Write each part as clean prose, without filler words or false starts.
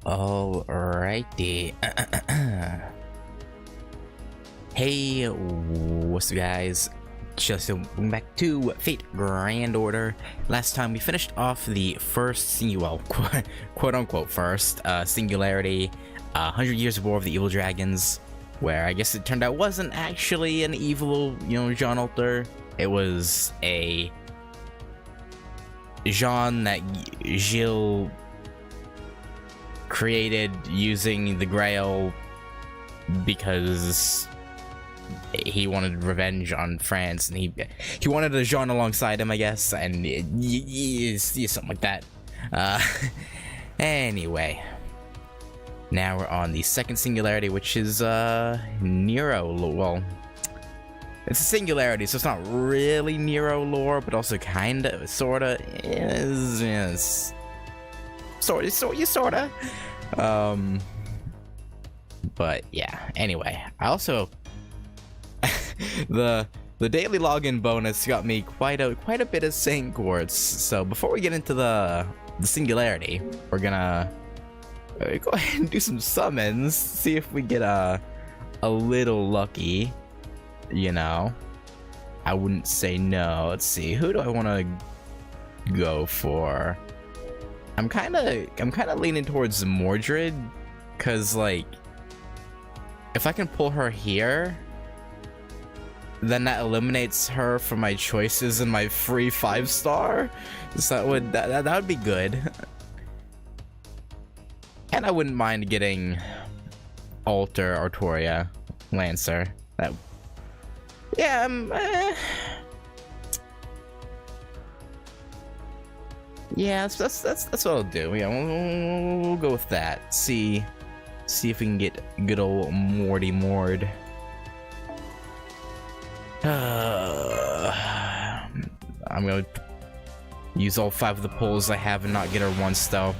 Alrighty. Hey, what's up, guys? Just welcome back to Fate Grand Order. Last time we finished off the first, quote-unquote first, Singularity, 100 Years of War of the Evil Dragons, where I guess it turned out wasn't actually an evil, Jean Alter. It was a Jean that Gilles created using the Grail because he wanted revenge on France, and he wanted a Jean alongside him, I guess, and something like that. Anyway, now we're on the second Singularity, which is Nero. Well, it's a Singularity, so it's not really Nero lore, but also kinda, sorta is. Sorta. But yeah. Anyway, I also the daily login bonus got me quite a bit of Saint Quartz. So before we get into the Singularity, we're gonna go ahead and do some summons, see if we get a little lucky. I wouldn't say no. Let's see, who do I want to go for? I'm kind of leaning towards Mordred, cause like, if I can pull her here, then that eliminates her from my choices in my free 5-star. So that would be good. And I wouldn't mind getting Alter, Artoria, Lancer. Yeah, that's what I'll do. Yeah, we'll go with that. See if we can get good old Morty Mord. I'm gonna use all 5 of the pulls I have and not get her once though.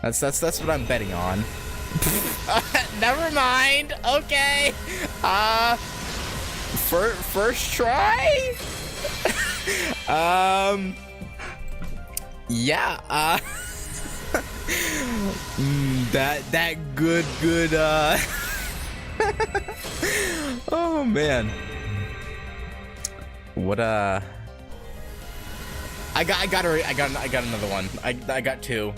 That's what I'm betting on. Never mind. Okay. First try. Yeah, that good oh man, what I got another one. I got two.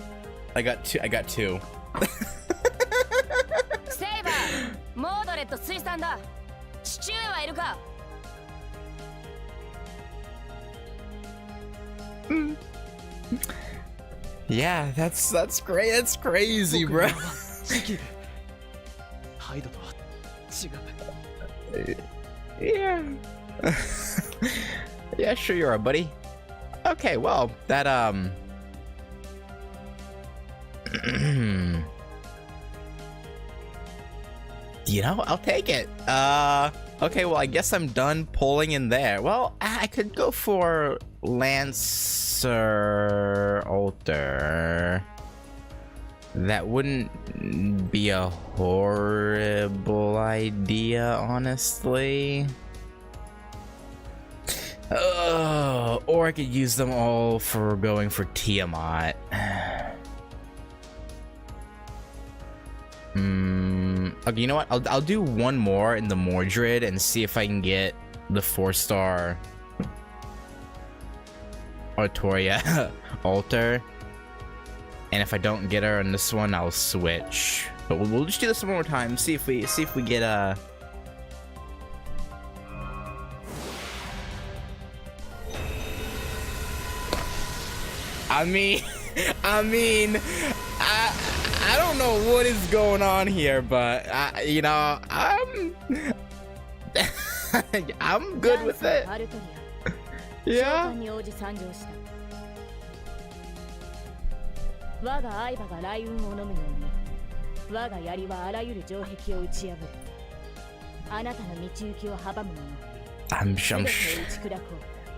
Yeah, that's great. That's crazy, bro. Yeah. Yeah, sure you are, buddy. Okay, well, that I'll take it. Okay, well, I guess I'm done pulling in there. Well, I could go for Lancer Alter. That wouldn't be a horrible idea, honestly. Or I could use them all for going for Tiamat. Okay, you know what? I'll do one more in the Mordred and see if I can get the 4-star Artoria Alter. And if I don't get her in this one, I'll switch. But we'll just do this one more time. See if we get I don't know what is going on here, but I'm good with it. Yeah.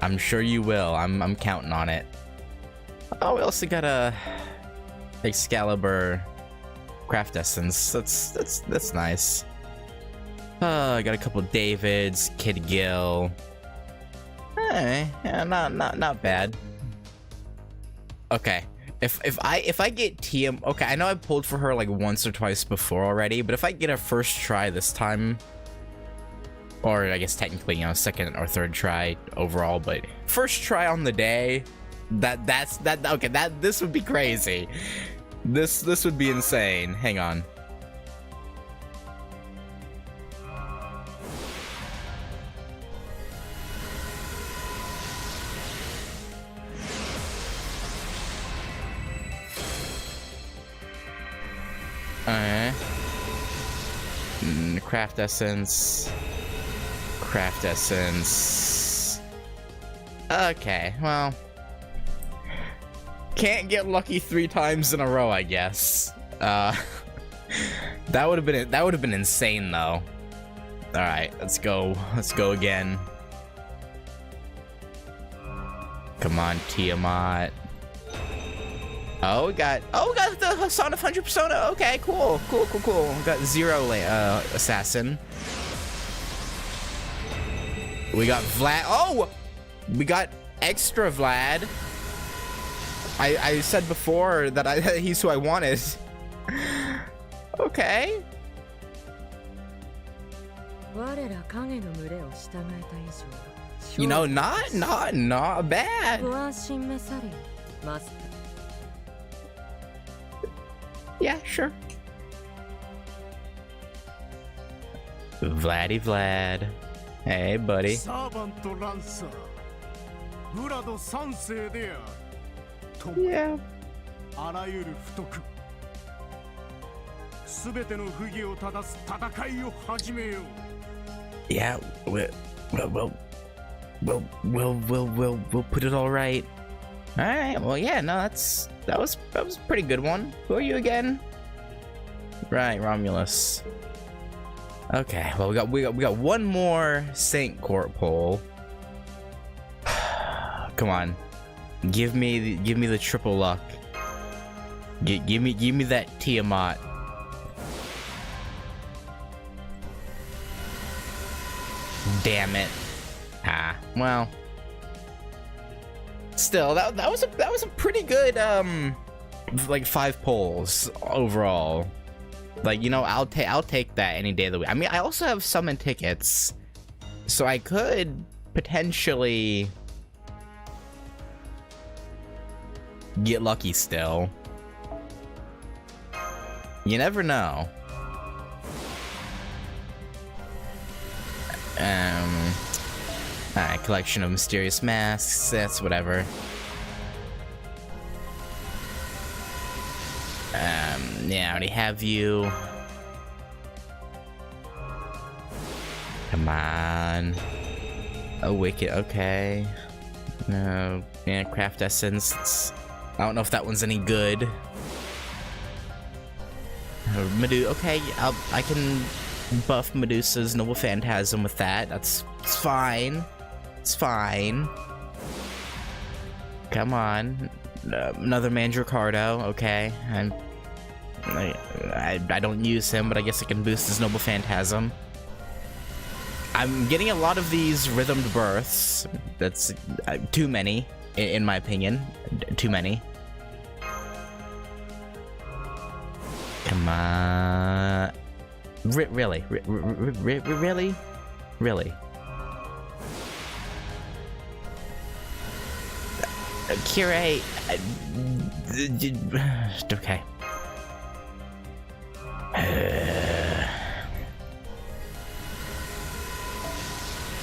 I'm sure you will. I'm counting on it. Oh, we also got a Excalibur Craft Essence. That's nice. I got a couple Davids, Kid Gil. Hey, yeah, not bad. Okay. If I get TM, okay, I know I pulled for her like once or twice before already, but if I get a first try this time, or I guess technically, you know, second or third try overall, but first try on the day, this would be crazy. This would be insane. Hang on. Craft essence. Craft essence. Okay, well, can't get lucky 3 times in a row, I guess. That would have been insane though. All right, let's go again. Come on, Tiamat. Oh, we got the Son of 100 Persona. Okay, cool. We got Zero Assassin. We got Vlad. Oh, we got extra Vlad. I said before that he's who I wanted. Okay. You know, not bad. Yeah, sure. Vladdy Vlad. Hey, buddy. Yeah. Yeah, we'll put it all right. All right. Well, yeah. No, that was a pretty good one. Who are you again? Right, Romulus. Okay. Well, we got one more Saint Court poll. Come on. Give me the triple luck. Give me that Tiamat. Damn it. Ah, well. Still, that was a pretty good like 5 polls overall. Like, you know, I'll take that any day of the week. I mean, I also have summon tickets, so I could potentially get lucky still. You never know. Alright, collection of mysterious masks, that's whatever. Yeah, I already have you. Come on. A wicked, okay. No, yeah, craft essence. I don't know if that one's any good. Okay, I can buff Medusa's Noble Phantasm with that. It's fine. It's fine. Come on. Another Mandricardo. Okay. I don't use him, but I guess I can boost his Noble Phantasm. I'm getting a lot of these rhythmed births. That's too many, in my opinion. Too many. Come on. Really? Really? Curate. Okay.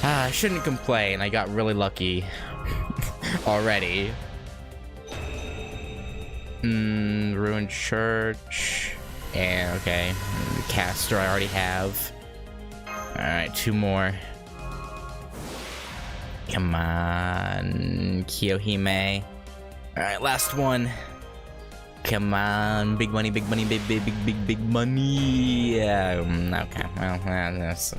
I shouldn't complain. I got really lucky already. Ruined Church. And okay, Caster I already have. Alright, 2 more. Come on, Kiyohime. Alright, last one. Come on, big money, big money. Okay, well, that's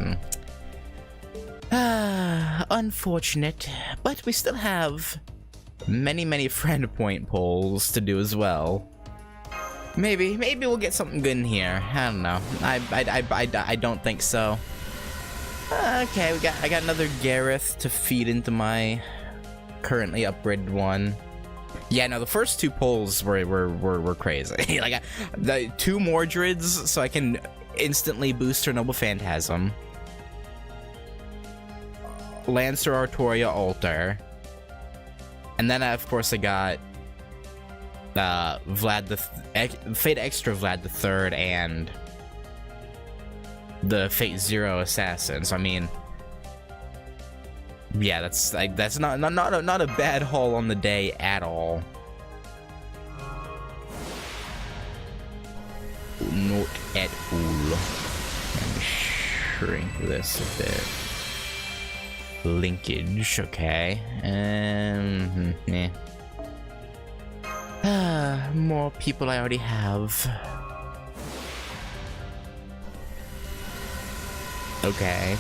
unfortunate, but we still have many friend point polls to do as well. Maybe we'll get something good in here. I don't know. I don't think so. Okay, I got another Gareth to feed into my currently upgraded one. Yeah, no, the first two pulls were crazy. Like, the 2 Mordreds, so I can instantly boost her Noble Phantasm. Lancer Artoria Altar. And then, of course, I got Fate Extra Vlad the Third and the Fate Zero Assassin. So I mean, yeah, that's not a bad haul on the day at all. Not at all. Let me shrink this a bit. Linkage, okay. Yeah. More people I already have. Okay.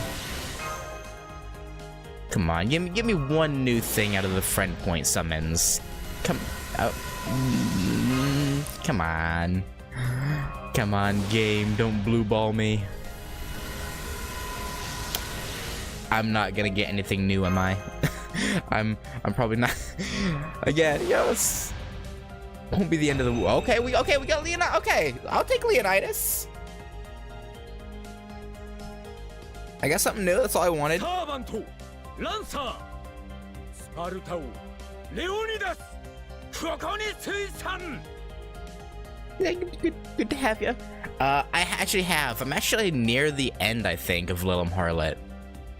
Come on, give me one new thing out of the friend point summons. Come on. Come on, game, don't blue ball me. I'm not gonna get anything new, am I? I'm probably not. Again, yes. Won't be the end of the. Okay, we got Leonidas. Okay, I'll take Leonidas. I got something new. That's all I wanted. Yeah, good to have you. I actually have. I'm actually near the end, I think, of Lilum Harlot.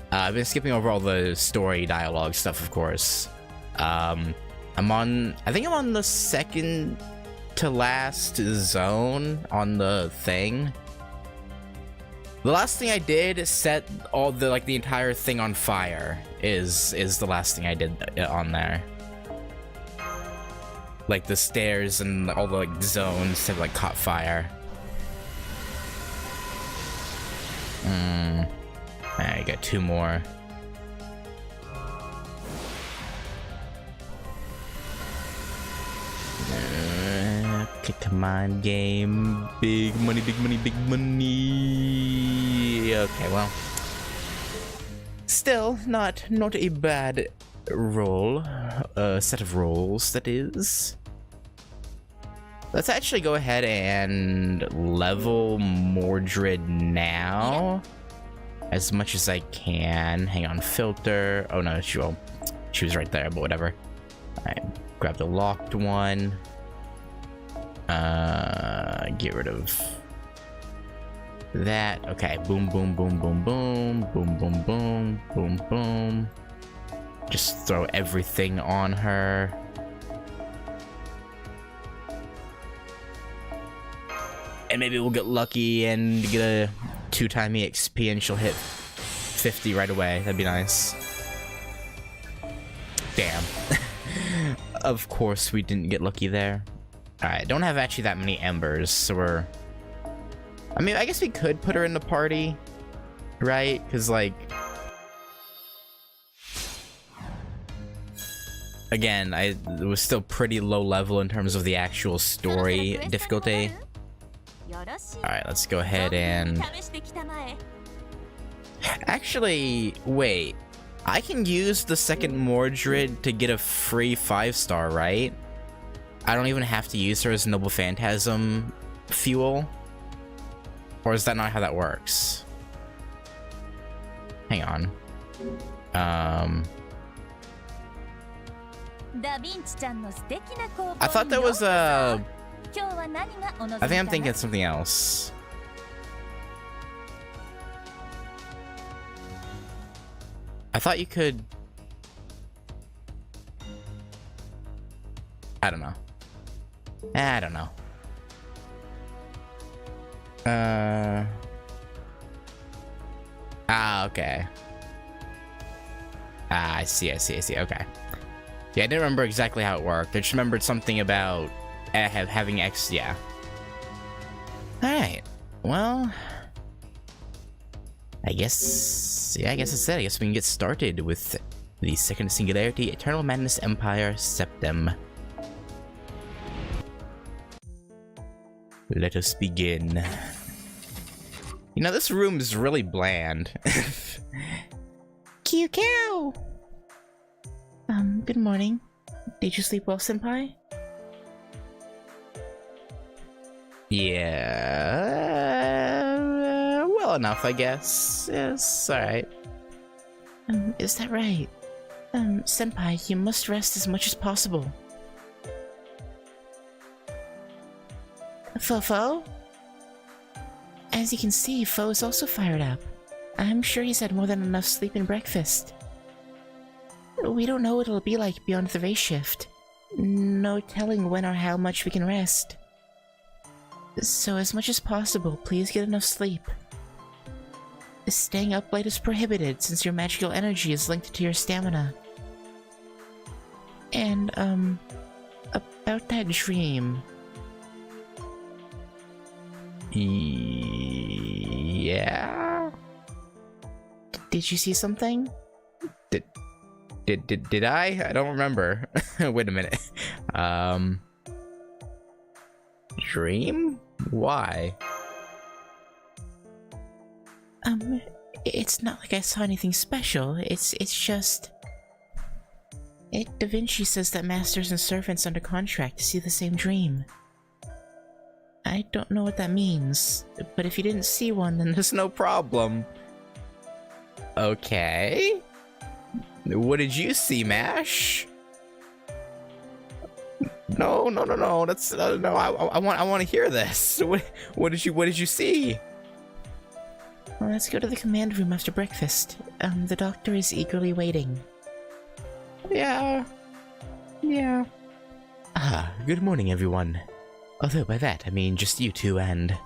I've been skipping over all the story dialogue stuff, of course. I think I'm on the second to last zone on the thing. The last thing I did set all the entire thing on fire is the last thing I did on there. Like the stairs and all the zones have caught fire. I got 2 more. Okay, come on, game. Big money, big money, big money. Okay, well. Still, not a bad roll. Set of rolls, that is. Let's actually go ahead and level Mordred now. As much as I can. Hang on, filter. Oh no, she was right there, but whatever. Alright, grab the locked one. Get rid of that. Okay, boom, boom, boom, boom, boom, boom, boom, boom, boom, boom. Just throw everything on her. And maybe we'll get lucky and get a 2-time EXP and she'll hit 50 right away. That'd be nice. Damn. Of course we didn't get lucky there. Alright, don't have actually that many embers, so we're... I mean, I guess we could put her in the party, right? Because, again, it was still pretty low level in terms of the actual story difficulty. Alright, let's go ahead and... Actually, wait. I can use the second Mordred to get a free 5-star, right? I don't even have to use her as Noble Phantasm fuel? Or is that not how that works? Hang on. I thought that was a... I think I'm thinking of something else. I thought you could... I don't know. I don't know. Okay. I see. Okay. Yeah, I didn't remember exactly how it worked. I just remembered something about having X, yeah. Alright. Well... I guess that's it. I guess we can get started with the Second Singularity Eternal Madness Empire Septem. Let us begin. You know, this room is really bland. QQ! Good morning. Did you sleep well, Senpai? Yeah, well enough, I guess. Yes, alright. Is that right? Senpai, you must rest as much as possible. Fofo? As you can see, Fo is also fired up. I'm sure he's had more than enough sleep and breakfast. We don't know what it'll be like beyond the race shift. No telling when or how much we can rest. So as much as possible, please get enough sleep. Staying up late is prohibited since your magical energy is linked to your stamina. And, about that dream. Yeah? Did you see something? Did I? I don't remember. Wait a minute. Dream? Why? It's not like I saw anything special. It's just... Da Vinci says that masters and servants under contract see the same dream. I don't know what that means, but if you didn't see one, then There's no problem. Okay. What did you see, Mash? No. That's no. I want to hear this. What did you see? Well, let's go to the command room after breakfast. The doctor is eagerly waiting. Yeah. Ah, good morning, everyone. Although by that, I mean just you two and...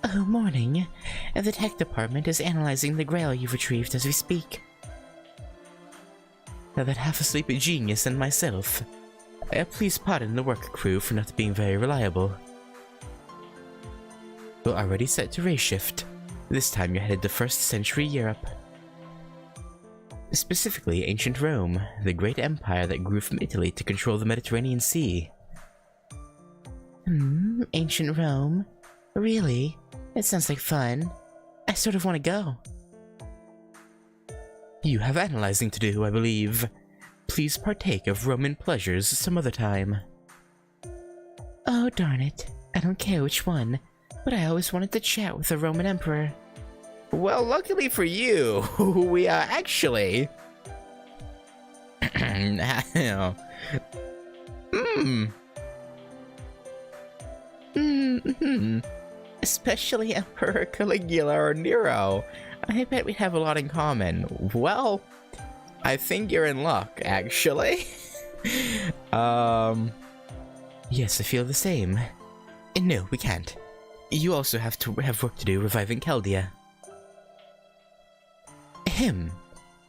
Oh, morning. The tech department is analyzing the grail you've retrieved as we speak. Now that half-asleep genius and myself. Please pardon the work crew for not being very reliable. We're already set to race shift. This time you're headed to 1st century Europe. Specifically, ancient Rome, the great empire that grew from Italy to control the Mediterranean Sea. Ancient Rome? Really? It sounds like fun. I sort of want to go. You have analyzing to do, I believe. Please partake of Roman pleasures some other time. Oh, darn it. I don't care which one, but I always wanted to chat with the Roman Emperor. Well, luckily for you, we are actually... Especially Emperor Caligula or Nero. I bet we have a lot in common. Well, I think you're in luck, actually. Yes, I feel the same. No, we can't. You also have work to do reviving Chaldea.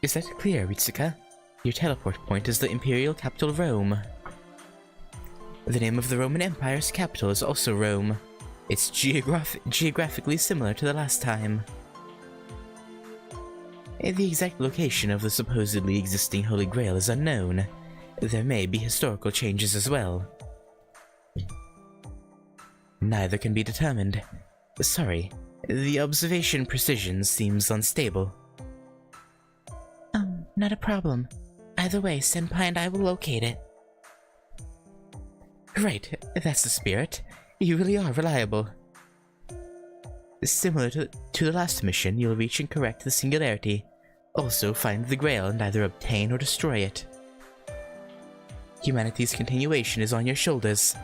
Is that clear, Ritsuka? Your teleport point is the Imperial capital of Rome. The name of the Roman Empire's capital is also Rome. It's geographically similar to the last time. The exact location of the supposedly existing Holy Grail is unknown. There may be historical changes as well. Neither can be determined. Sorry, the observation precision seems unstable. Not a problem. Either way, Senpai and I will locate it. Right, that's the spirit. You really are reliable. Similar to the last mission, you'll reach and correct the singularity. Also find the Grail and either obtain or destroy it. Humanity's continuation is on your shoulders.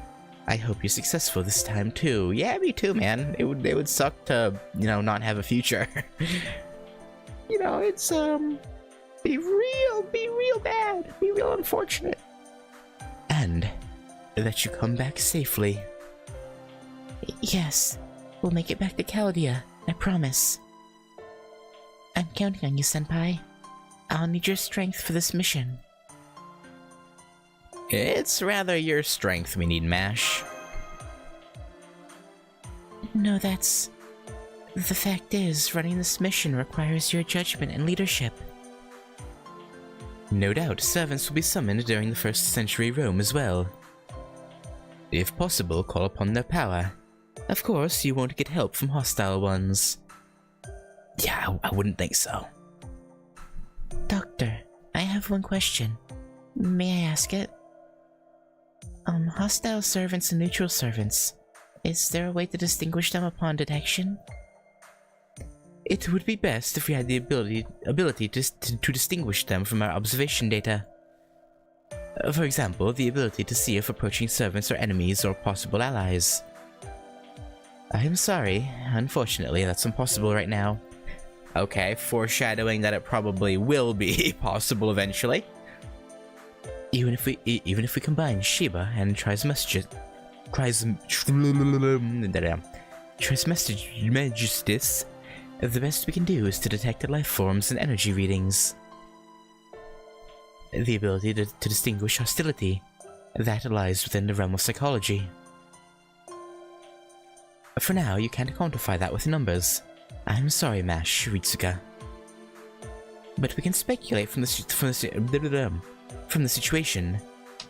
I hope you're successful this time too. Yeah, me too, man. It would suck to, not have a future. It's be real bad. Be real unfortunate. And that you come back safely. Yes, we'll make it back to Chaldea, I promise. I'm counting on you, Senpai. I'll need your strength for this mission. It's rather your strength we need, Mash. No, that's... The fact is, running this mission requires your judgment and leadership. No doubt, servants will be summoned during the 1st century Rome as well. If possible, call upon their power. Of course, you won't get help from hostile ones. Yeah, I wouldn't think so. Doctor, I have one question. May I ask it? Hostile servants and neutral servants. Is there a way to distinguish them upon detection? It would be best if we had the ability to distinguish them from our observation data. For example, the ability to see if approaching servants are enemies or possible allies. I am sorry, unfortunately that's impossible right now. Okay, foreshadowing that it probably will be possible eventually. Even if we combine Shiba and Trismegistus, the best we can do is to detect life forms and energy readings. The ability to distinguish hostility, that lies within the realm of psychology. For now, you can't quantify that with numbers. I'm sorry, Mash Ritsuka. But we can speculate from the situation.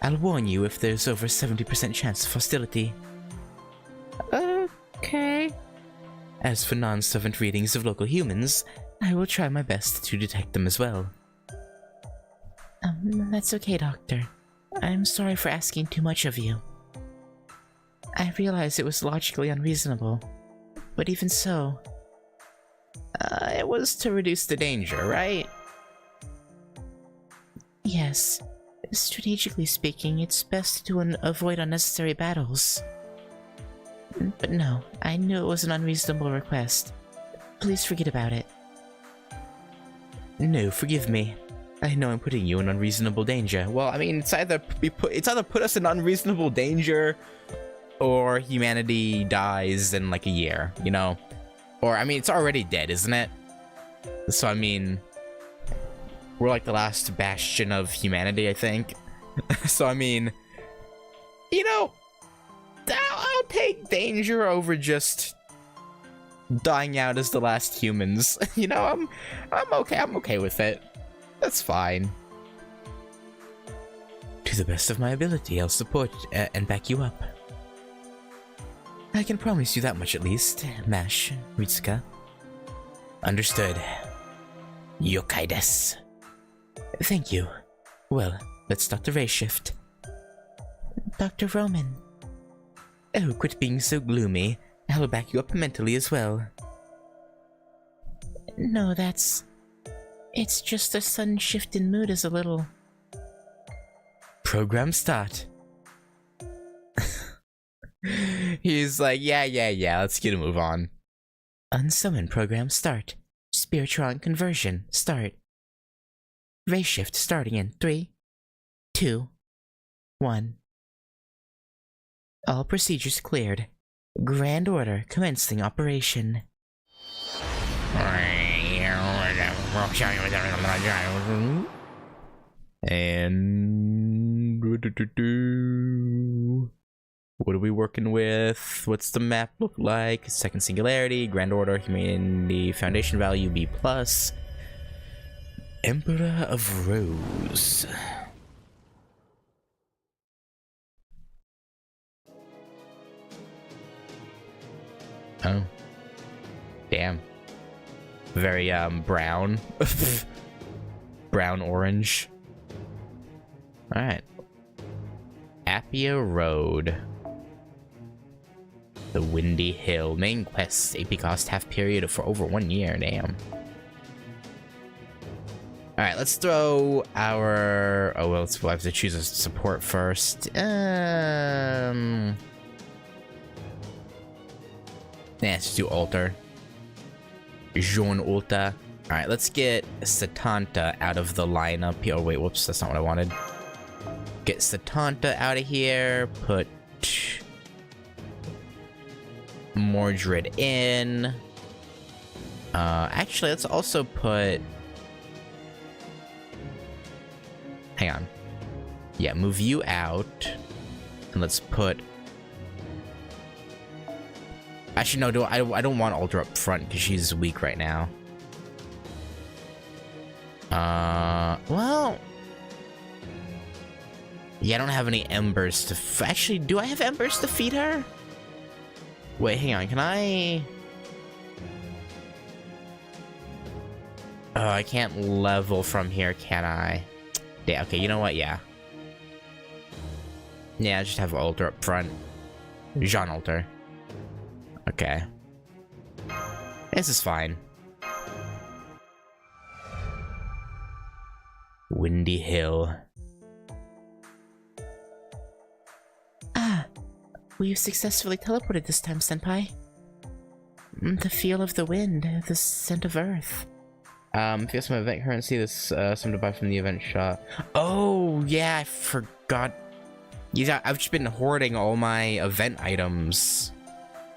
I'll warn you if there's over 70% chance of hostility. Okay. As for non-servant readings of local humans, I will try my best to detect them as well. That's okay, Doctor. I'm sorry for asking too much of you. I realize it was logically unreasonable, but even so... it was to reduce the danger, right? Yes. Strategically speaking, it's best to avoid unnecessary battles. But no, I knew it was an unreasonable request. Please forget about it. No, forgive me. I know I'm putting you in unreasonable danger. Well, I mean, it's either put us in unreasonable danger, or humanity dies in like a year, you know? Or, I mean, it's already dead, isn't it? So, I mean, we're like the last bastion of humanity, I think. So, I mean, you know, I'll take danger over just dying out as the last humans. You know, I'm okay with it. That's fine. To the best of my ability, I'll support and back you up. I can promise you that much at least, Mash Ritsuka. Understood. Yokai desu. Thank you. Well, let's start the race shift. Dr. Roman. Oh, quit being so gloomy. I'll back you up mentally as well. No, it's just the sudden shift in mood is a little... Program start. He's like, yeah, let's get a move on. Unsummon program start. Spiritron conversion start. Race shift starting in 3, 2, 1. All procedures cleared. Grand order commencing operation. And what are we working with? What's the map look like? Second singularity, grand order, humanity, foundation value B+. Emperor of Rose. Oh. Damn. Very, brown. Brown orange. Alright. Appia Road. The Windy Hill. Main quest. AP cost half period for over 1 year. Damn. Alright, let's throw our... Oh, well, we'll have to choose a support first. Yeah, let's do Alter. Jean Alta. Alright, let's get Satanta out of the lineup here. Oh, wait, whoops, that's not what I wanted. Get Satanta out of here. Put... Mordred in. Actually, let's also put... Hang on. Yeah, move you out. And let's put... Actually, no, I don't want Alter up front because she's weak right now. Well... Yeah, I don't have any embers to... Actually, do I have embers to feed her? Wait, hang on, can I... Oh, I can't level from here, can I? Yeah, okay, you know what? Yeah. Yeah, just have Alter up front. Jean Alter. Okay. This is fine. Windy Hill. Ah, we've successfully teleported this time, Senpai. The feel of the wind, the scent of earth. Feel some event currency. This some to buy from the event shop. Oh yeah, I forgot. Yeah, I've just been hoarding all my event items,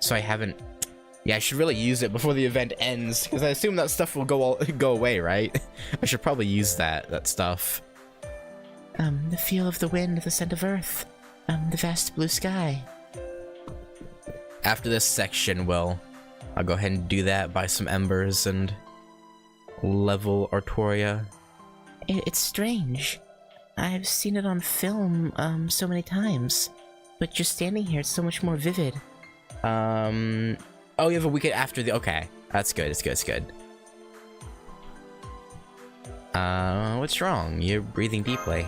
so I haven't. Yeah, I should really use it before the event ends, because I assume that stuff will go away, right? I should probably use that stuff. The feel of the wind, the scent of earth, the vast blue sky. After this section, I'll go ahead and do that, buy some embers, and level Artoria. It's strange. I've seen it on film, so many times, but just standing here, it's so much more vivid. Oh, you have a weekend after the. Okay, that's good. It's good. What's wrong? You're breathing deeply.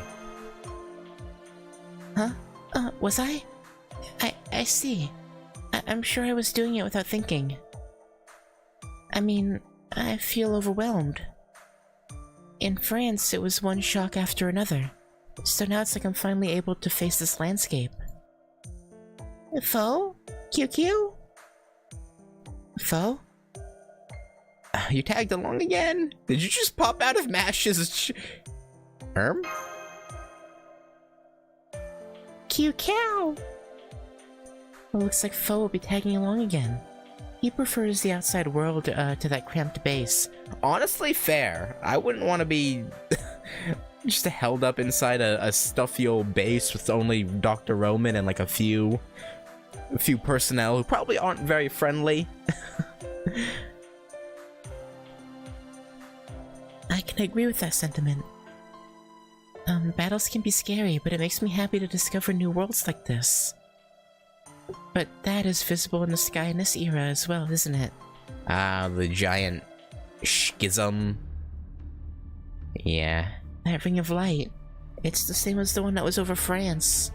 Huh? Was I? I see. I'm sure I was doing it without thinking. I mean, I feel overwhelmed. In France, it was one shock after another. So now it's like I'm finally able to face this landscape. Foe? QQ? Foe? You tagged along again? Did you just pop out of Mash's QQ! Well, looks like Foe will be tagging along again. He prefers the outside world to that cramped base. Honestly, fair. I wouldn't want to be just held up inside a stuffy old base with only Dr. Roman and like a few personnel who probably aren't very friendly. I can agree with that sentiment. Battles can be scary, but it makes me happy to discover new worlds like this. But that is visible in the sky in this era as well, isn't it? Ah, the giant schism. Yeah. That ring of light. It's the same as the one that was over France.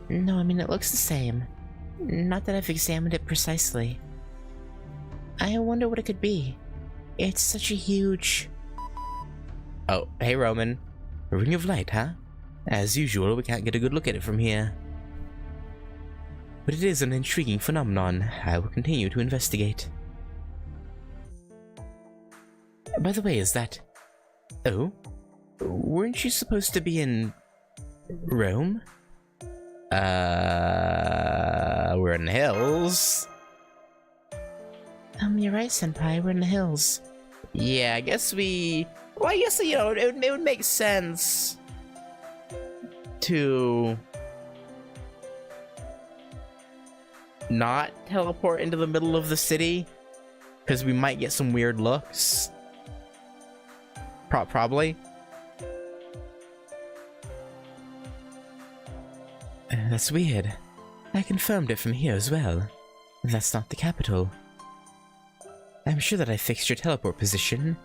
No, I mean, it looks the same. Not that I've examined it precisely. I wonder what it could be. It's such a huge... Oh, hey Roman. A ring of light, huh? As usual, we can't get a good look at it from here. But it is an intriguing phenomenon. I will continue to investigate. By the way, is that... Oh? Weren't you supposed to be in... Rome? We're in the hills. You're right, Senpai, we're in the hills. Yeah, I guess we... Well, I guess, you know, it would make sense to not teleport into the middle of the city, because we might get some weird looks. Probably. That's weird. I confirmed it from here as well. That's not the capital. I'm sure that I fixed your teleport position.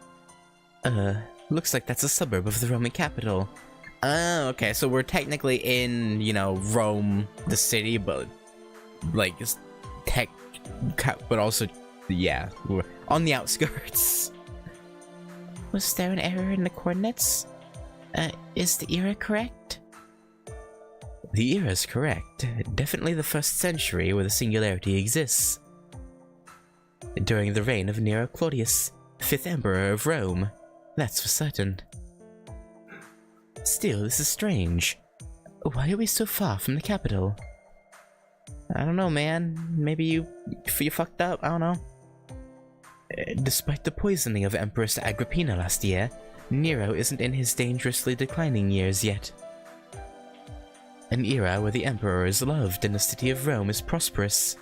Looks like that's a suburb of the Roman capital. Oh, okay, so we're technically in, you know, Rome, the city, but, like, but also, yeah, we're on the outskirts. Was there an error in the coordinates? Is the era correct? The era is correct. Definitely the 1st century where the singularity exists. During the reign of Nero Claudius, 5th Emperor of Rome. That's for certain. Still, this is strange. Why are we so far from the capital? I don't know, man. Maybe you fucked up? I don't know. Despite the poisoning of Empress Agrippina last year, Nero isn't in his dangerously declining years yet. An era where the Emperor is loved and the city of Rome is prosperous.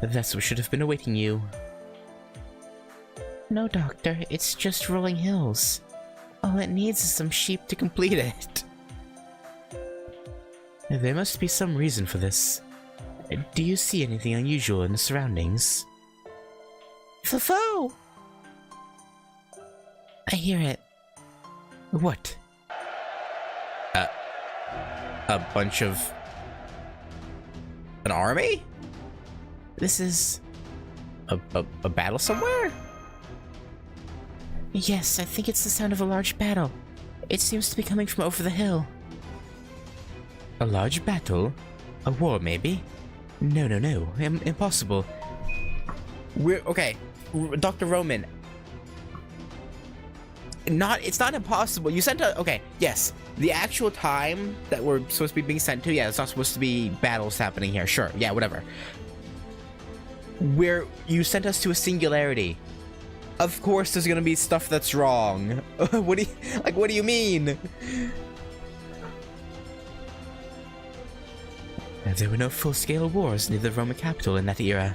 That's what should have been awaiting you. No, Doctor, it's just rolling hills. All it needs is some sheep to complete it. There must be some reason for this. Do you see anything unusual in the surroundings? Fofo! I hear it. What? a bunch of... an army? This is... A battle somewhere? Yes, I think it's the sound of a large battle. It seems to be coming from over the hill. A large battle? A war, maybe? No, impossible. Okay, Dr. Roman. It's not impossible. You sent a... Okay, yes. The actual time that we're supposed to be being sent to, yeah, it's not supposed to be battles happening here. Sure, yeah, whatever. You sent us to a singularity. Of course there's gonna be stuff that's wrong. What do you mean? There were no full-scale wars near the Roman capital in that era.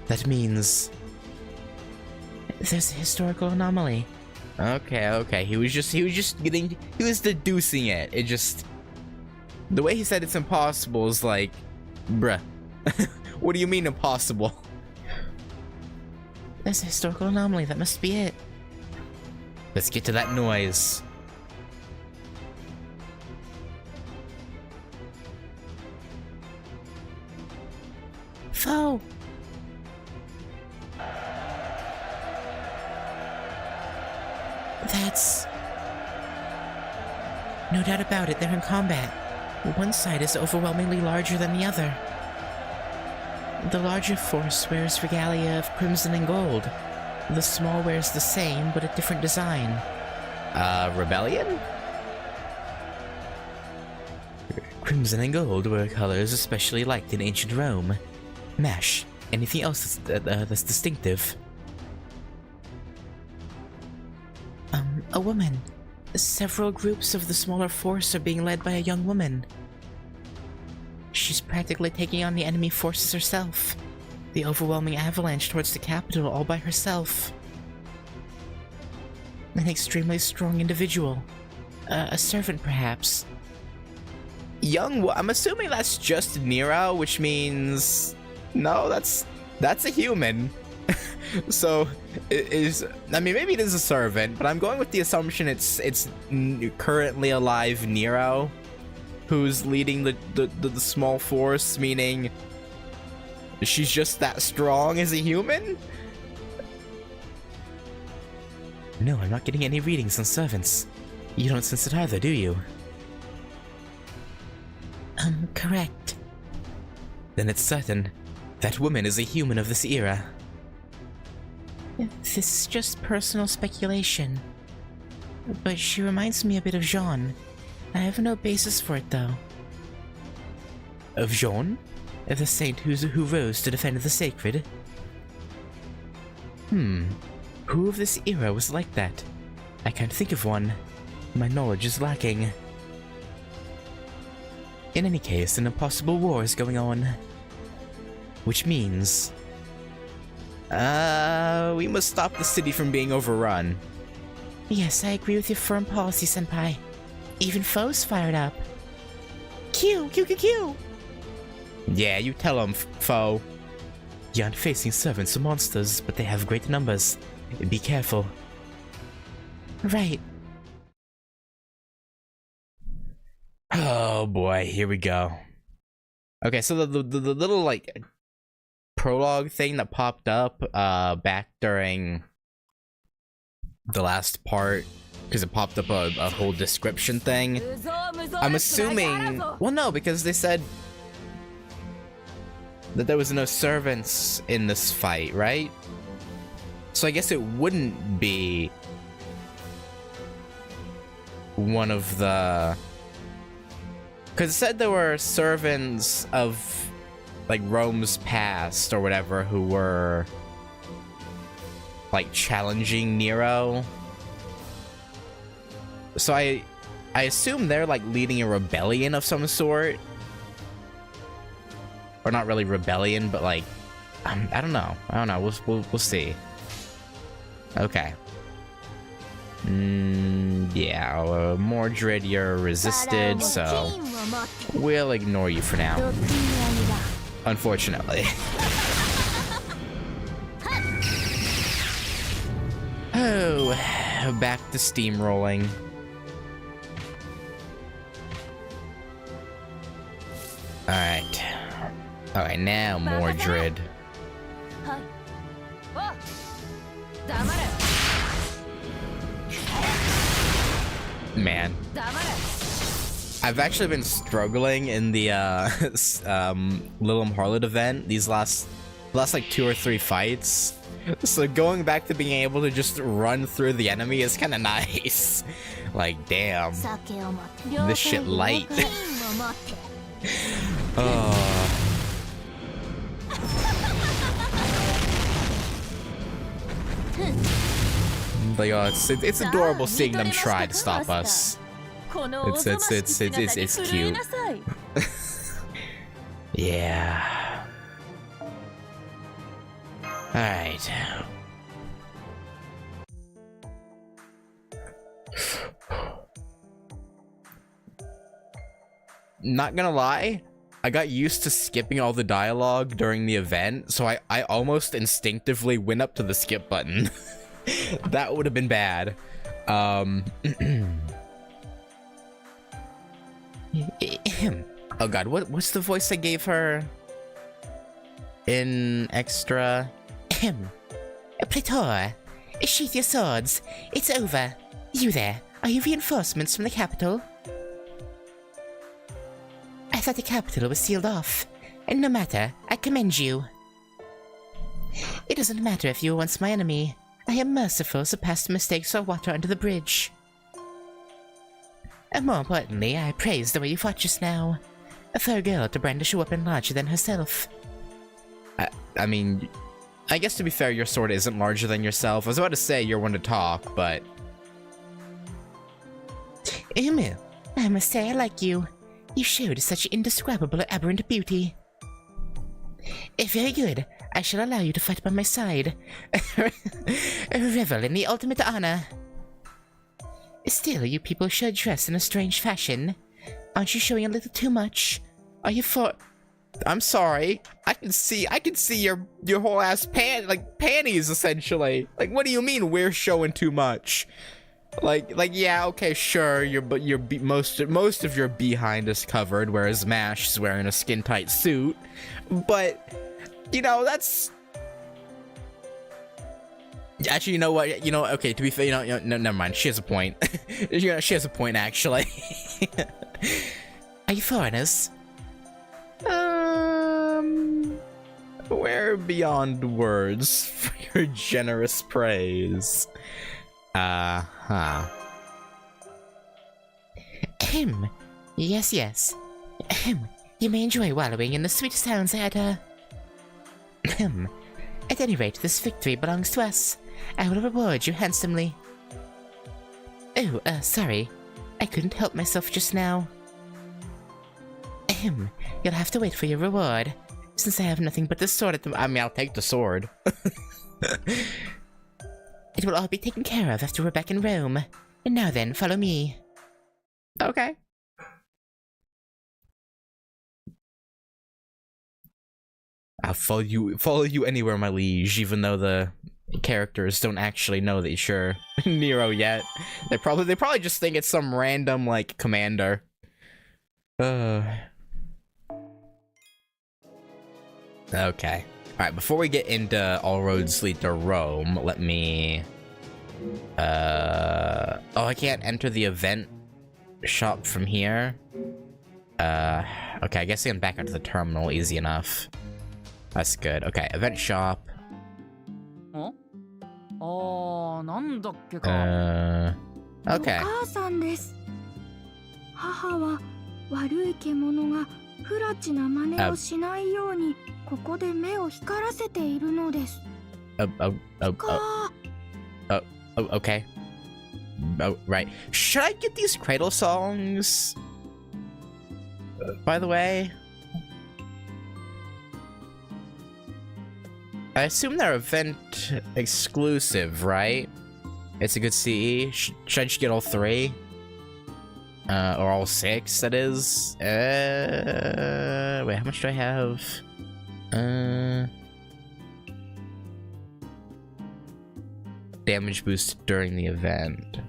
That means... there's a historical anomaly. Okay. He was deducing it. It just... the way he said it's impossible is like... bruh. What do you mean impossible? There's a historical anomaly, that must be it. Let's get to that noise. Foe! That's... no doubt about it, they're in combat. One side is overwhelmingly larger than the other. The larger force wears regalia of crimson and gold. The small wears the same, but a different design. Rebellion? Crimson and gold were colors especially liked in ancient Rome. Mash. Anything else that's distinctive? A woman. Several groups of the smaller force are being led by a young woman. She's practically taking on the enemy forces herself. The overwhelming avalanche towards the capital all by herself. An extremely strong individual. A servant, perhaps. I'm assuming that's just Nero, which means... no, that's a human. So, I mean, maybe it is a servant, but I'm going with the assumption it's currently alive Nero who's leading the small force, meaning she's just that strong as a human? No, I'm not getting any readings on servants. You don't sense it either, do you? Correct. Then it's certain. That woman is a human of this era. This is just personal speculation. But she reminds me a bit of Jean. I have no basis for it, though. Of Jean? The saint who rose to defend the sacred? Who of this era was like that? I can't think of one. My knowledge is lacking. In any case, an impossible war is going on. Which means... we must stop the city from being overrun. Yes, I agree with your firm policy, Senpai. Even foes fired up. Q! Yeah, you tell them, foe. You aren't facing servants or monsters, but they have great numbers. Be careful. Right. Oh boy, here we go. Okay, so the little, like, prologue thing that popped up back during the last part, because it popped up a whole description thing. I'm assuming... well, no, because they said that there was no servants in this fight, right? So I guess it wouldn't be one of the... because it said there were servants of, like, Rome's past or whatever who were, like, challenging Nero. So I assume they're, like, leading a rebellion of some sort. Or not really rebellion, but, like, I don't know. We'll see. Okay. Yeah, Mordred, you're resisted, so we'll ignore you for now. Unfortunately. Oh, back to steamrolling. Alright. Alright, now Mordred. Man. I've actually been struggling in the Lilum Harlot event these last like 2 or 3 fights. So going back to being able to just run through the enemy is kind of nice. Like, damn. This shit light. Oh. Like, oh, it's adorable seeing them try to stop us. It's cute. Yeah. Alright. Not gonna lie, I got used to skipping all the dialogue during the event, so I almost instinctively went up to the skip button. That would have been bad. Oh god, what's the voice I gave her in extra? Praetor, sheath your swords. It's over. You there, are you reinforcements from the capital? I thought the capital was sealed off. And no matter, I commend you. It doesn't matter if you were once my enemy. I am merciful, so past mistakes are water under the bridge. And more importantly, I praise the way you fought just now. For a girl to brandish a weapon larger than herself. I mean, I guess to be fair, your sword isn't larger than yourself. I was about to say you're one to talk, but... Umu, I must say I like you. You showed such indescribable aberrant beauty. Very good. I shall allow you to fight by my side. Revel in the ultimate honor. Still, you people should dress in a strange fashion. Aren't you showing a little too much? Are you for... I'm sorry. I can see your whole ass panties essentially. Like, what do you mean we're showing too much? Like yeah, okay, sure. Most of your behind is covered, whereas Mash is wearing a skin tight suit. But you know, that's actually, you know what? Okay, to be fair, no, never mind. She has a point. She has a point actually. Are you foreigners? We're beyond words for your generous praise. Yes. You may enjoy wallowing in the sweet sounds at any rate, this victory belongs to us. I will reward you handsomely. Oh, sorry. I couldn't help myself just now. You'll have to wait for your reward, since I have nothing but the sword at the... I mean, I'll take the sword. It will all be taken care of after we're back in Rome. And now then, follow me. Okay. I'll follow you anywhere, my liege, even though the characters don't actually know that you're Nero yet. They probably just think it's some random, like, commander. Okay. Alright, before we get into All Roads Lead to Rome, let me... Oh, I can't enter the event shop from here? Okay, I guess I can back onto the terminal easy enough. That's good. Okay, event shop. Okay. 不埒な真似をしないようにここで目を光らせているのです。Okay. Oh, right. Should I get these cradle songs? By the way? I assume they're event exclusive, right? It's a good CE. Should I just get all 3? Or all 6, that is. Wait, how much do I have? Damage boost during the event.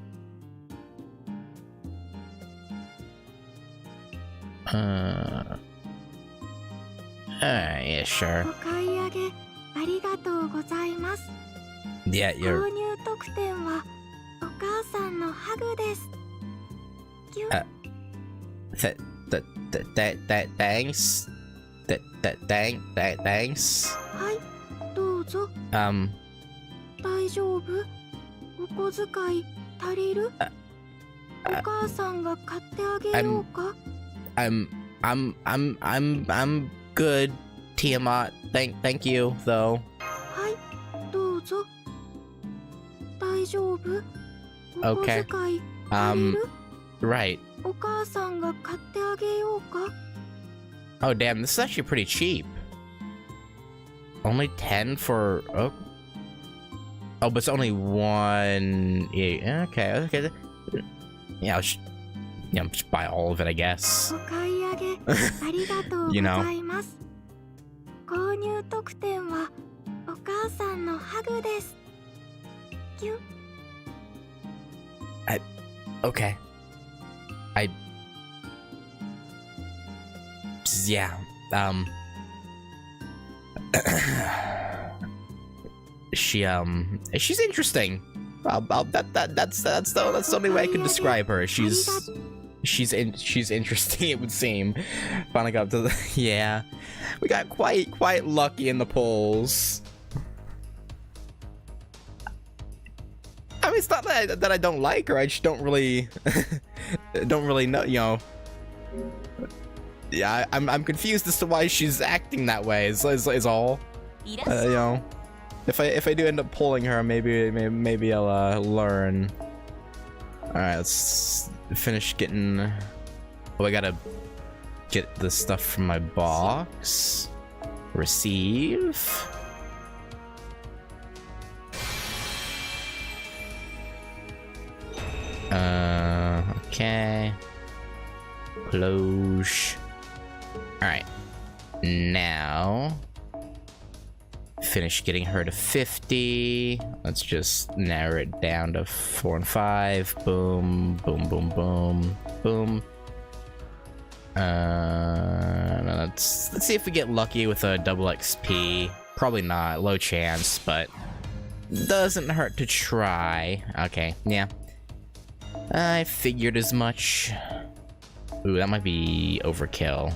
Yeah, sure. お買い上げありがとうございます。 Yeah, 購 you're. 入特典はお母さんのハグです。キュン Thanks. Thanks. はい、どうぞ。大丈夫？お小遣い足りる？お母さんが買ってあげようか？ I'm good, Tiamat. Thank you, though. はい、どうぞ。大丈夫？お小 Okay. 遣い足りる？ Right. お母さんが買ってあげようか？ Oh, damn, this is actually pretty cheap. Only 10 for... Oh, but it's only one... Yeah, okay. Yeah, I'll just buy all of it, I guess. お買い上げありがとうご You know. ざいます。購入特典はお母さんのハグです。キュン Okay. Yeah, she's interesting. That's the only way I could describe her. She's interesting, it would seem. Finally got up to the... Yeah. We got quite lucky in the polls. I mean, it's not that I don't like her, I just don't really... don't really know, you know... Yeah, I'm confused as to why she's acting that way, is all. You know... If I do end up pulling her, maybe I'll learn. Alright, let's finish getting... Oh, I gotta get the stuff from my box. Receive. Okay. Close. Alright. Now... Finish getting her to 50. Let's just narrow it down to 4 and 5. Boom, boom, boom, boom, boom. Let's see if we get lucky with a double XP. Probably not, low chance, but doesn't hurt to try. Okay, yeah. I figured as much. Ooh, that might be overkill.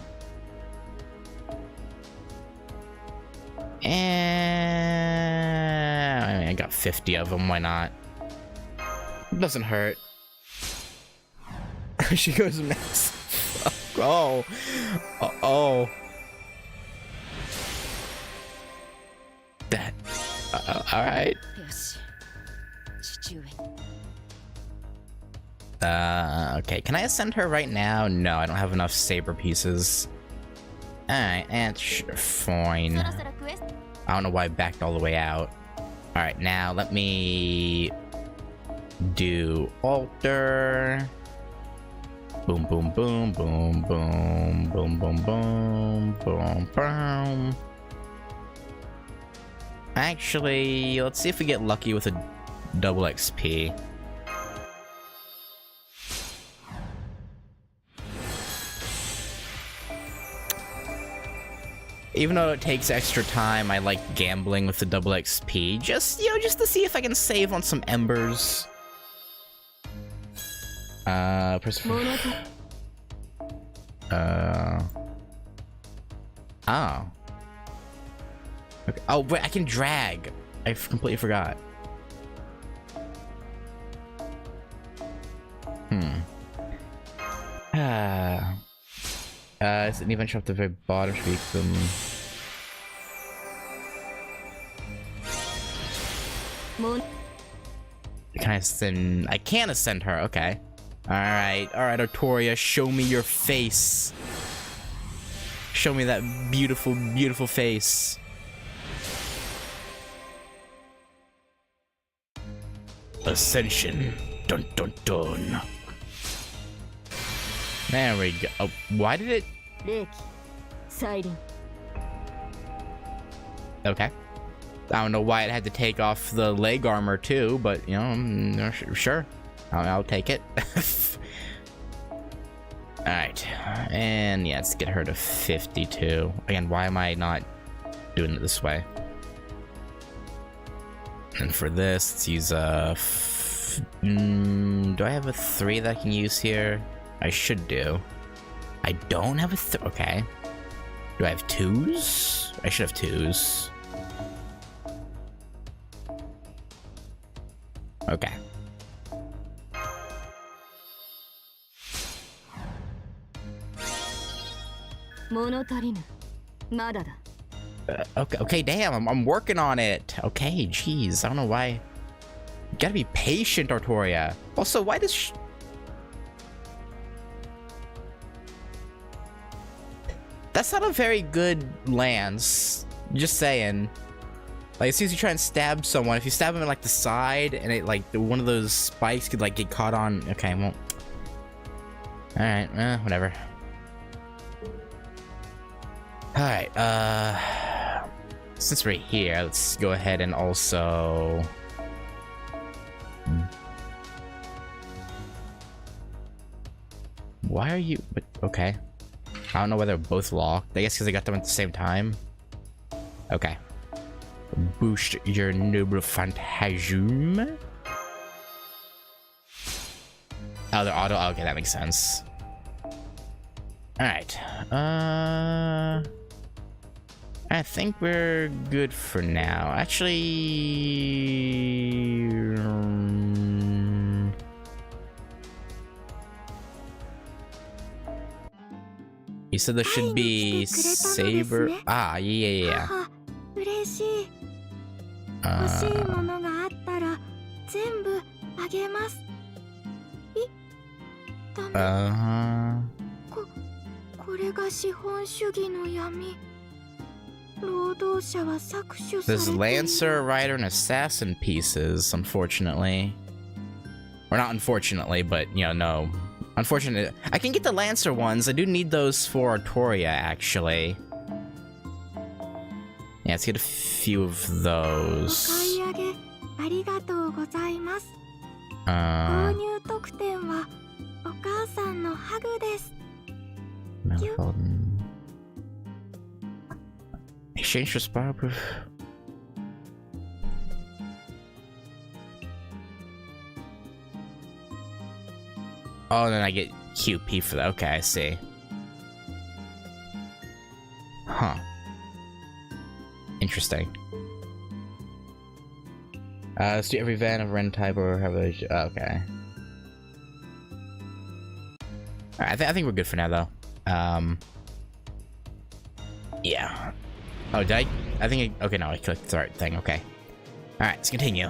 And I mean, I got 50 of them, why not? Doesn't hurt. She goes next. Oh. Oh. That. Alright. Okay, can I ascend her right now? No, I don't have enough saber pieces. Alright, that's fine. I don't know why I backed all the way out. Alright, now let me do altar. Boom, boom, boom, boom, boom, boom, boom, boom, boom, boom. Actually, let's see if we get lucky with a double XP. Even though it takes extra time, I like gambling with the double XP. Just to see if I can save on some embers. Press... Oh. Okay. Oh, wait, I can drag. I completely forgot. Is it an event shop at the very bottom? Should we them? Can I ascend? I can ascend her. Okay. All right, Artoria, show me your face. Show me that beautiful, beautiful face. Ascension. Dun dun dun. There we go. Oh, why did it? Okay. I don't know why it had to take off the leg armor too, but you know, sure. I'll take it. Alright, and yeah, let's get her to 52. Again, why am I not doing it this way? And for this, let's use a... do I have a 3 that I can use here? I should do. I don't have a okay. Do I have 2s? I should have 2s. Okay. Okay, damn, I'm working on it. Okay, jeez, I don't know why. You gotta be patient, Artoria. Also, why does that's not a very good lance. Just saying. Like, as soon as you try and stab someone, if you stab them in, like, the side, and it, like, one of those spikes could, like, get caught on... Okay, well... Alright, whatever. Alright, since we're here, let's go ahead and also... Why are you... Okay. I don't know whether they're both locked. I guess because I got them at the same time. Okay. Boost your noble phantasm. Oh, they're auto. Okay, that makes sense. Alright. I think we're good for now. Actually... You said there should be saber. Ah, yeah. There's Lancer, Rider, and Assassin pieces, unfortunately. Or not unfortunately, but, you know, no. Unfortunately, I can get the Lancer ones. I do need those for Artoria, actually. Yeah, let's get a few of those. Exchange for spiral proof. Oh, then I get QP for that. Okay, I see. Huh. Interesting. Let's do every van of rend type or have a... Okay. Alright, I think we're good for now, though. Yeah. Oh, did I think okay, no, I clicked the right thing. Okay. Alright, let's continue.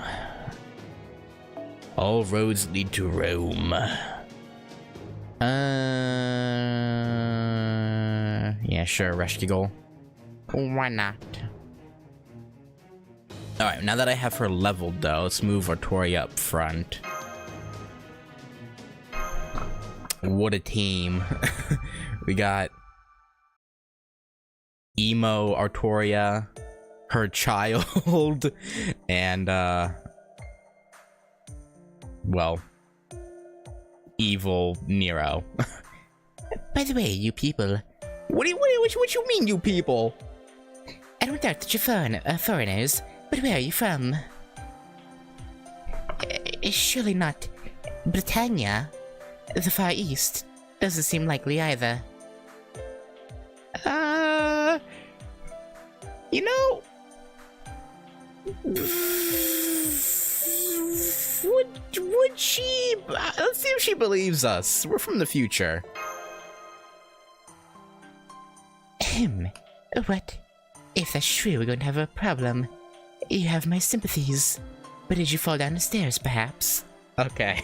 All roads lead to Rome. Yeah, sure, rescue goal. Why not? Alright, now that I have her leveled, though, let's move Artoria up front. What a team. We got emo Artoria, her child, and, well, evil Nero. By the way, you people. What you mean, you people? I don't doubt that you're foreigners, but where are you from? Surely not Britannia. The Far East doesn't seem likely either. You know, would she? Let's see if she believes us. We're from the future. What? If that's true, we're going to have a problem. You have my sympathies. But did you fall down the stairs, perhaps? Okay.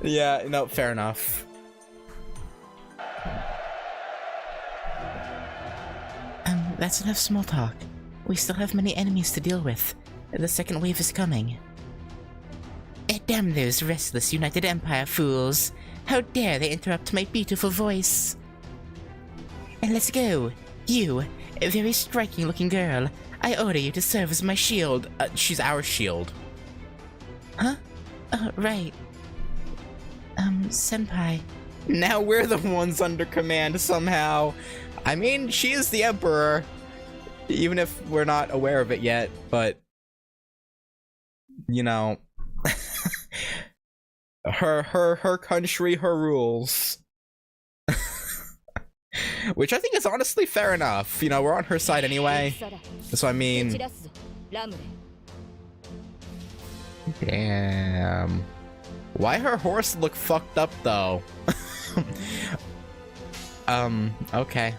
Yeah, no, fair enough. That's enough small talk. We still have many enemies to deal with. The second wave is coming. Damn those restless United Empire fools! How dare they interrupt my beautiful voice! And let's go! You, a very striking-looking girl, I order you to serve as my shield. She's our shield. Huh? Right. Senpai, Now we're the ones under command somehow. I mean, she is the emperor, even if we're not aware of it yet, but you know, her country, her rules. Which I think is honestly fair enough. You know, we're on her side anyway. So I mean, damn. Why her horse look fucked up though? Okay.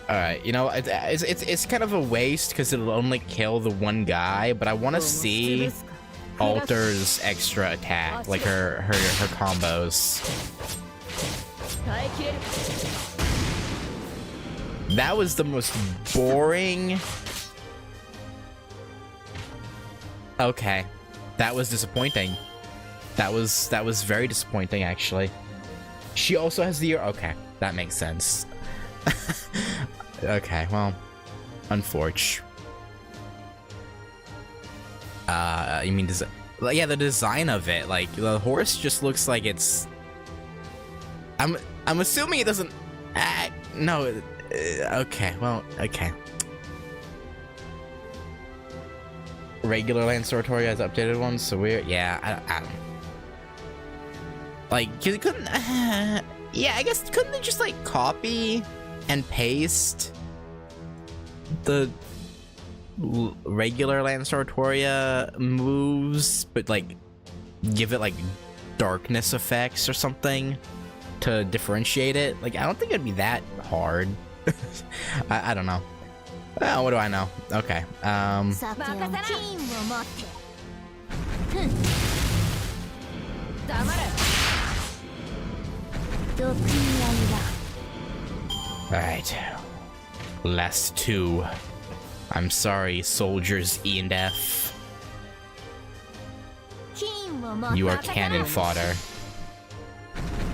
Alright, you know, it's kind of a waste because it'll only kill the one guy, but I want to see Alter's extra attack, like her combos. That was the most boring. Okay. That was disappointing. That was very disappointing, actually. She also has the... Okay, that makes sense. Okay, well, unfortunate. You mean yeah, the design of it, like the horse just looks like it's. I'm assuming it doesn't. No. Okay, well, okay. Regular Land Soratoria has updated ones, so we're I don't. Like, couldn't. Yeah, I guess couldn't they just like copy and paste the regular Land Soratoria moves, but like give it like darkness effects or something to differentiate it? Like, I don't think it'd be that hard. I don't know. What do I know? Okay. Alright. Last two. I'm sorry, soldiers E and F. You are cannon fodder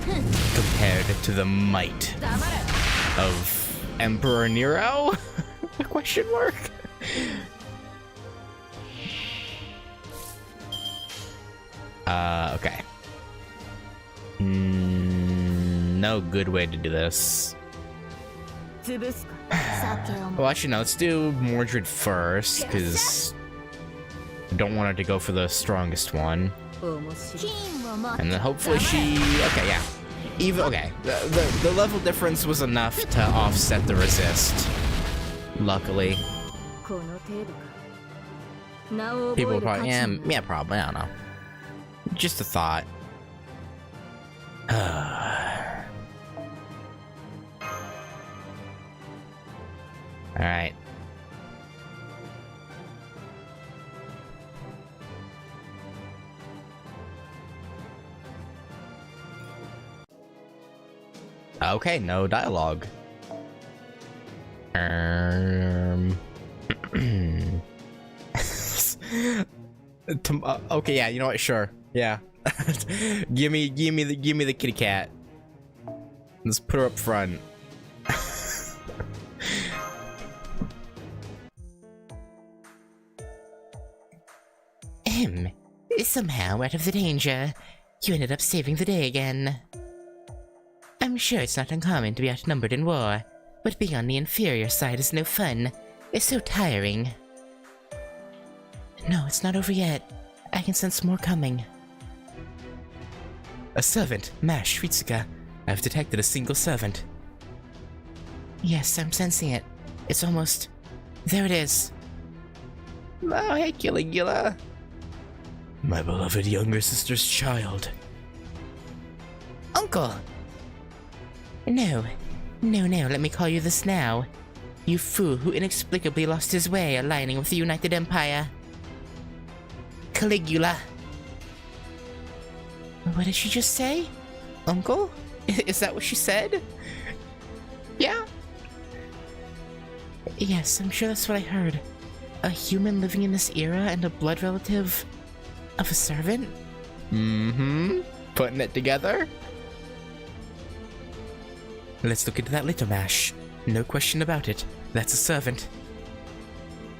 compared to the might of Emperor Nero? Question mark? Okay. No good way to do this. Well, actually, no, let's do Mordred first, because I don't want her to go for the strongest one. And then hopefully she... Okay, yeah. Even... Okay. The level difference was enough to offset the resist. Luckily. People are probably... Yeah, probably. I don't know. Just a thought. Alright. Okay, no dialogue. Okay, yeah, you know what? Sure. Yeah. give me the kitty cat. Let's put her up front. Somehow, out of the danger, you ended up saving the day again. I'm sure it's not uncommon to be outnumbered in war, but being on the inferior side is no fun. It's so tiring. No, it's not over yet. I can sense more coming. A servant, Mash, Ritsuka. I've detected a single servant. Yes, I'm sensing it. It's almost... There it is. Oh, hey, Gila. My beloved younger sister's child. Uncle! No, let me call you this now. You fool who inexplicably lost his way aligning with the United Empire. Caligula. What did she just say? Uncle? Is that what she said? Yeah? Yes, I'm sure that's what I heard. A human living in this era and a blood relative of a servant? Mm-hmm. Putting it together? Let's look into that later, Mash. No question about it. That's a servant.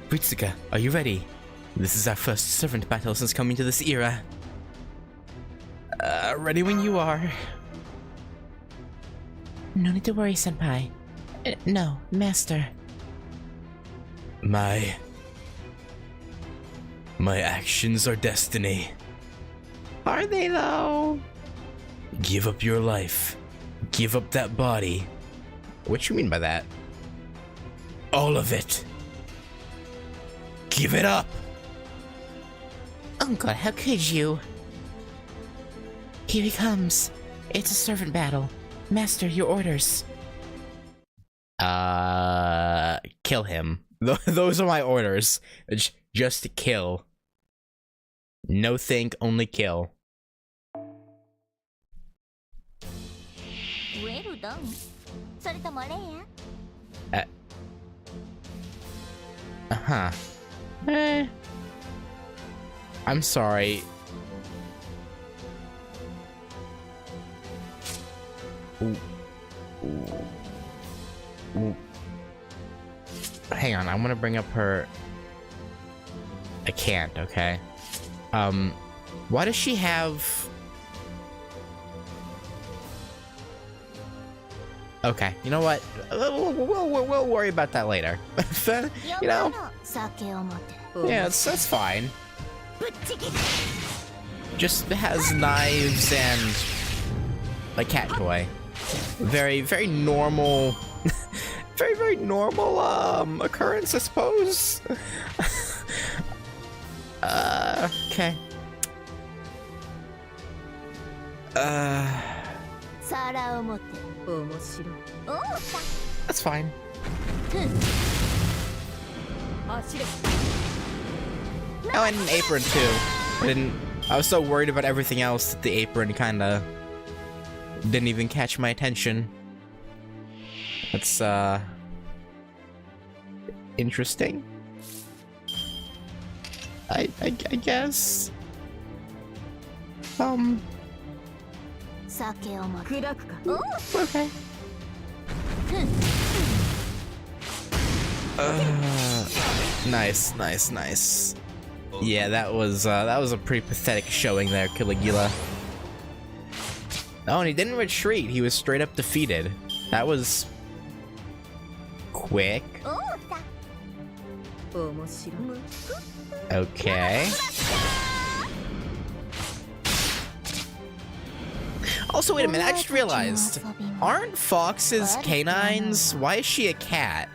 Ritsuka, are you ready? This is our first servant battle since coming to this era. Ready when you are. No need to worry, Senpai. No, Master. My actions are destiny. Are they though? Give up your life. Give up that body. What you mean by that? All of it. Give it up. Uncle, how could you? Here he comes. It's a servant battle. Master, your orders. Kill him. Those are my orders. Just to kill. No think, only kill. Well done. それともレア? Uh-huh. I'm sorry. Ooh. Ooh. Hang on, I want to bring up her... I can't, okay? Why does she have... Okay, you know what? We'll worry about that later. You know? Yeah, that's fine. Just has knives and a cat toy. Very normal. very normal occurrence, I suppose. Okay. That's fine. Oh, and an apron too. I was so worried about everything else that the apron kinda didn't even catch my attention. That's interesting. I guess. Okay. Nice. Yeah, that was a pretty pathetic showing there, Caligula. Oh, and he didn't retreat. He was straight up defeated. That was quick. Okay. Also, wait a minute, I just realized, aren't foxes canines? Why is she a cat?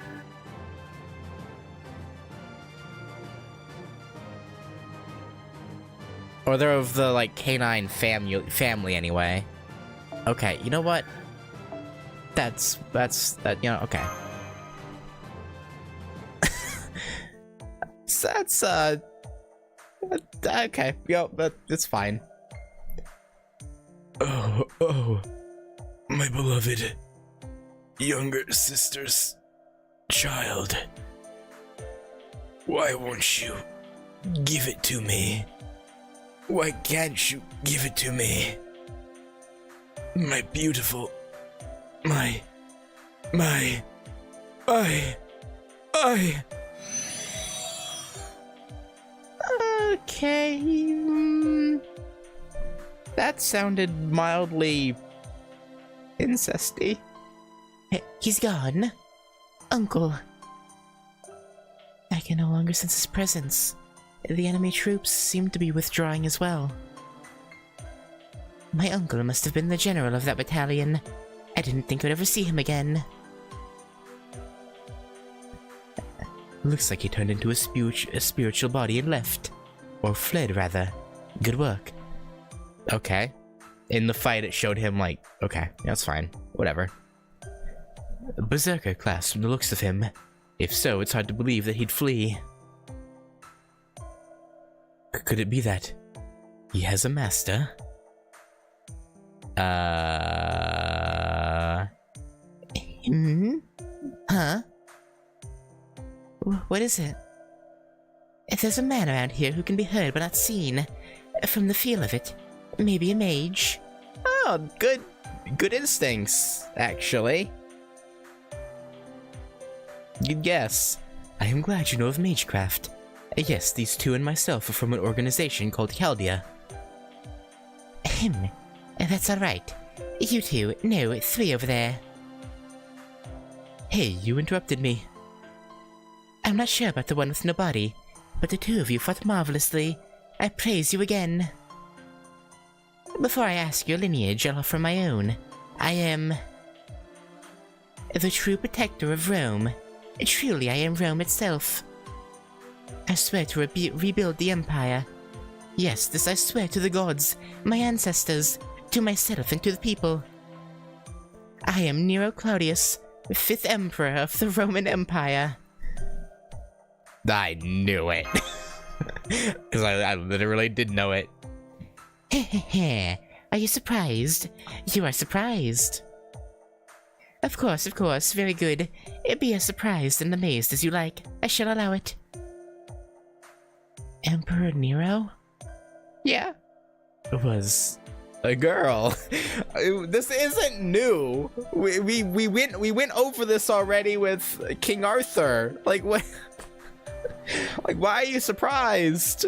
Or they're of the, like, canine family anyway. Okay, you know what? That's, you know, okay. So that's, okay, yo, that's fine. Oh, my beloved younger sister's child. Why won't you give it to me? Why can't you give it to me? My beautiful... I... Okay... That sounded mildly... incesty. He's gone. Uncle. I can no longer sense his presence. The enemy troops seem to be withdrawing as well. My uncle must have been the general of that battalion. I didn't think I'd ever see him again. Looks like he turned into a spiritual body and left. Or fled, rather. Good work. Okay. In the fight, it showed him, like, okay, that's fine. Whatever. Berserker class from the looks of him. If so, it's hard to believe that he'd flee. Could it be that he has a master? Huh? What is it? If there's a man around here who can be heard but not seen, from the feel of it, maybe a mage. Oh, good instincts, actually. Good guess. I am glad you know of magecraft. Yes, these two and myself are from an organization called Chaldea. That's alright. You two, no, three over there. Hey, you interrupted me. I'm not sure about the one with no body, but the two of you fought marvelously. I praise you again. Before I ask your lineage, I'll offer my own. I am the true protector of Rome. Truly, I am Rome itself. I swear to rebuild the Empire. Yes, this I swear to the gods, my ancestors, to myself and to the people. I am Nero Claudius, 5th Emperor of the Roman Empire. I knew it. Because I literally did know it. Hehehe. Are you surprised? You are surprised. Of course, very good. Be as surprised and amazed as you like. I shall allow it. Emperor Nero? Yeah. Was a girl. This isn't new. We went over this already with King Arthur. Like what? Like why are you surprised?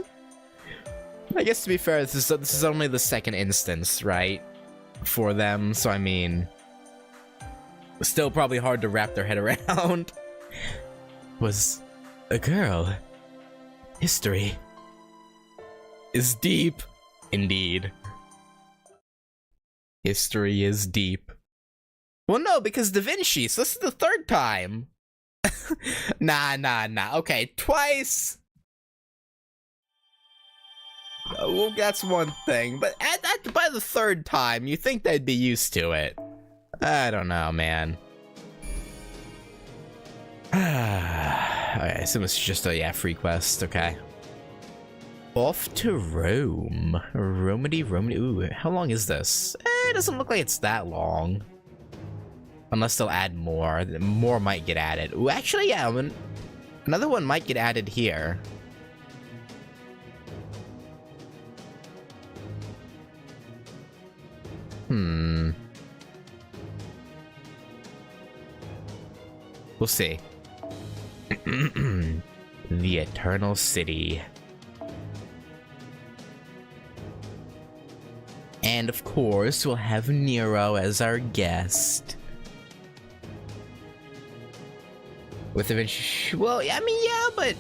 I guess to be fair, this is only the second instance, right? For them, so I mean, still probably hard to wrap their head around. Was a girl. History is deep. Indeed. History is deep. Well, no, because Da Vinci, so this is the third time. Nah. Okay, twice. Well, that's one thing, but by the third time, you think they'd be used to it. I don't know, man. Okay, so it's just a free quest, okay. Off to Rome. Romedy. Ooh, how long is this? It doesn't look like it's that long. Unless they'll add more. More might get added. Ooh, actually, yeah, another one might get added here. We'll see. The Eternal City. And of course, we'll have Nero as our guest. With eventually, well, I mean, yeah, but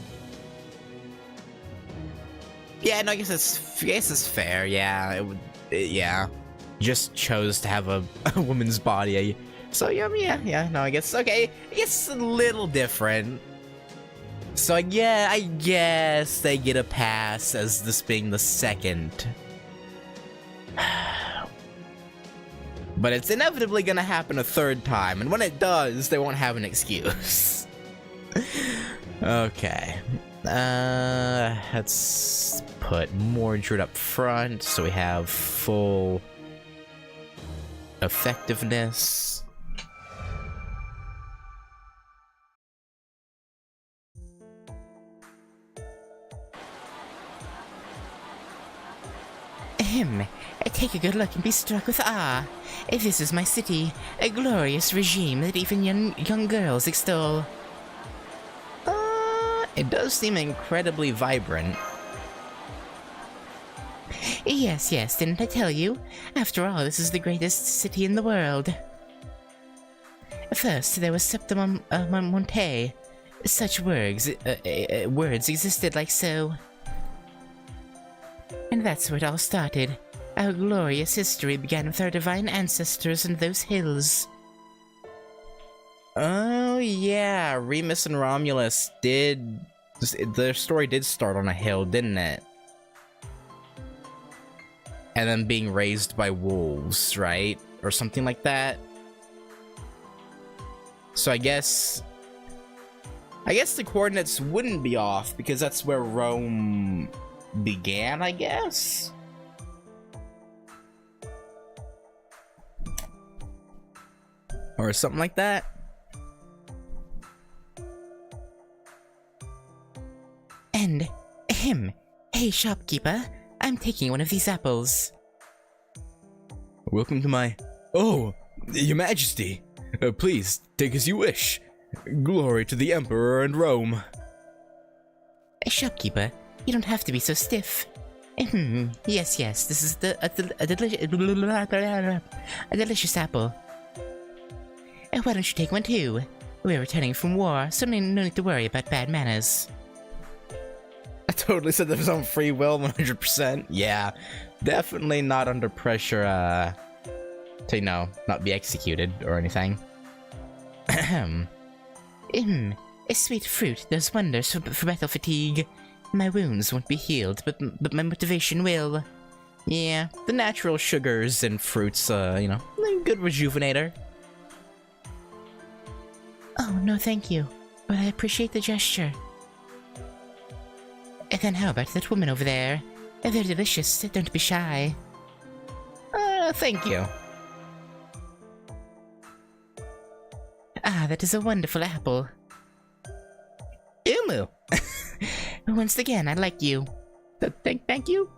yeah, no, I guess it's fair. Yeah, yeah, just chose to have a woman's body. So yeah, no, I guess okay. I guess it's a little different. So yeah, I guess they get a pass as this being the second. But it's inevitably gonna happen a third time, and when it does, they won't have an excuse. Okay. Let's put Mordred up front so we have full effectiveness. Take a good look and be struck with awe. This is my city, a glorious regime that even young girls extol. It does seem incredibly vibrant. Yes, didn't I tell you? After all, this is the greatest city in the world. First, there was Septem Monte. Such words existed like so. And that's where it all started. Our glorious history began with our divine ancestors in those hills. Oh yeah, Remus and Romulus did... Their story did start on a hill, didn't it? And then being raised by wolves, right? Or something like that. So I guess the coordinates wouldn't be off because that's where Rome began, I guess? Or something like that. And him. Hey, shopkeeper. I'm taking one of these apples. Welcome to my... Oh, your majesty. Please, take as you wish. Glory to the Emperor and Rome. Shopkeeper, you don't have to be so stiff. Yes, this is a delicious apple. Why don't you take one too? We're returning from war, so no need to worry about bad manners. I totally said that of his own free will, 100%. Yeah, definitely not under pressure, to, you know, not be executed or anything. Ahem. A sweet fruit does wonders for battle fatigue. My wounds won't be healed, but my motivation will. Yeah, the natural sugars and fruits, you know, good rejuvenator. Oh, no thank you, but I appreciate the gesture. And then how about that woman over there? They're delicious, don't be shy. Thank you. Ah, that is a wonderful apple. Umu! Once again, I like you. Thank you?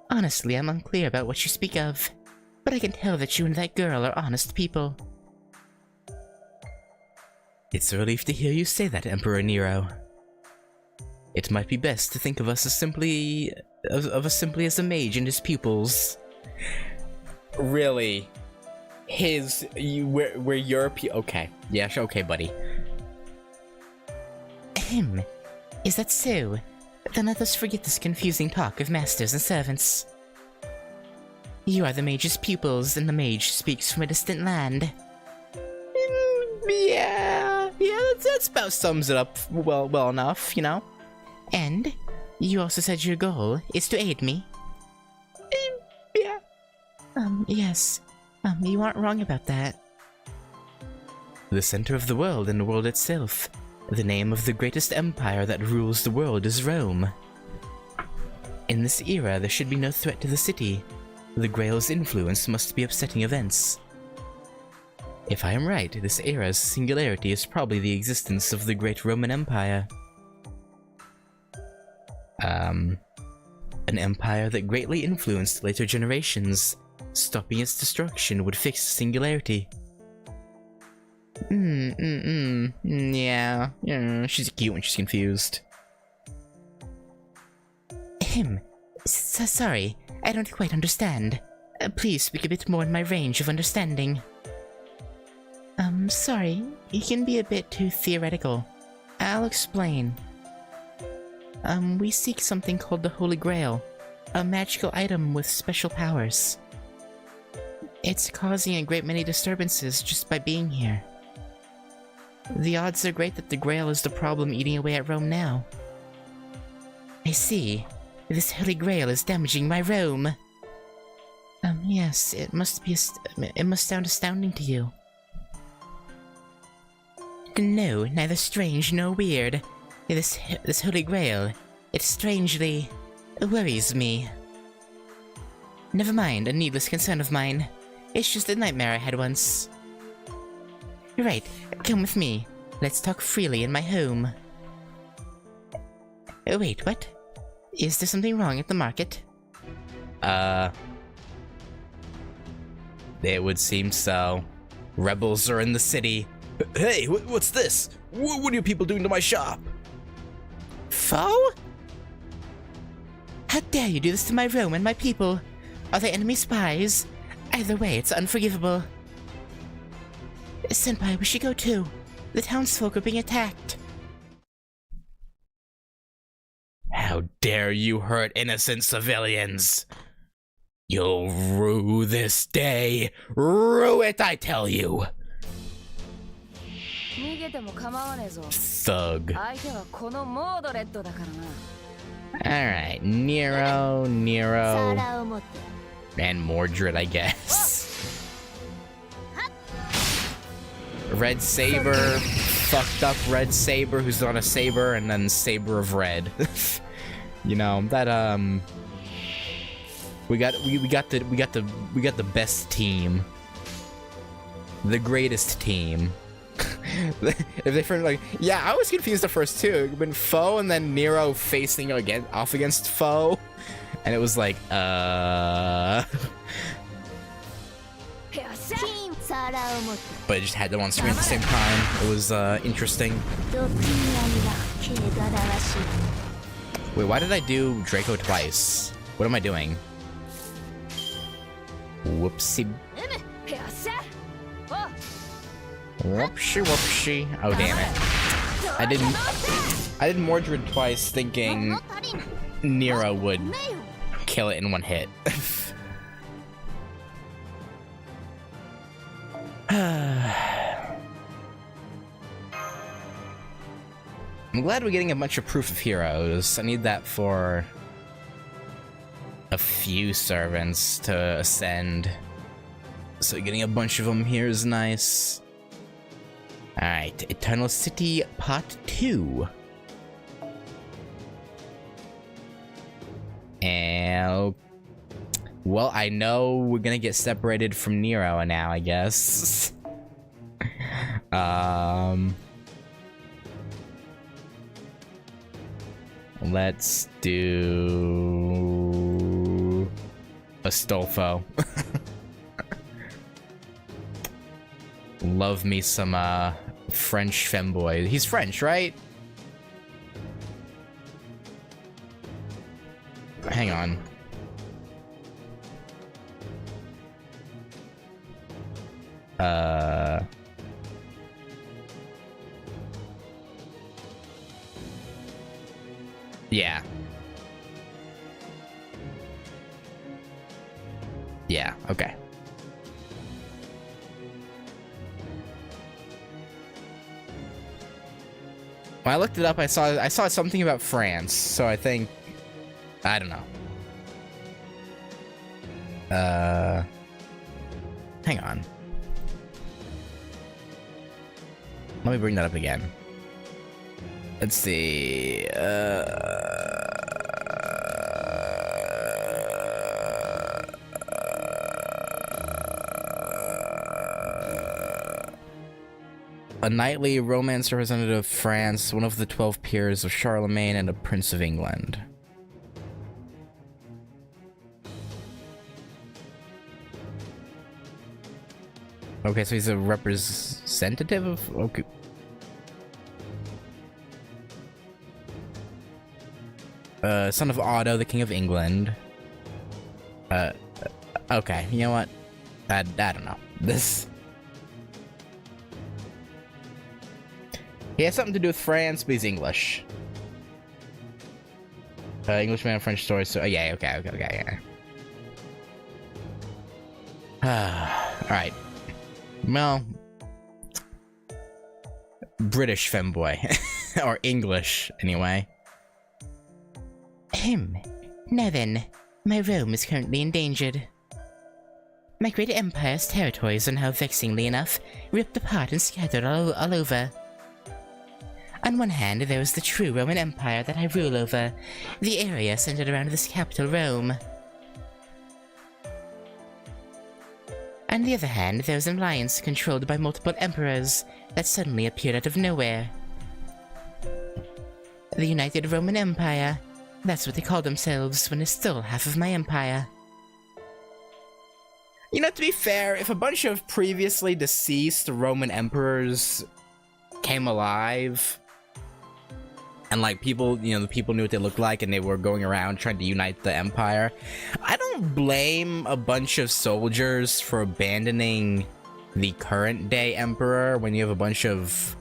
Honestly, I'm unclear about what you speak of, but I can tell that you and that girl are honest people. It's a relief to hear you say that, Emperor Nero. It might be best to think of us as simply as a mage and his pupils. Really? We're your okay. Yeah, okay, buddy. Is that so? Then let us forget this confusing talk of masters and servants. You are the mage's pupils, and the mage speaks from a distant land. Yeah, that's about sums it up well enough, you know? And you also said your goal is to aid me? Yeah. Yes. You aren't wrong about that. The center of the world and the world itself. The name of the greatest empire that rules the world is Rome. In this era, there should be no threat to the city. The Grail's influence must be upsetting events. If I am right, this era's singularity is probably the existence of the great Roman Empire. An empire that greatly influenced later generations. Stopping its destruction would fix the singularity. Yeah, she's cute when she's confused. Sorry, I don't quite understand. Please speak a bit more in my range of understanding. Sorry, you can be a bit too theoretical. I'll explain. We seek something called the Holy Grail, a magical item with special powers. It's causing a great many disturbances just by being here. The odds are great that the Grail is the problem eating away at Rome now. I see. This Holy Grail is damaging my Rome. Yes, it must sound astounding to you. No, neither strange nor weird. This Holy Grail, it strangely worries me. Never mind, a needless concern of mine. It's just a nightmare I had once. Right, come with me. Let's talk freely in my home. Wait, what? Is there something wrong at the market? It would seem so. Rebels are in the city. Hey, what's this? What are you people doing to my shop? Foe? How dare you do this to my Rome and my people? Are they enemy spies? Either way, it's unforgivable. Senpai, we should go too. The townsfolk are being attacked. How dare you hurt innocent civilians? You'll rue this day. Rue it, I tell you. Thug. Alright, Nero, and Mordred, I guess. Red Saber, fucked up Red Saber who's on a saber, and then Saber of Red. You know, that we got the best team. The greatest team. If they first like, yeah, I was confused at first too. It'd been Foe and then Nero facing off against Foe, and it was like, but it just had them on screen at the same time. It was interesting. Wait, why did I do Draco twice? What am I doing? Whoopsie. Whoopsie whoopsie. Oh damn it. I did Mordred twice thinking Nero would kill it in one hit. I'm glad we're getting a bunch of proof of heroes. I need that for a few servants to ascend. So getting a bunch of them here is nice. Alright, Eternal City Part 2. And... well, I know we're gonna get separated from Nero now, I guess. Let's do... Astolfo. Love me some, French femboy. He's French, right? Hang on. Yeah. Yeah, okay. When I looked it up, I saw something about France, so I think... I don't know. Hang on. Let me bring that up again. Let's see. A knightly romance representative of France, one of the 12 peers of Charlemagne, and a prince of England. Okay, so he's a representative of... okay. Son of Otto, the King of England. Okay, you know what? I don't know. This... he has something to do with France, but he's English. Englishman and French story, so... yeah, okay, yeah. Alright. Well... British femboy. Or English, anyway. Now then, my realm is currently endangered. My great empire's territories are now, vexingly enough, ripped apart and scattered all over. On one hand, there is the true Roman Empire that I rule over, the area centered around this capital, Rome. On the other hand, there is an alliance controlled by multiple emperors that suddenly appeared out of nowhere. The United Roman Empire. That's what they call themselves when it's still half of my empire. You know, to be fair, if a bunch of previously deceased Roman emperors came alive, and like people, you know, the people knew what they looked like and they were going around trying to unite the empire, I don't blame a bunch of soldiers for abandoning the current day emperor when you have a bunch of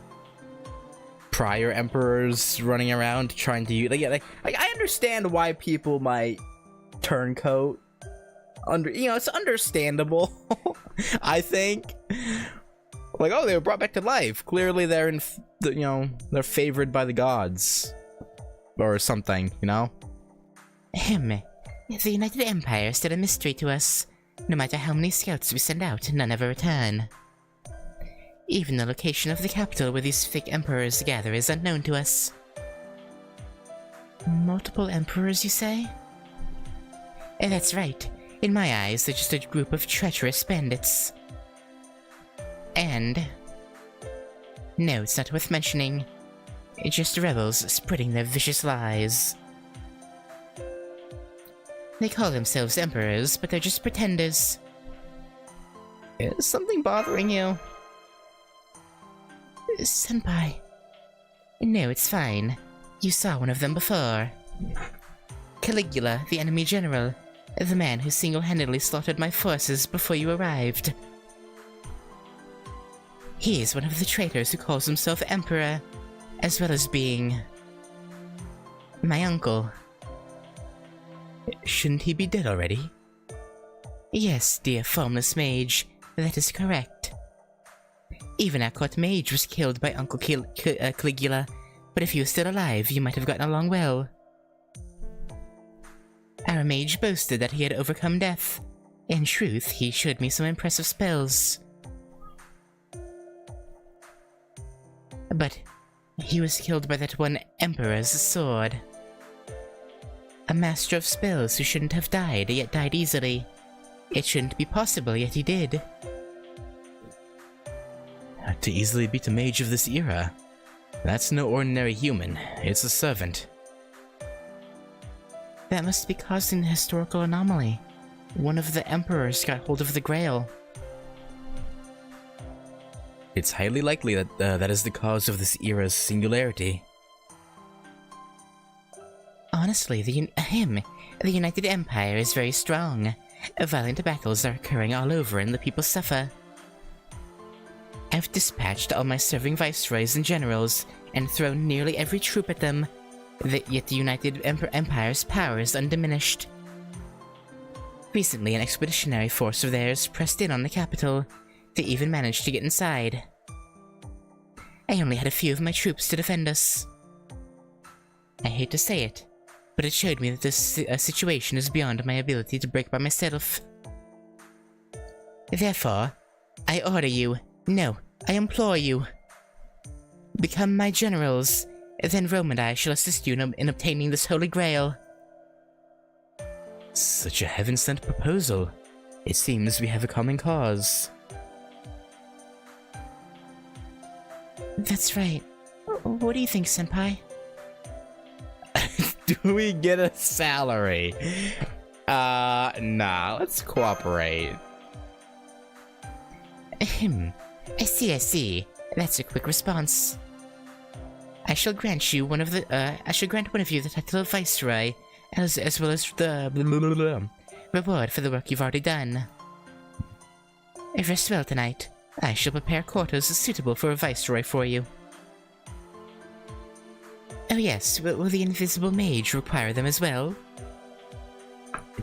prior emperors running around trying to like I understand why people might turncoat. It's understandable. I think, like, oh, they were brought back to life. Clearly, they're they're favored by the gods, or something. You know. The United Empire is still a mystery to us. No matter how many scouts we send out, none ever return. Even the location of the capital where these fake emperors gather is unknown to us. Multiple emperors, you say? That's right. In my eyes, they're just a group of treacherous bandits. And... no, it's not worth mentioning. Just rebels spreading their vicious lies. They call themselves emperors, but they're just pretenders. Is something bothering you? Senpai. No, it's fine. You saw one of them before. Caligula, the enemy general. The man who single-handedly slaughtered my forces before you arrived. He is one of the traitors who calls himself Emperor, as well as being my uncle. Shouldn't he be dead already? Yes, dear formless mage, that is correct. Even our court mage was killed by Uncle Caligula, but if he was still alive, you might have gotten along well. Our mage boasted that he had overcome death. In truth, he showed me some impressive spells. But he was killed by that one Emperor's sword. A master of spells who shouldn't have died, yet died easily. It shouldn't be possible, yet he did. To easily beat a mage of this era. That's no ordinary human, it's a servant. That must be causing the historical anomaly. One of the emperors got hold of the Grail. It's highly likely that that is the cause of this era's singularity. Honestly, the United Empire is very strong. Violent battles are occurring all over and the people suffer. I've dispatched all my serving viceroys and generals and thrown nearly every troop at them, yet the United Empire's power is undiminished. Recently, an expeditionary force of theirs pressed in on the capital. They even managed to get inside. I only had a few of my troops to defend us. I hate to say it, but it showed me that this situation is beyond my ability to break by myself. Therefore, I order you, no, I implore you, become my generals, then Rome and I shall assist you in obtaining this Holy Grail. Such a heaven-sent proposal. It seems we have a common cause. That's right. What do you think, Senpai? Do we get a salary? Nah, let's cooperate. I see. That's a quick response. I shall grant one of you the title of Viceroy, as well as the reward for the work you've already done. Rest well tonight. I shall prepare quarters suitable for a Viceroy for you. Oh yes, will the invisible mage require them as well?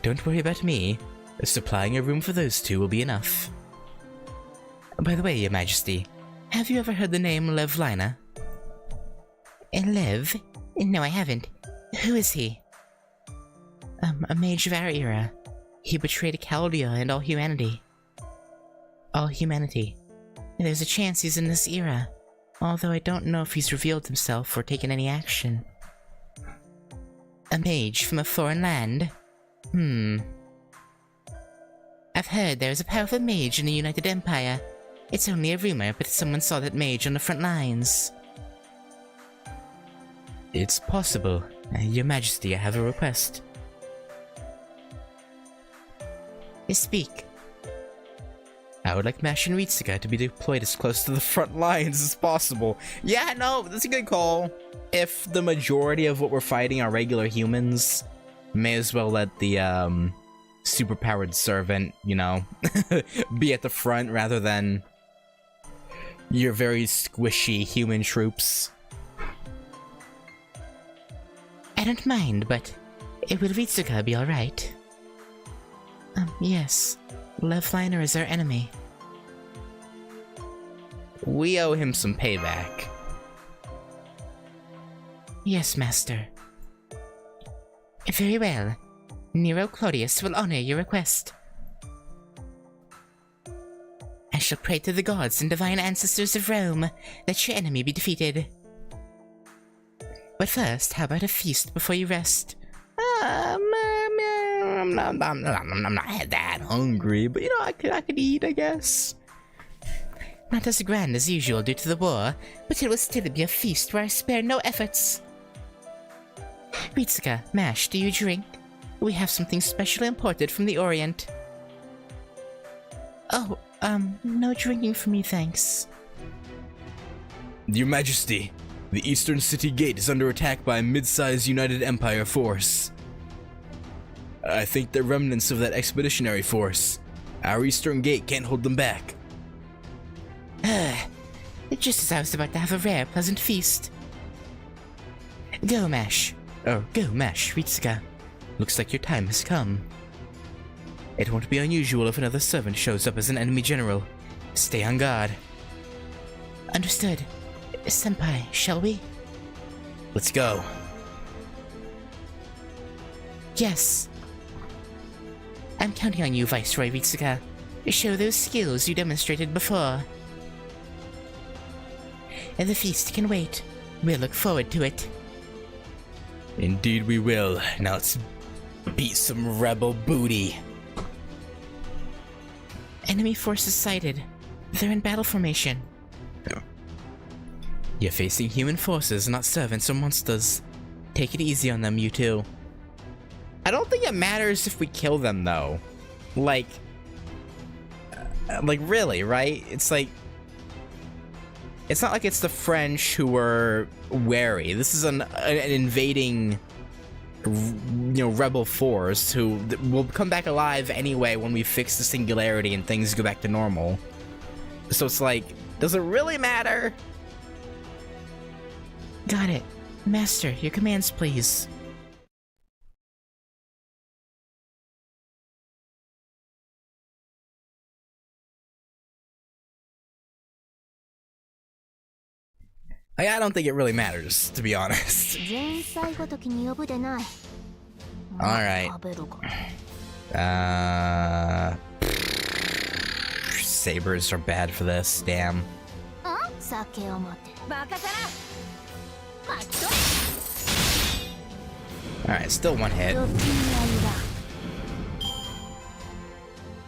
Don't worry about me. Supplying a room for those two will be enough. By the way, Your Majesty, have you ever heard the name Lev Lina? Lev? No, I haven't. Who is he? A mage of our era. He betrayed Chaldea and all humanity. There's a chance he's in this era, although I don't know if he's revealed himself or taken any action. A mage from a foreign land? I've heard there is a powerful mage in the United Empire. It's only a rumor, but someone saw that mage on the front lines. It's possible. Your Majesty, I have a request. Speak. I would like Mash and Ritsuka to be deployed as close to the front lines as possible. Yeah, no, that's a good call. If the majority of what we're fighting are regular humans, may as well let the, superpowered servant, be at the front rather than your very squishy human troops. I don't mind, but will Ritsuka be alright? Yes. Lev Lina is our enemy. We owe him some payback. Yes, Master. Very well. Nero Claudius will honor your request. I shall pray to the gods and divine ancestors of Rome that your enemy be defeated. But first, how about a feast before you rest? I'm not that hungry, but I could eat, I guess. Not as grand as usual due to the war, but it will still be a feast where I spare no efforts. Ritsuka, Mash, do you drink? We have something specially imported from the Orient. Oh, no drinking for me, thanks. Your Majesty, the Eastern City Gate is under attack by a mid-sized United Empire force. I think they're remnants of that expeditionary force. Our Eastern Gate can't hold them back. Just as I was about to have a rare, pleasant feast. Go, Mash. Oh, go, Mash, Ritsuka. Looks like your time has come. It won't be unusual if another servant shows up as an enemy general. Stay on guard. Understood. Senpai, shall we? Let's go. Yes. I'm counting on you, Viceroy Ritsuka. Show those skills you demonstrated before. And the feast can wait. We'll look forward to it. Indeed we will. Now let's beat some rebel booty. Enemy forces sighted. They're in battle formation. You're facing human forces, not servants or monsters. Take it easy on them, you two. I don't think it matters if we kill them, though. Like, really, right? It's like... It's not like it's the French who were wary. This is an invading, rebel force who will come back alive anyway when we fix the singularity and things go back to normal. So it's like, does it really matter? Got it. Master, your commands, please. I don't think it really matters, to be honest. Alright. Sabers are bad for this, damn. Alright, still one hit.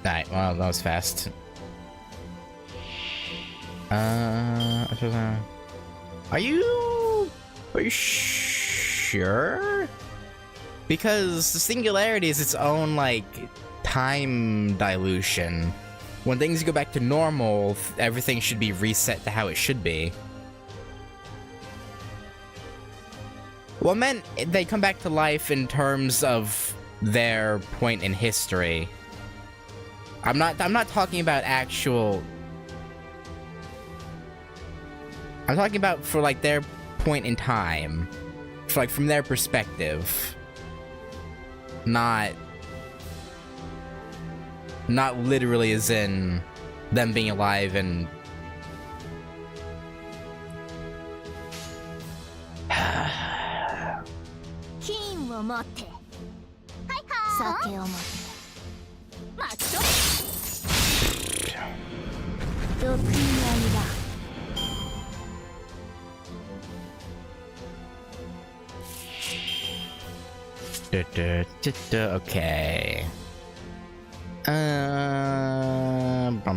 Alright, well, that was fast. Are you sure? Because the singularity is its own, like, time dilution. When things go back to normal, everything should be reset to how it should be. Well, I meant they come back to life in terms of their point in history. I'm not talking about actual... I'm talking about for, like, their point in time. For, like, from their perspective. Not literally as in them being alive and... Okay. Come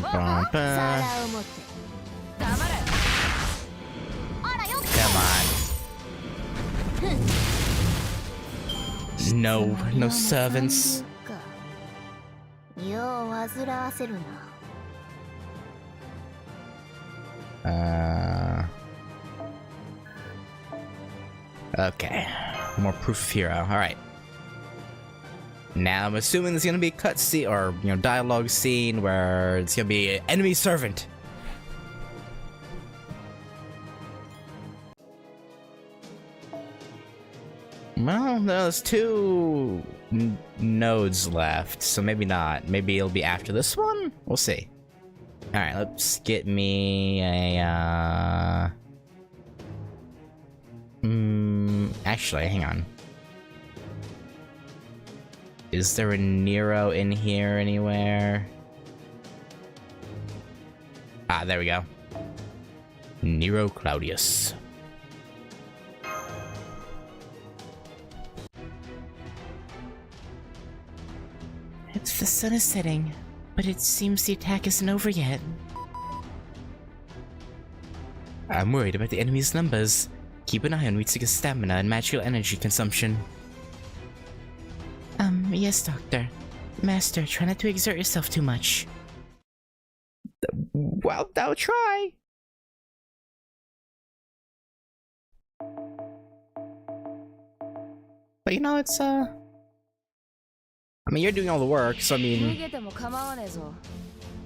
on. No servants. Okay. More proof of hero. Alright. Now I'm assuming there's gonna be a cutscene or dialogue scene where it's gonna be an enemy servant. Well, there's 2 nodes left, so maybe not. Maybe it'll be after this one? We'll see. Alright, let's get me a, actually, hang on. Is there a Nero in here anywhere? Ah, there we go. Nero Claudius. The sun is setting, but it seems the attack isn't over yet. I'm worried about the enemy's numbers. Keep an eye on Ritsuka's stamina and magical energy consumption. Yes, Doctor. Master, try not to exert yourself too much. Well, I'll try. But it's, I mean, you're doing all the work, so I mean...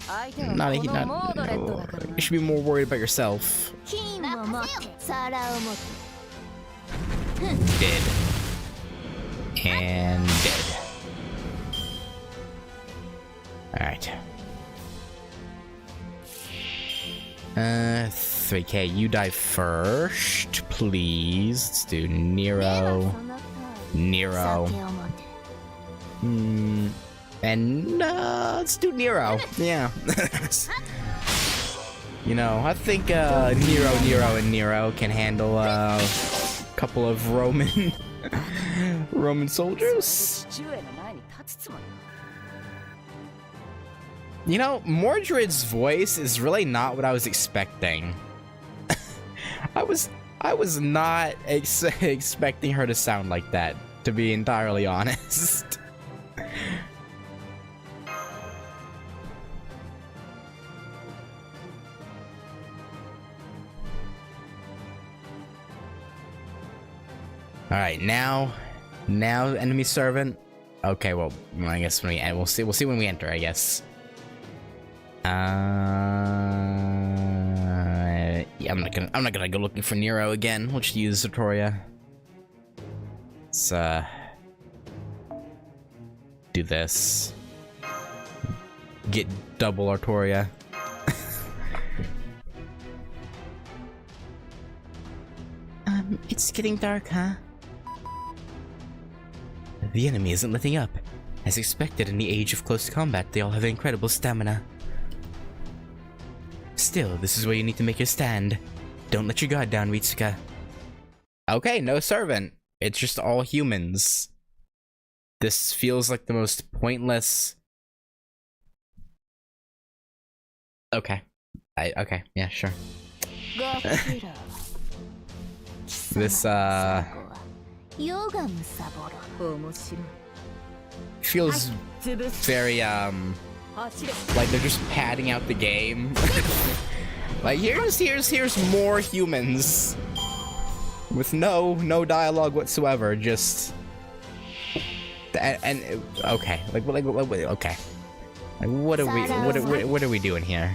Not a, not, you should be more worried about yourself. Dead. And dead. Alright. 3K, you die first, please. Let's do Nero. And let's do Nero. Yeah. You know, I think Nero can handle a couple of Roman soldiers. You know, Mordred's voice is really not what I was expecting. I was not expecting her to sound like that, to be entirely honest. All right, now enemy servant. Okay, well, I guess when we'll see when we enter, I guess. Yeah, I'm not gonna go looking for Nero again. We'll just use Zatoria. Let's do this. Get double Artoria. It's getting dark, huh? The enemy isn't letting up. As expected in the age of close combat, they all have incredible stamina. Still, this is where you need to make your stand. Don't let your guard down, Ritsuka. Okay, no servant. It's just all humans. This feels like the most pointless... Okay. Okay, yeah, sure. This, feels very, like they're just padding out the game. Like, here's more humans. With no dialogue whatsoever, just... And okay. Like, okay. Like, what are we doing here?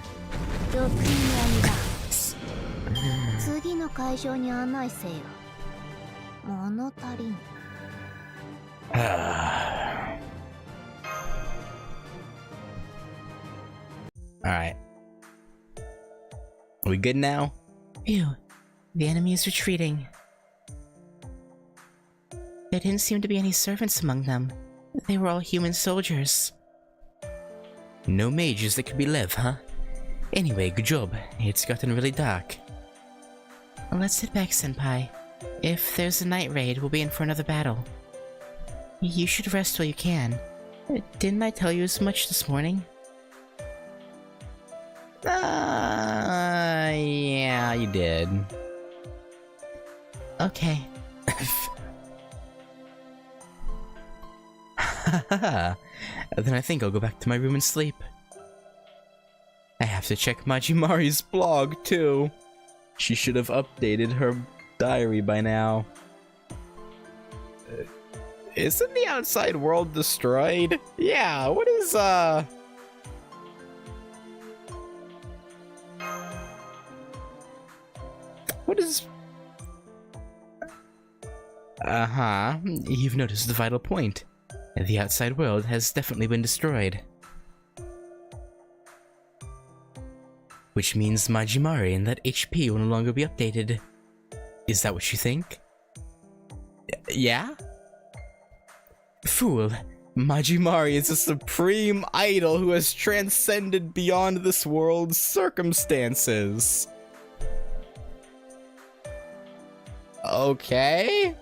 Alright. Are we good now? Phew. The enemy is retreating. There didn't seem to be any servants among them. They were all human soldiers. No mages that could be Lev, huh? Anyway, good job. It's gotten really dark. Let's sit back, Senpai. If there's a night raid, we'll be in for another battle. You should rest while you can. Didn't I tell you as much this morning? Yeah, you did. Okay. Then I think I'll go back to my room and sleep. I have to check Majimari's blog, too. She should have updated her diary by now. Isn't the outside world destroyed? Yeah, what is, what is... Uh-huh. You've noticed the vital point. The outside world has definitely been destroyed. Which means Majimari and that HP will no longer be updated. Is that what you think? Yeah? Fool. Majimari is a supreme idol who has transcended beyond this world's circumstances. Okay?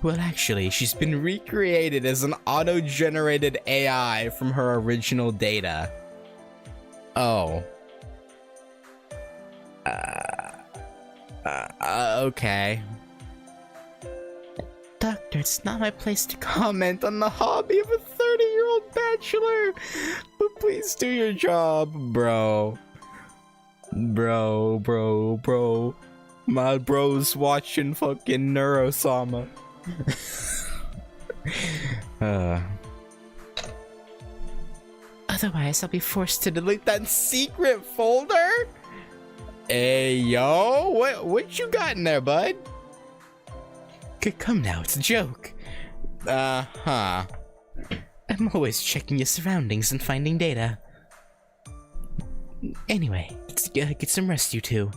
Well, actually, she's been recreated as an auto-generated AI from her original data. Oh. Okay. Doctor, it's not my place to comment on the hobby of a 30-year-old bachelor, but please do your job, bro. Bro. My bro's watching fucking Neuro-sama. Otherwise, I'll be forced to Delete that secret folder? Hey, yo, what you got in there, bud? Come now, it's a joke. Uh-huh. I'm always checking your surroundings and finding data. Anyway, get some rest, you two.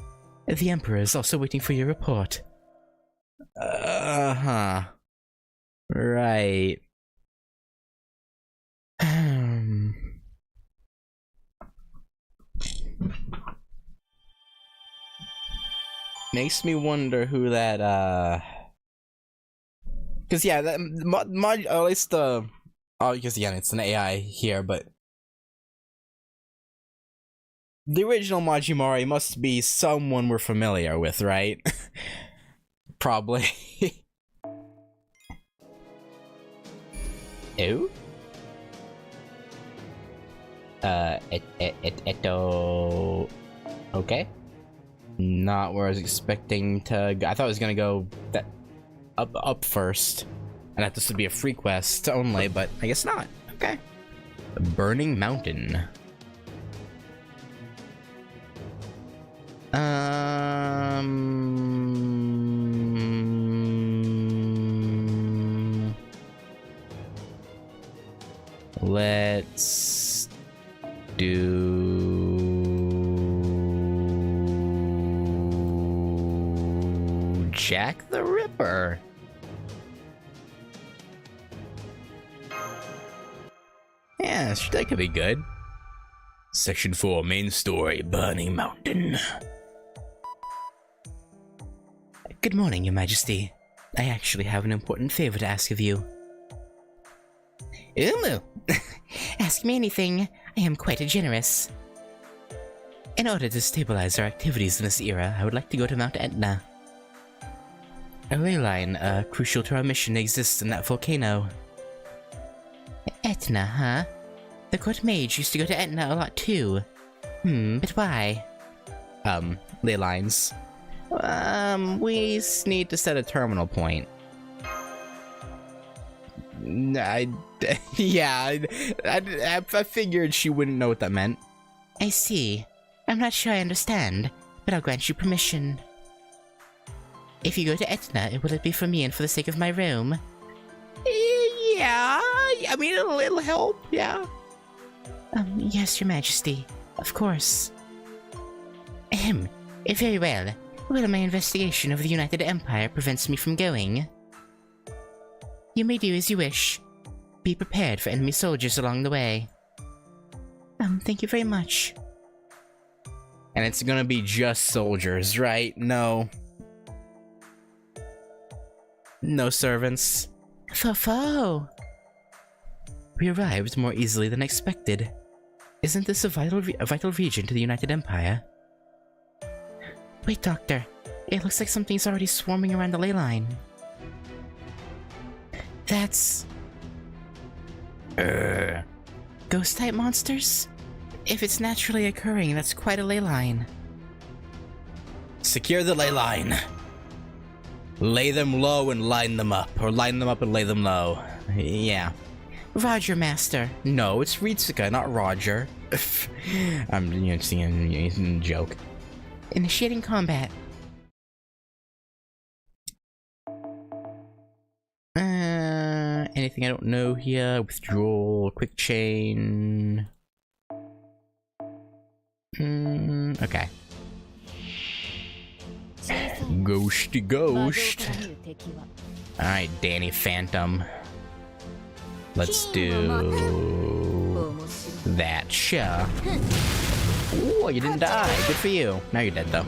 The Emperor is also waiting for your report. Uh-huh. Right. Makes me wonder who that, because yeah, that at least the, oh, because again, it's an AI here, but the original Majimari must be someone we're familiar with, right? Probably. Ew? Okay. Not where I was expecting to go. I thought I was gonna go that up first, and that this would be a free quest only, but I guess not. Okay. The Burning Mountain. Let's do Jack the Ripper. Yeah, that could be good. Section 4, main story, Burning Mountain. Good morning, Your Majesty. I actually have an important favor to ask of you. Ask me anything. I am quite generous. In order to stabilize our activities in this era, I would like to go to Mount Etna. A ley line, crucial to our mission, exists in that volcano. Etna, huh? The court mage used to go to Etna a lot too. But why? Ley lines. We need to set a terminal point. I figured she wouldn't know what that meant. I see. I'm not sure I understand, but I'll grant you permission. If you go to Etna, will it be for me and for the sake of my room? Yeah, I mean, it'll help, yeah. Yes, Your Majesty. Of course. Very well. Well, my investigation of the United Empire prevents me from going. You may do as you wish. Be prepared for enemy soldiers along the way. Thank you very much. And it's gonna be just soldiers, right? No. No servants. Fo-fo! We arrived more easily than expected. Isn't this a vital region to the United Empire? Wait, Doctor. It looks like something's already swarming around the ley line. That's... Ghost-type monsters? If it's naturally occurring, that's quite a ley line. Secure the ley line. Lay them low and line them up. Or line them up and lay them low. Yeah. Roger, Master. No, it's Ritsuka, not Roger. I'm seeing a joke. Initiating combat. Anything I don't know here? Withdrawal, quick chain. Okay. Ghosty ghost. Alright, Danny Phantom. Let's do that. Sure. Ooh, you didn't die. Good for you. Now you're dead though.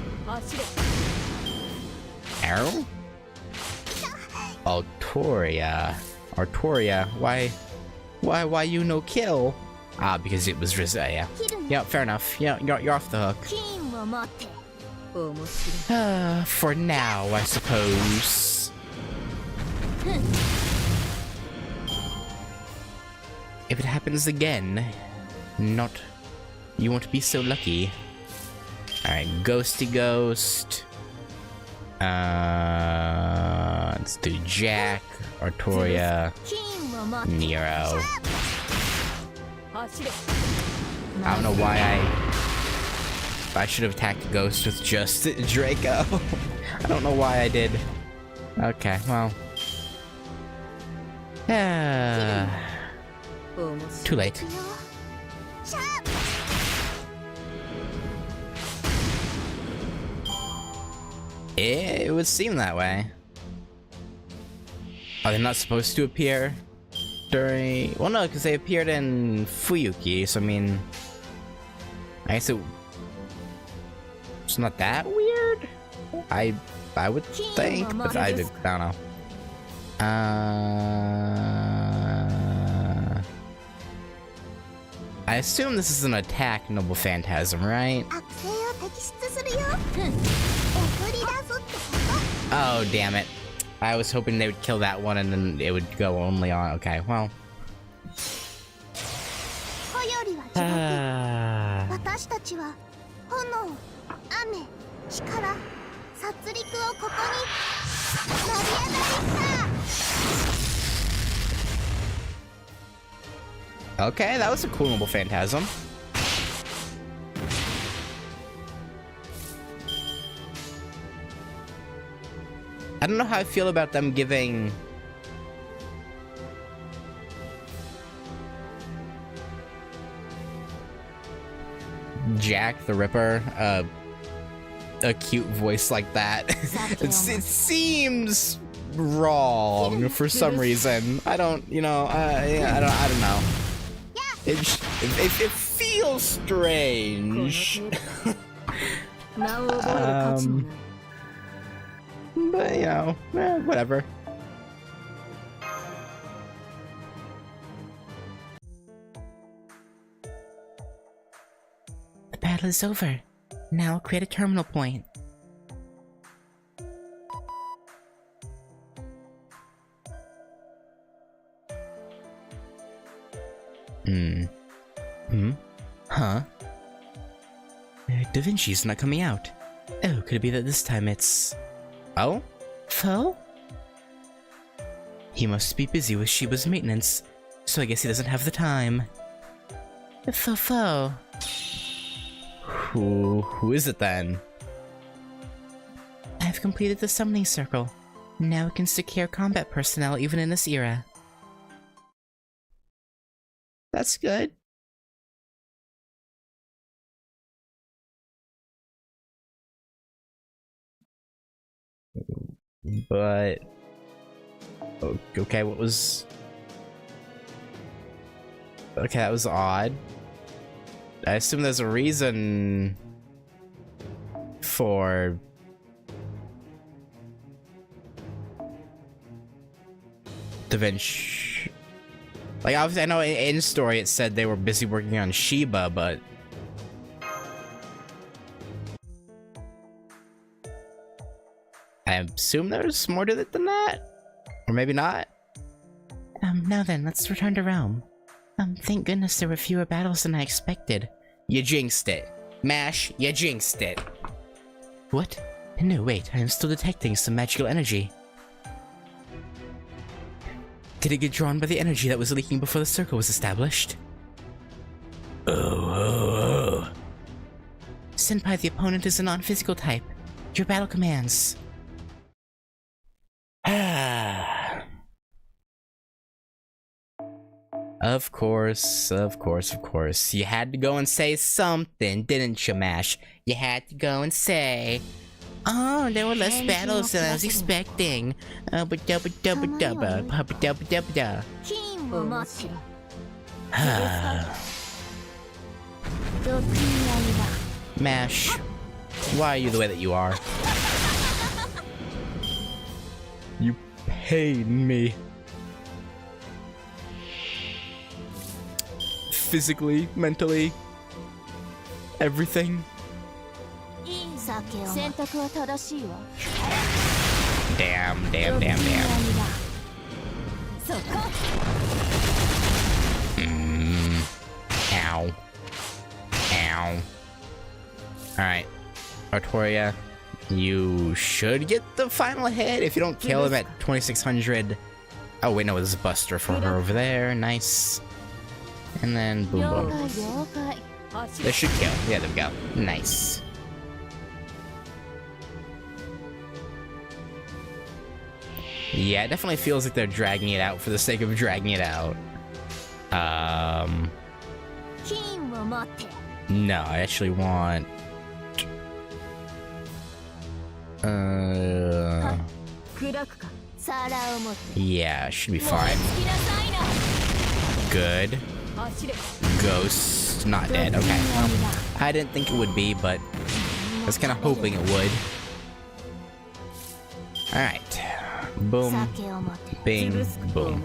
Arrow? Artoria. Why you no kill? Ah, because it was yeah. Yeah, fair enough. Yeah, you're off the hook. For now, I suppose. If it happens again, you won't be so lucky. Alright, Ghosty Ghost. Let's do Jack, Artoria, Nero. I don't know why I should have attacked Ghost with just Draco. I don't know why I did. Okay, well. Too late. It would seem that way. Are they not supposed to appear during... Well, no, because they appeared in Fuyuki, so I mean... I guess it's not that weird? I would think, but I don't know. I assume this is an attack Noble Phantasm, right? Oh, damn it. I was hoping they would kill that one and then it would go only on... Okay, well... Okay, that was a cool Noble Phantasm. I don't know how I feel about them giving... Jack the Ripper a cute voice like that. It seems wrong for some reason. I don't, you know, I don't know. It feels strange. But, you know, whatever. The battle is over. Now create a terminal point. Huh? Da Vinci's not coming out. Oh, could it be that this time it's... Oh? Foe? He must be busy with Shiba's maintenance, so I guess he doesn't have the time. Foe. Who is it then? I've completed the summoning circle. Now we can secure combat personnel even in this era. That's good. But... Okay, what was... Okay, that was odd. I assume there's a reason... for... Da Vinci... Like, obviously, I know in story it said they were busy working on Shiba, but... I assume there's more to it than that? Or maybe not? Now then, let's return to Rome. Thank goodness there were fewer battles than I expected. You jinxed it. Mash, you jinxed it. What? No, wait, I am still detecting some magical energy. Did it get drawn by the energy that was leaking before the circle was established? Oh. Senpai, the opponent is a non-physical type. Your battle commands. Of course. You had to go and say something, didn't you, Mash? You had to go and say... Oh, there were less battles than I was expecting. Mash, why are you the way that you are? You pain me. Physically, mentally, everything. Damn. Ow. Alright. Artoria, you should get the final hit if you don't kill him at 2600. Oh wait, no, there's a buster for her over there. Nice. And then boom, boom. This should kill. Yeah, there we go. Nice. Yeah, it definitely feels like they're dragging it out for the sake of dragging it out. No, I actually want... Yeah, should be fine. Good. Ghost, not dead. Okay. I didn't think it would be, but I was kind of hoping it would. Alright. Boom. Bing. Boom.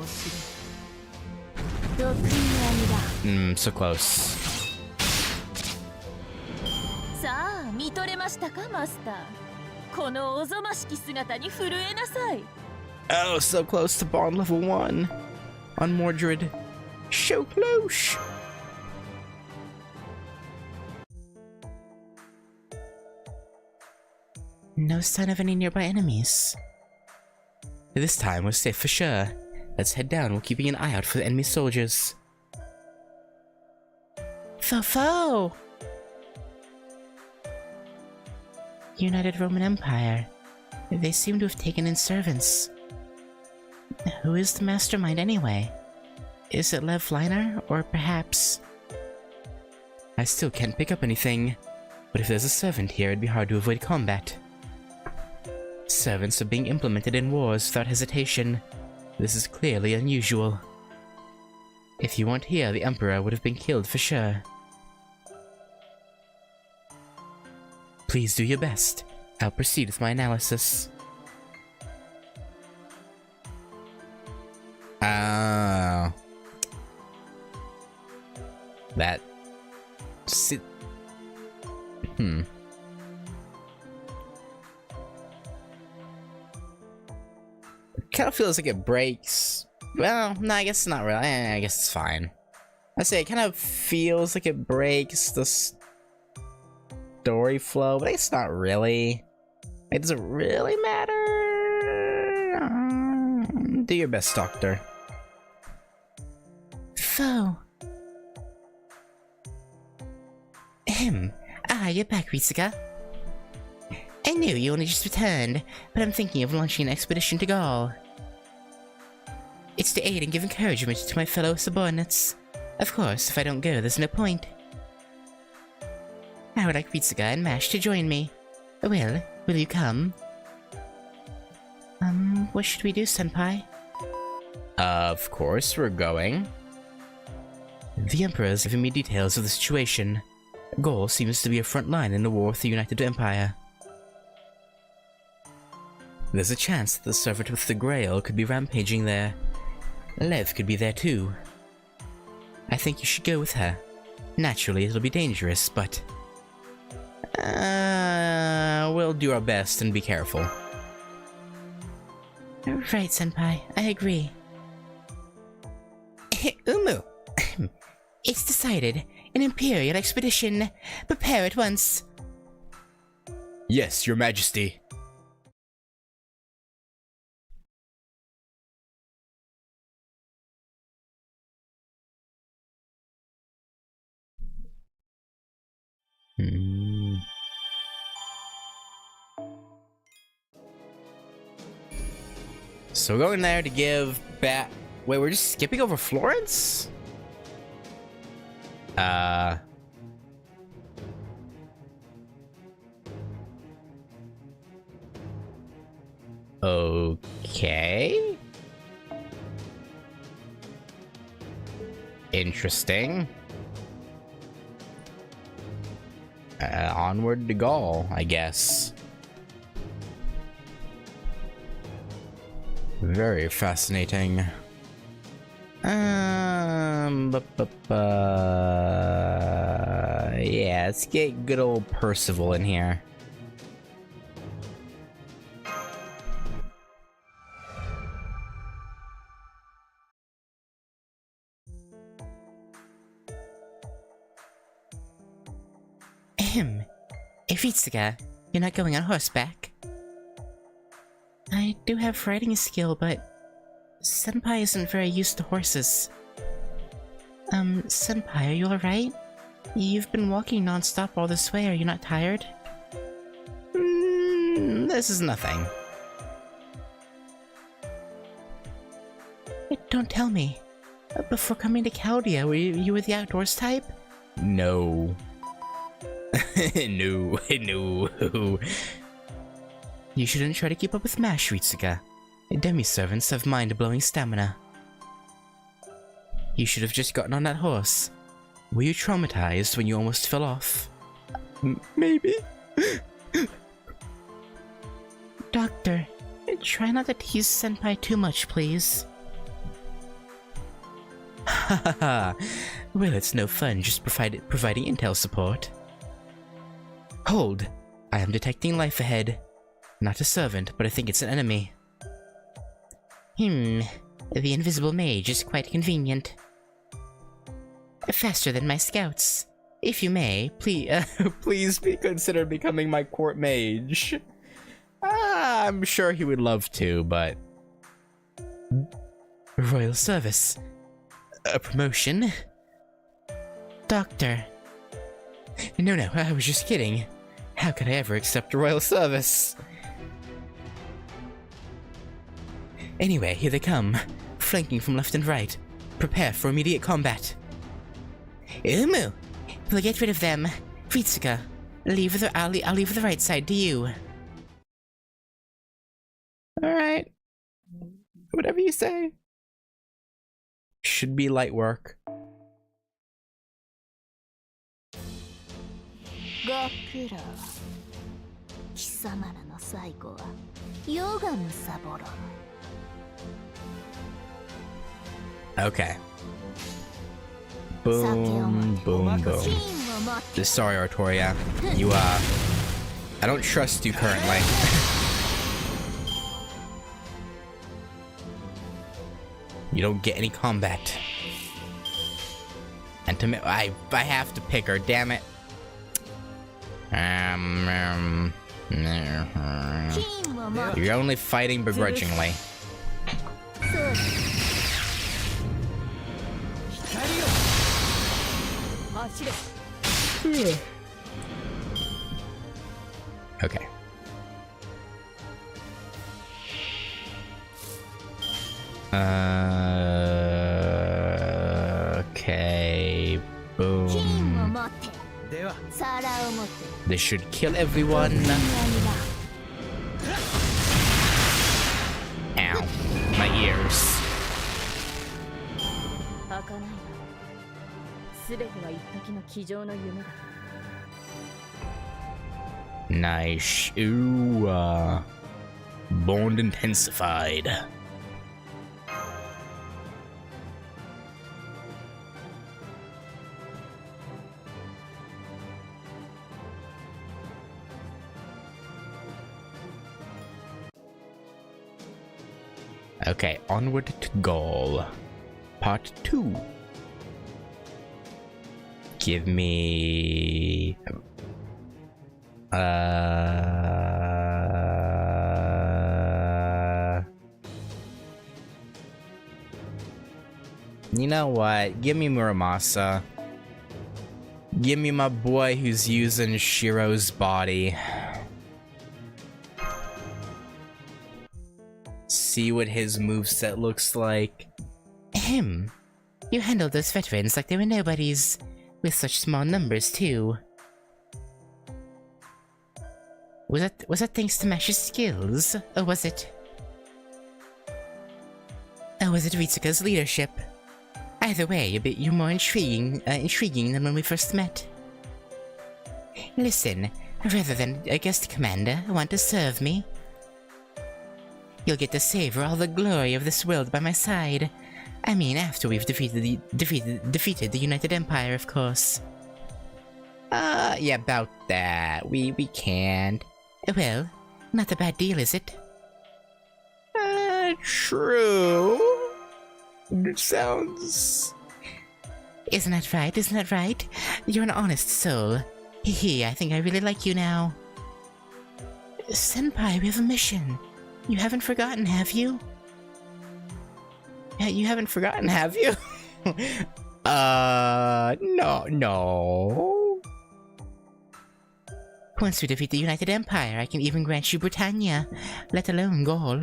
So close. Oh, so close to bond level 1 on Mordred. So close. No sign of any nearby enemies. This time we're safe for sure. Let's head down while keeping an eye out for the enemy soldiers. Fo-fo! United Roman Empire. They seem to have taken in servants. Who is the mastermind anyway? Is it Lev Liner, or perhaps... I still can't pick up anything, but if there's a servant here, it'd be hard to avoid combat. Servants are being implemented in wars without hesitation. This is clearly unusual. If you weren't here, the Emperor would have been killed for sure. Please do your best. I'll proceed with my analysis. Oh. That... It kind of feels like it breaks. Well, no, I guess not really. I guess it's fine. I say it kind of feels like it breaks the story flow, but it's not really. Like, does it really matter? Do your best, Doctor. Foe. You're back, Ritsuka. I knew you only just returned, but I'm thinking of launching an expedition to Gaul. It's to aid and give encouragement to my fellow subordinates. Of course, if I don't go, there's no point. I would like Ritsuka and Mash to join me. Will you come? What should we do, Senpai? Of course we're going. The Emperor's giving me details of the situation. Gaul seems to be a front line in the war with the United Empire. There's a chance that the servant with the Grail could be rampaging there. Lev could be there too. I think you should go with her. Naturally, it'll be dangerous, but... we'll do our best and be careful. Right, Senpai. I agree. Umu! It's decided. An Imperial expedition. Prepare at once. Yes, Your Majesty. So we're going there to give back... Wait, we're just skipping over Florence? Okay. Interesting. Onward to Gaul, I guess. Very fascinating. Yeah, let's get good old Percival in here. Ritsuka, you're not going on horseback? I do have riding skill, but Senpai isn't very used to horses. Senpai, are you alright? You've been walking non-stop all this way, are you not tired? This is nothing. Don't tell me. Before coming to Chaldea, you were the outdoors type? No. No. You shouldn't try to keep up with MASH, Ritsuka. Demi-servants have mind-blowing stamina. You should have just gotten on that horse. Were you traumatized when you almost fell off? Maybe. Doctor, try not to tease Senpai too much, please. Hahaha. Well, it's no fun just providing intel support. Hold! I am detecting life ahead. Not a servant, but I think it's an enemy. The invisible mage is quite convenient. Faster than my scouts. If you may, please consider becoming my court mage. I'm sure he would love to, but... Royal service. A promotion? Doctor. No, I was just kidding. How could I ever accept royal service? Anyway, here they come, flanking from left and right. Prepare for immediate combat. Umu! We'll get rid of them. Ritsuka, I'll leave the right side to you. Alright. Whatever you say. Should be light work. GACHA. 貴様らの最後はヨガのサボロ。Okay. Boom, boom, boom. Sorry, Artoria. You, I don't trust you currently. You don't get any combat. And I have to pick her, damn it. You're only fighting begrudgingly. Okay. Okay. Boom. This should kill everyone. Ow. My ears. Nice. Ooh, bond intensified. Okay, onward to goal. Part 2. Give me... You know what? Give me Muramasa. Give me my boy who's using Shiro's body. See what his moveset looks like. You handled those veterans like they were nobodies. With such small numbers, too. Was that thanks to Mash's skills? Or was it... Or was it Ritsuka's leadership? Either way, you're more intriguing than when we first met. Listen, rather than a guest commander, want to serve me? You'll get to savor all the glory of this world by my side. I mean, after we've defeated the United Empire, of course. Yeah, about that. We can't. Well, not a bad deal, is it? True. It sounds... Isn't that right? You're an honest soul. Hee, I think I really like you now. Senpai, we have a mission. You haven't forgotten, have you? You haven't forgotten, have you? No. Once we defeat the United Empire, I can even grant you Britannia, let alone Gaul.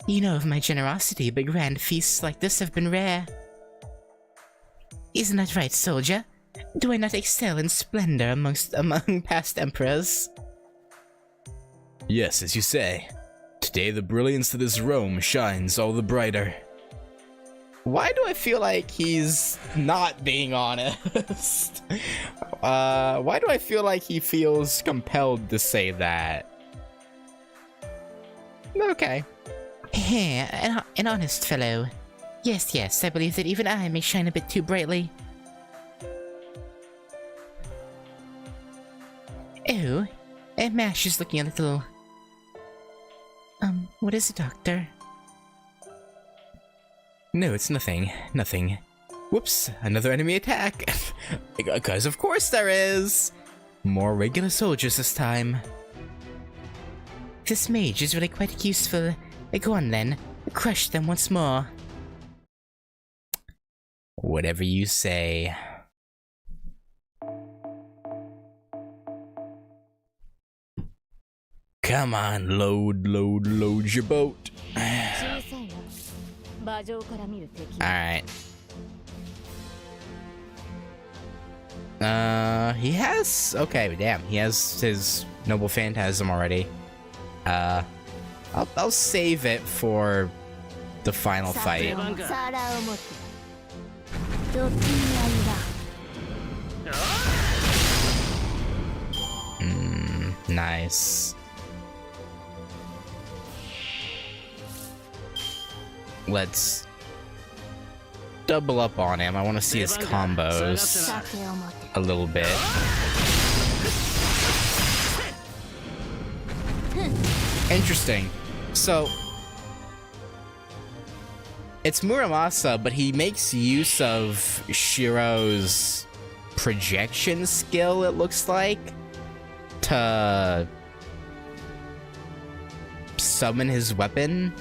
You know of my generosity, but grand feasts like this have been rare. Isn't that right, soldier? Do I not excel in splendor among past emperors? Yes, as you say. Today the brilliance of this Rome shines all the brighter. Why do I feel like he's not being honest? Why do I feel like he feels compelled to say that? Okay. Hey, an honest fellow. Yes, I believe that even I may shine a bit too brightly. Oh, Mash is looking a little... what is it, Doctor? No, it's nothing. Nothing. Whoops, another enemy attack. Because of course there is. More regular soldiers this time. This mage is really quite useful. Go on then, crush them once more. Whatever you say. Come on, load your boat. Alright. He has... Okay, damn, he has his Noble Phantasm already. I'll save it for the final fight. Nice. Let's double up on him. I want to see his combos a little bit. Interesting. So it's Muramasa, but he makes use of Shiro's projection skill, it looks like, to summon his weapon.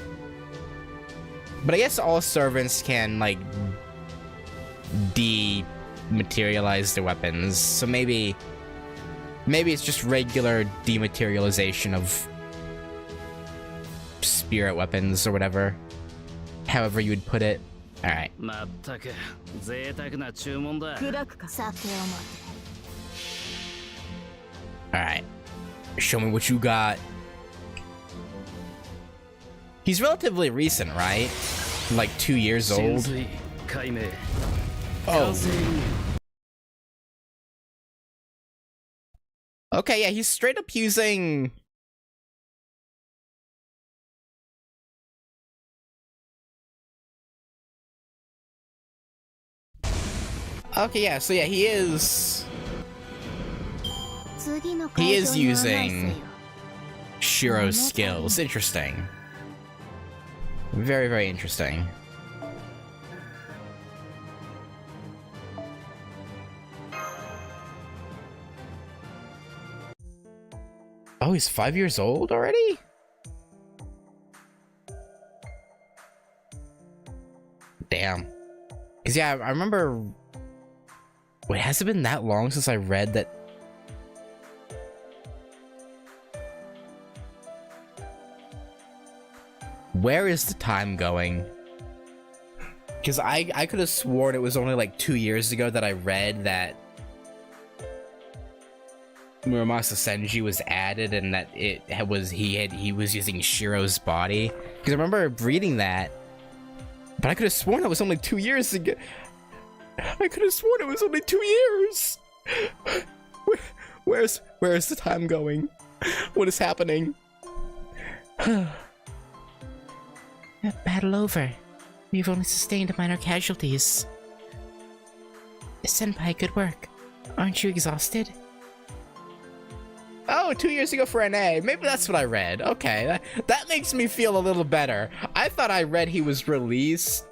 But I guess all servants can, like, dematerialize their weapons. So maybe it's just regular dematerialization of spirit weapons or whatever. However you would put it. Alright. Alright. Show me what you got. He's relatively recent, right? Like 2 years old. Oh. Okay, yeah, he's straight up using... Okay, yeah, so yeah, he is using Shiro's skills. Interesting. Very, very interesting. Oh, he's 5 years old already? Damn. Cause yeah, I remember... Wait, has it been that long since I read that? Where is the time going? Because I could have sworn it was only like 2 years ago that I read that Muramasa Senji was added and that he was using Shiro's body. Because I remember reading that, but I could have sworn it was only 2 years ago. I could have sworn it was only 2 years. Where's the time going? What is happening? Battle over. We've only sustained minor casualties. Senpai, good work. Aren't you exhausted? Oh, 2 years ago for NA. Maybe that's what I read. Okay, that makes me feel a little better. I thought I read he was released.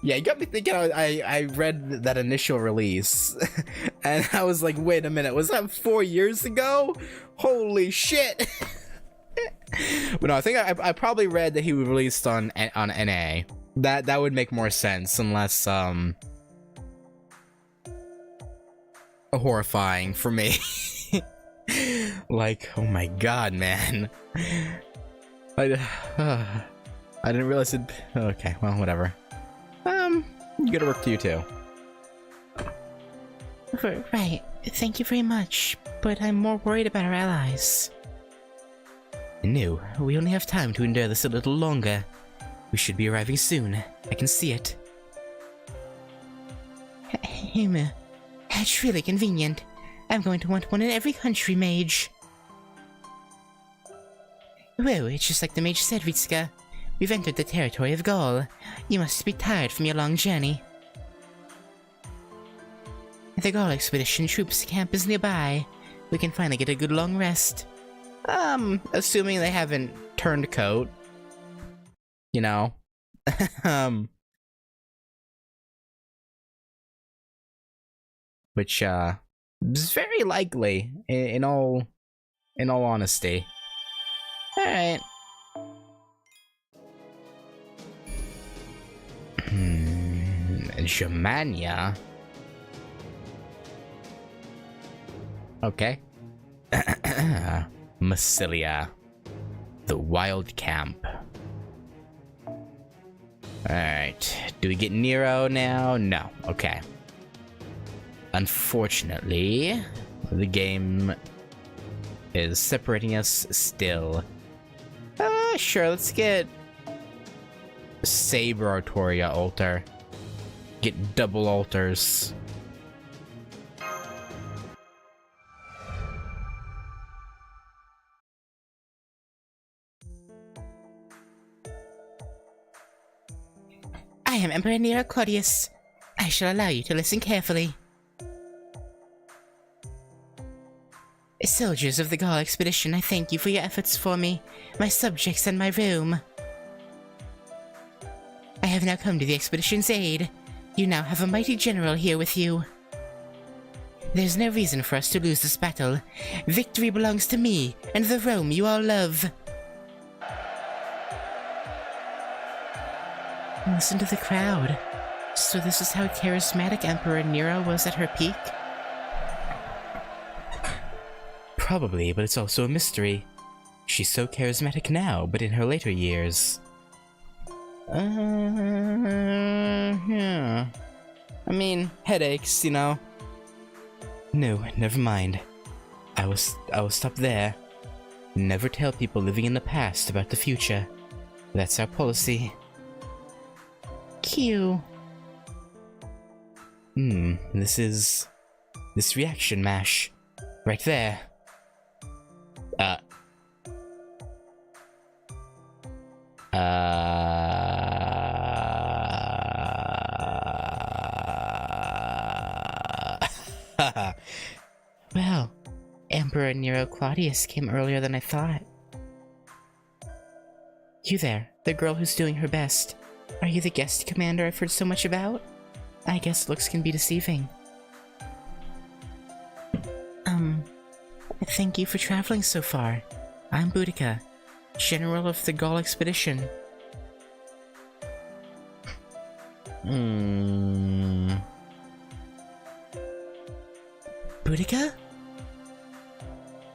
Yeah, you got me thinking. I read that initial release, and I was like, wait a minute, was that 4 years ago? Holy shit! But no, I think I probably read that he was released on NA. That would make more sense, unless, horrifying for me. Like, oh my god, man. I didn't realize it. Okay, well, whatever. You gotta work to you too. Right. Thank you very much, but I'm more worried about our allies. No, we only have time to endure this a little longer. We should be arriving soon. I can see it. That's really convenient. I'm going to want one in every country, mage. Whoa, it's just like the mage said, Vitska. We've entered the territory of Gaul. You must be tired from your long journey. The Gaul expedition troops camp is nearby. We can finally get a good long rest. Assuming they haven't turned coat. You know. Which, is very likely, in all honesty. Alright. Germania? Okay. Massilia. The Wild Camp. Alright. Do we get Nero now? No. Okay. Unfortunately, the game is separating us still. Sure, let's get Saber Artoria altar. Get double altars. I am Emperor Nero Claudius. I shall allow you to listen carefully. Soldiers of the Gaul expedition, I thank you for your efforts for me, my subjects, and my realm. I have now come to the expedition's aid. You now have a mighty general here with you. There's no reason for us to lose this battle. Victory belongs to me and the Rome you all love. Listen to the crowd. So this is how charismatic Emperor Nero was at her peak? Probably, but it's also a mystery. She's so charismatic now, but in her later years... yeah. I mean, headaches, you know. No, never mind. I will stop there. Never tell people living in the past about the future. That's our policy. Q. This reaction mash. Right there. Well, Emperor Nero Claudius came earlier than I thought. You there, the girl who's doing her best. Are you the guest commander I've heard so much about? I guess looks can be deceiving. Thank you for traveling so far. I'm Boudica, General of the Gaul expedition. Boudica?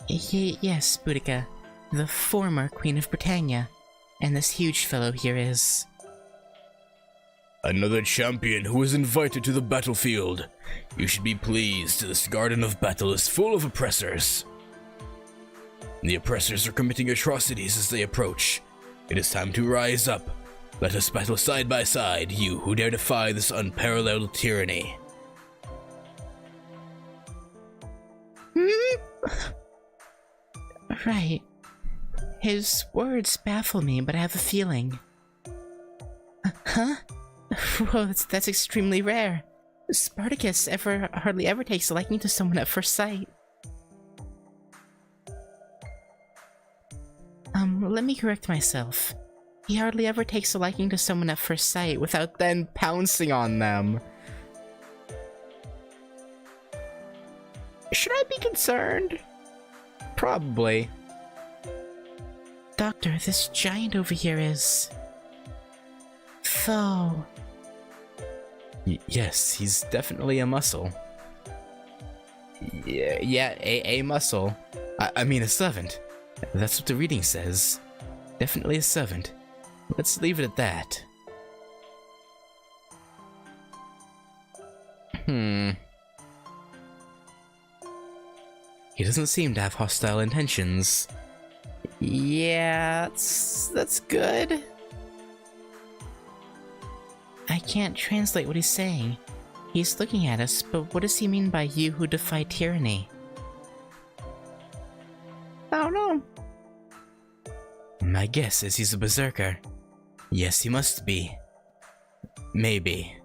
Yes, Boudica, the former Queen of Britannia. And this huge fellow here is... Another champion who was invited to the battlefield. You should be pleased, this garden of battle is full of oppressors. The oppressors are committing atrocities as they approach. It is time to rise up. Let us battle side by side, you who dare defy this unparalleled tyranny. Right. His words baffle me, but I have a feeling. Huh? Whoa, that's extremely rare. Spartacus hardly ever takes a liking to someone at first sight. Let me correct myself. He hardly ever takes a liking to someone at first sight without then pouncing on them. Should I be concerned? Probably. Doctor, this giant over here is... foe. Yes, he's definitely a muscle. Yeah, a muscle. I mean a servant. That's what the reading says. Definitely a servant. Let's leave it at that. He doesn't seem to have hostile intentions. Yeah, that's good. I can't translate what he's saying. He's looking at us, but what does he mean by you who defy tyranny? I don't know. My guess is he's a berserker. Yes, he must be. Maybe.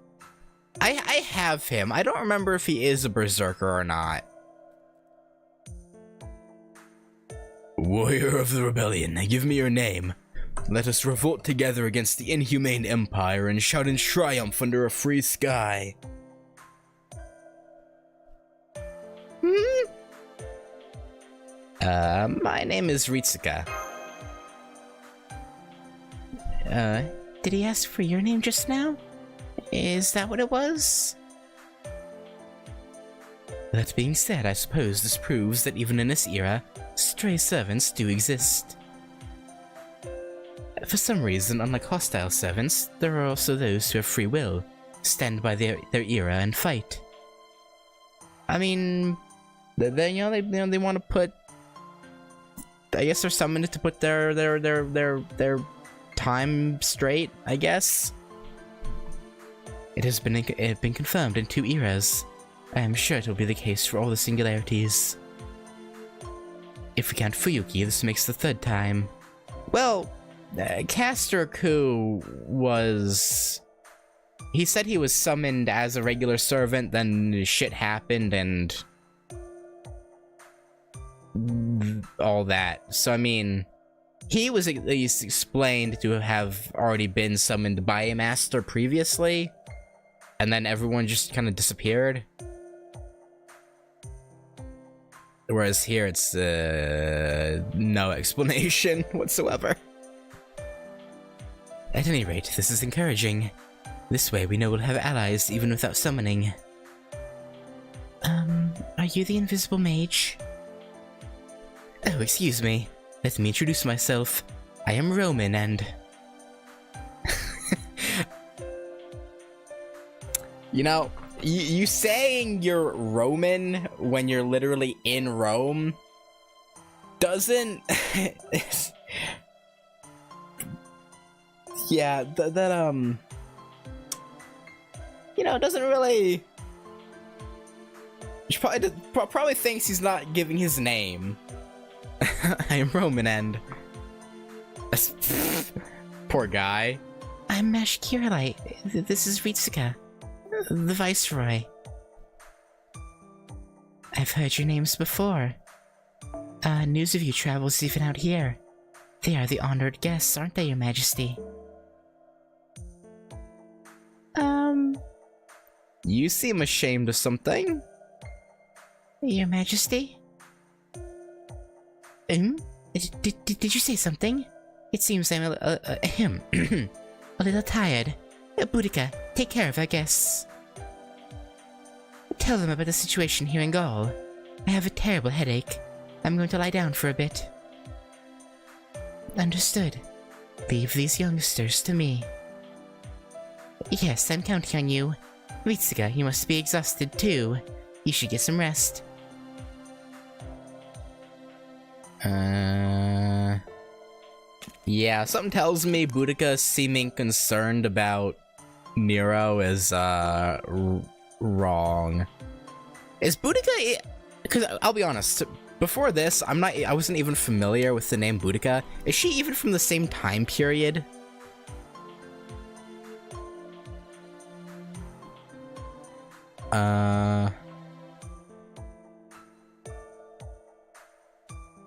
I have him. I don't remember if he is a berserker or not. Warrior of the Rebellion, give me your name. Let us revolt together against the inhumane empire and shout in triumph under a free sky. My name is Ritsuka. Did he ask for your name just now? Is that what it was? That being said, I suppose this proves that even in this era, stray servants do exist. For some reason, unlike hostile servants, there are also those who have free will, stand by their era and fight. I mean, they want to put. I guess they're summoned to put their time straight. I guess it has been confirmed in 2 eras. I am sure it will be the case for all the singularities. If we count Fuyuki, this makes the 3rd time. Well, Caster Ku was... He said he was summoned as a regular servant, then shit happened and... all that. So, I mean... He was at least explained to have already been summoned by a master previously. And then everyone just kind of disappeared. Whereas here it's no explanation whatsoever. At any rate, this is encouraging. This way we know we'll have allies even without summoning. Are you the invisible mage? Oh, excuse me. Let me introduce myself. I am Roman and... You know, you saying you're Roman when you're literally in Rome doesn't... yeah, you know, doesn't really... She probably thinks he's not giving his name. I am Roman and... Poor guy. I'm Mash Kirillite. This is Ritsuka, the Viceroy. I've heard your names before. News of you travels even out here. They are the honored guests, aren't they, Your Majesty? You seem ashamed of something. Your Majesty? Did you say something? It seems I'm a little tired. Boudica, take care of our guests. Tell them about the situation here in Gaul. I have a terrible headache. I'm going to lie down for a bit. Understood. Leave these youngsters to me. Yes, I'm counting on you. Ritsuka, you must be exhausted too. You should get some rest. Yeah, something tells me Boudica seeming concerned about Nero is, wrong. Is Boudica... Because, I'll be honest, before this, I wasn't even familiar with the name Boudica. Is she even from the same time period?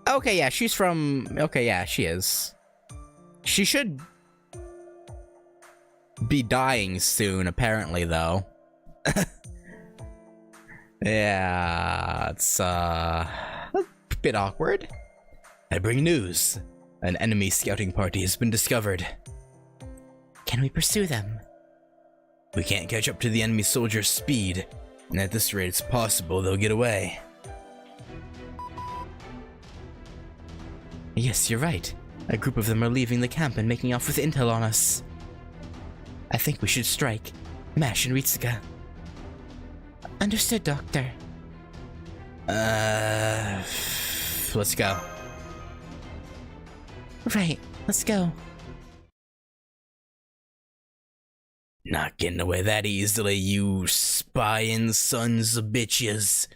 Okay, yeah, she's from... Okay, yeah, she is. She should be dying soon, apparently, though. Yeah, it's, a bit awkward. I bring news. An enemy scouting party has been discovered. Can we pursue them? We can't catch up to the enemy soldiers' speed, and at this rate it's possible they'll get away. Yes, you're right. A group of them are leaving the camp and making off with intel on us. I think we should strike. Mash and Ritsuka. Understood, Doctor. Let's go. Right, let's go. Not getting away that easily, you spying sons of bitches.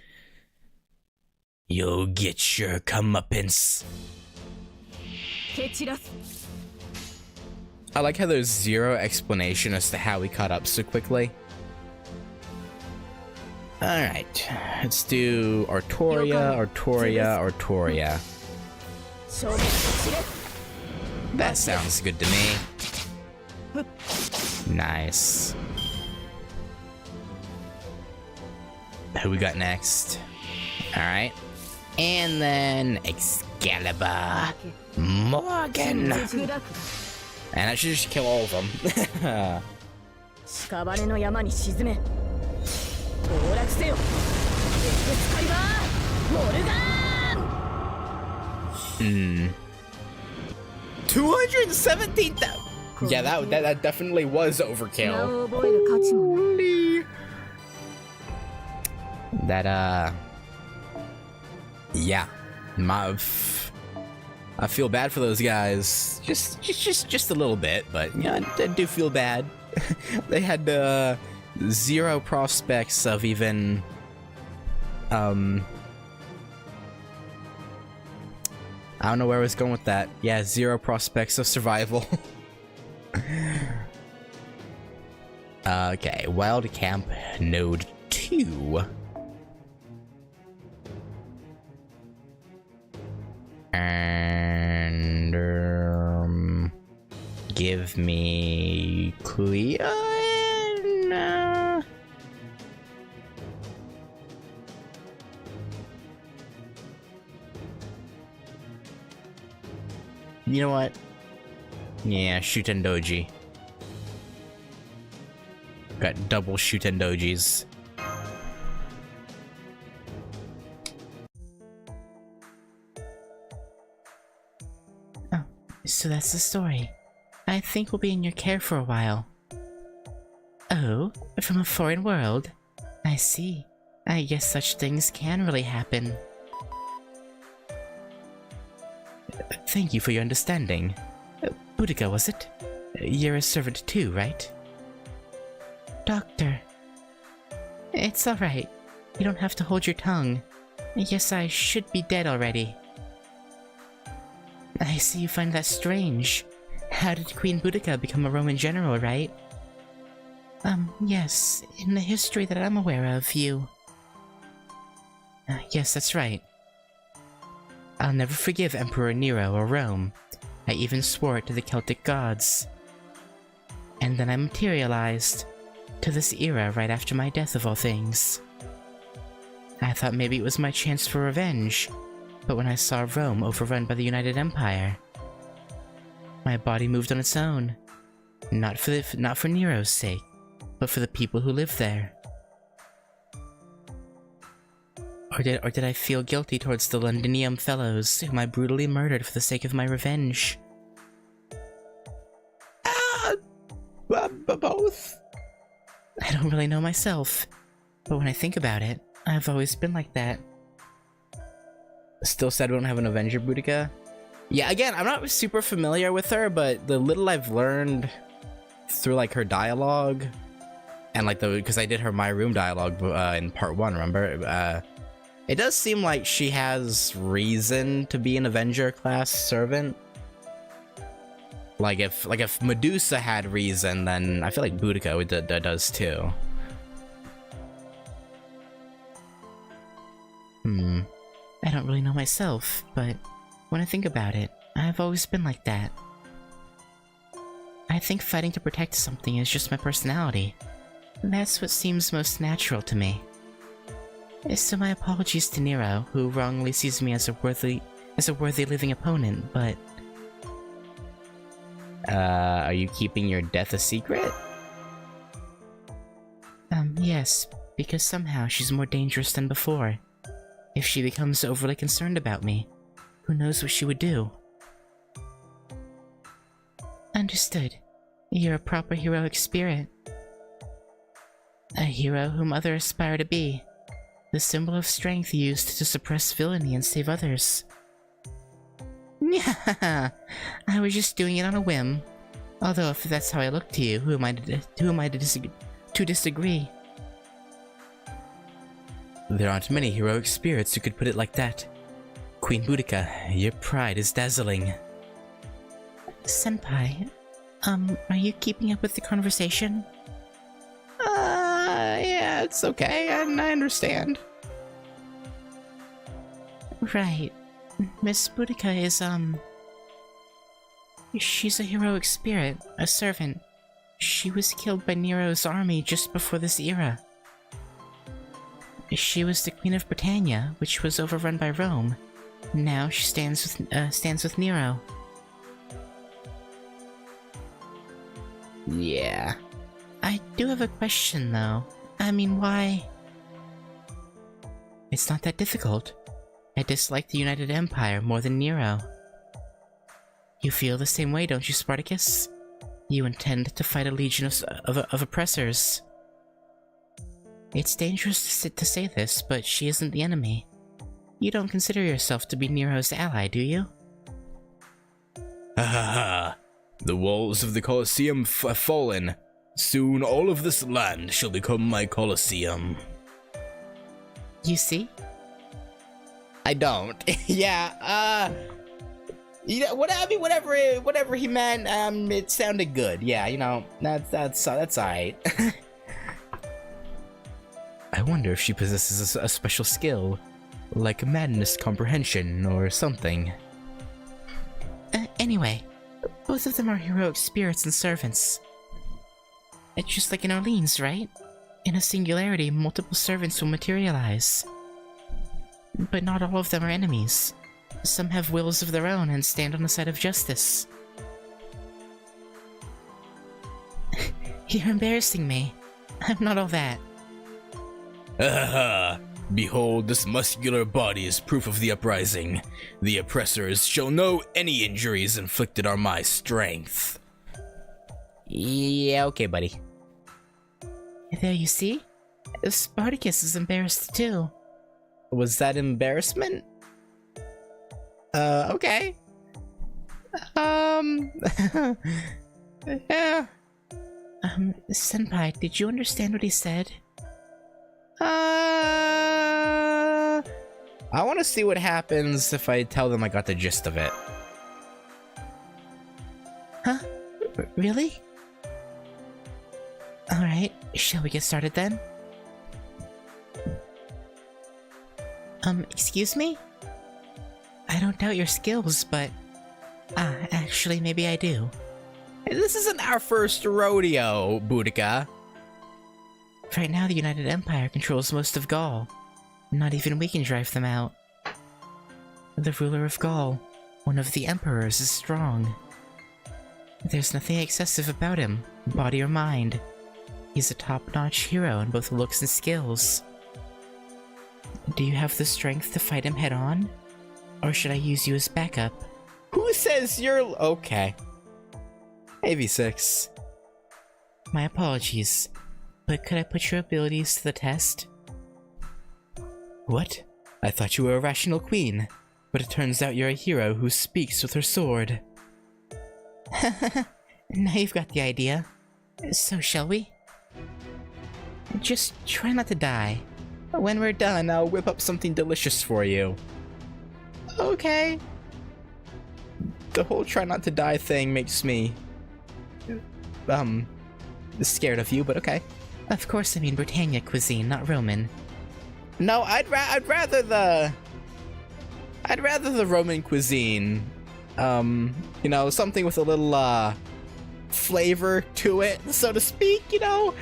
You'll get your comeuppance. I like how there's zero explanation as to how we caught up so quickly. Alright, let's do Artoria, Artoria, Artoria. That sounds good to me. Nice. Who we got next? Alright. And then Excalibur. Morgan. And I should just kill all of them. Hmm. 217,000. Yeah, that definitely was overkill. Holy. That yeah, I feel bad for those guys, just a little bit, but yeah, I do feel bad. They had zero prospects of even I don't know where I was going with that. Yeah, zero prospects of survival. Okay, Wild Camp Node 2. And give me Clea. You know what? Yeah, Shutendoji. Got double Shutendojis. Oh, so that's the story. I think we'll be in your care for a while. Oh, from a foreign world? I see. I guess such things can really happen. Thank you for your understanding. Boudica, was it? You're a servant too, right? Doctor. It's alright. You don't have to hold your tongue. Yes, I should be dead already. I see you find that strange. How did Queen Boudica become a Roman general, right? Yes. In the history that I'm aware of, you... yes, that's right. I'll never forgive Emperor Nero or Rome. I even swore it to the Celtic gods. And then I materialized to this era right after my death of all things. I thought maybe it was my chance for revenge, but when I saw Rome overrun by the United Empire, my body moved on its own. Not for Nero's sake, but for the people who live there. Or did I feel guilty towards the Londinium fellows whom I brutally murdered for the sake of my revenge? Both. I don't really know myself, but when I think about it, I've always been like that. Still sad we don't have an Avenger Boudica. Yeah, again, I'm not super familiar with her, but the little I've learned through like her dialogue, and like because I did her My Room dialogue in part 1, remember? It does seem like she has reason to be an Avenger class servant. Like if Medusa had reason, then I feel like Boudica does too. I don't really know myself, but when I think about it, I've always been like that. I think fighting to protect something is just my personality. That's what seems most natural to me. So my apologies to Nero, who wrongly sees me as a worthy living opponent, but Are you keeping your death a secret? Yes, because somehow she's more dangerous than before. If she becomes overly concerned about me, who knows what she would do? Understood. You're a proper heroic spirit. A hero whom others aspire to be. The symbol of strength used to suppress villainy and save others. Yeah, I was just doing it on a whim. Although if that's how I look to you, who am I to disagree? There aren't many heroic spirits who could put it like that. Queen Boudica, your pride is dazzling. Senpai, are you keeping up with the conversation? Yeah, it's okay, I understand. Right. Miss Boudica is, she's a heroic spirit, a servant. She was killed by Nero's army just before this era. She was the Queen of Britannia, which was overrun by Rome. Now she stands with Nero. Yeah. I do have a question, though. I mean, why? It's not that difficult. I dislike the United Empire more than Nero. You feel the same way, don't you, Spartacus? You intend to fight a legion of oppressors. It's dangerous to say this, but she isn't the enemy. You don't consider yourself to be Nero's ally, do you? Ha ha ha! The walls of the Colosseum have fallen. Soon all of this land shall become my Colosseum. You see? I don't. Yeah, you know, whatever he meant, it sounded good. Yeah, you know, that's alright. I wonder if she possesses a special skill, like madness comprehension or something. Anyway, both of them are heroic spirits and servants. It's just like in Orleans, right? In a singularity, multiple servants will materialize. But not all of them are enemies. Some have wills of their own and stand on the side of justice. You're embarrassing me. I'm not all that. Ha! Behold, this muscular body is proof of the uprising. The oppressors shall know any injuries inflicted are my strength. Yeah, okay, buddy. There, you see? Spartacus is embarrassed too. Was that embarrassment? Okay. Yeah. Senpai, did you understand what he said? I want to see what happens if I tell them I got the gist of it. Huh? Really? Alright, shall we get started then? Excuse me? I don't doubt your skills, but... actually, maybe I do. This isn't our first rodeo, Boudica. Right now, the United Empire controls most of Gaul. Not even we can drive them out. The ruler of Gaul, one of the emperors, is strong. There's nothing excessive about him, body or mind. He's a top-notch hero in both looks and skills. Do you have the strength to fight him head-on? Or should I use you as backup? Who says you're... okay. Maybe 6. My apologies, but could I put your abilities to the test? What? I thought you were a rational queen, but it turns out you're a hero who speaks with her sword. Now you've got the idea. So shall we? Just try not to die. When we're done, I'll whip up something delicious for you. Okay. The whole try not to die thing makes me... scared of you, but okay. Of course I mean Britannia cuisine, not Roman. No, I'd rather the Roman cuisine. You know, something with a little, flavor to it, so to speak, you know?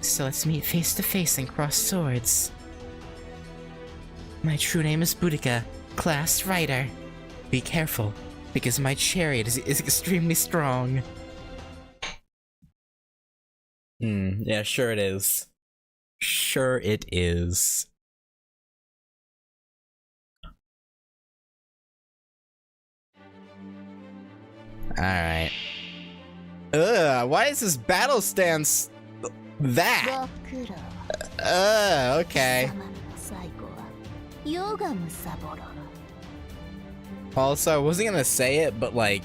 So let's meet face to face and cross swords. My true name is Boudica, class writer. be careful, because my chariot is extremely strong. Yeah, sure it is. Sure it is. Alright. Ugh, why is this battle stance that? Okay. Also, I wasn't gonna say it, but like...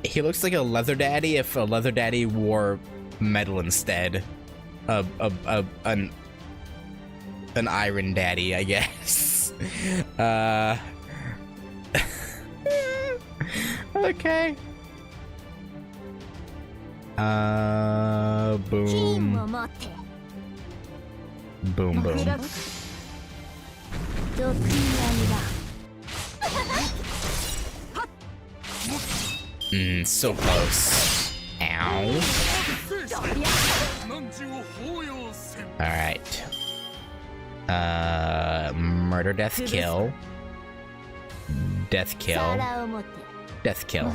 he looks like a leather daddy if a leather daddy wore metal instead. An iron daddy, I guess. Okay. Boom. Boom, boom. So close. Ow. Alright. Murder, death, kill. Death, kill. Death, kill.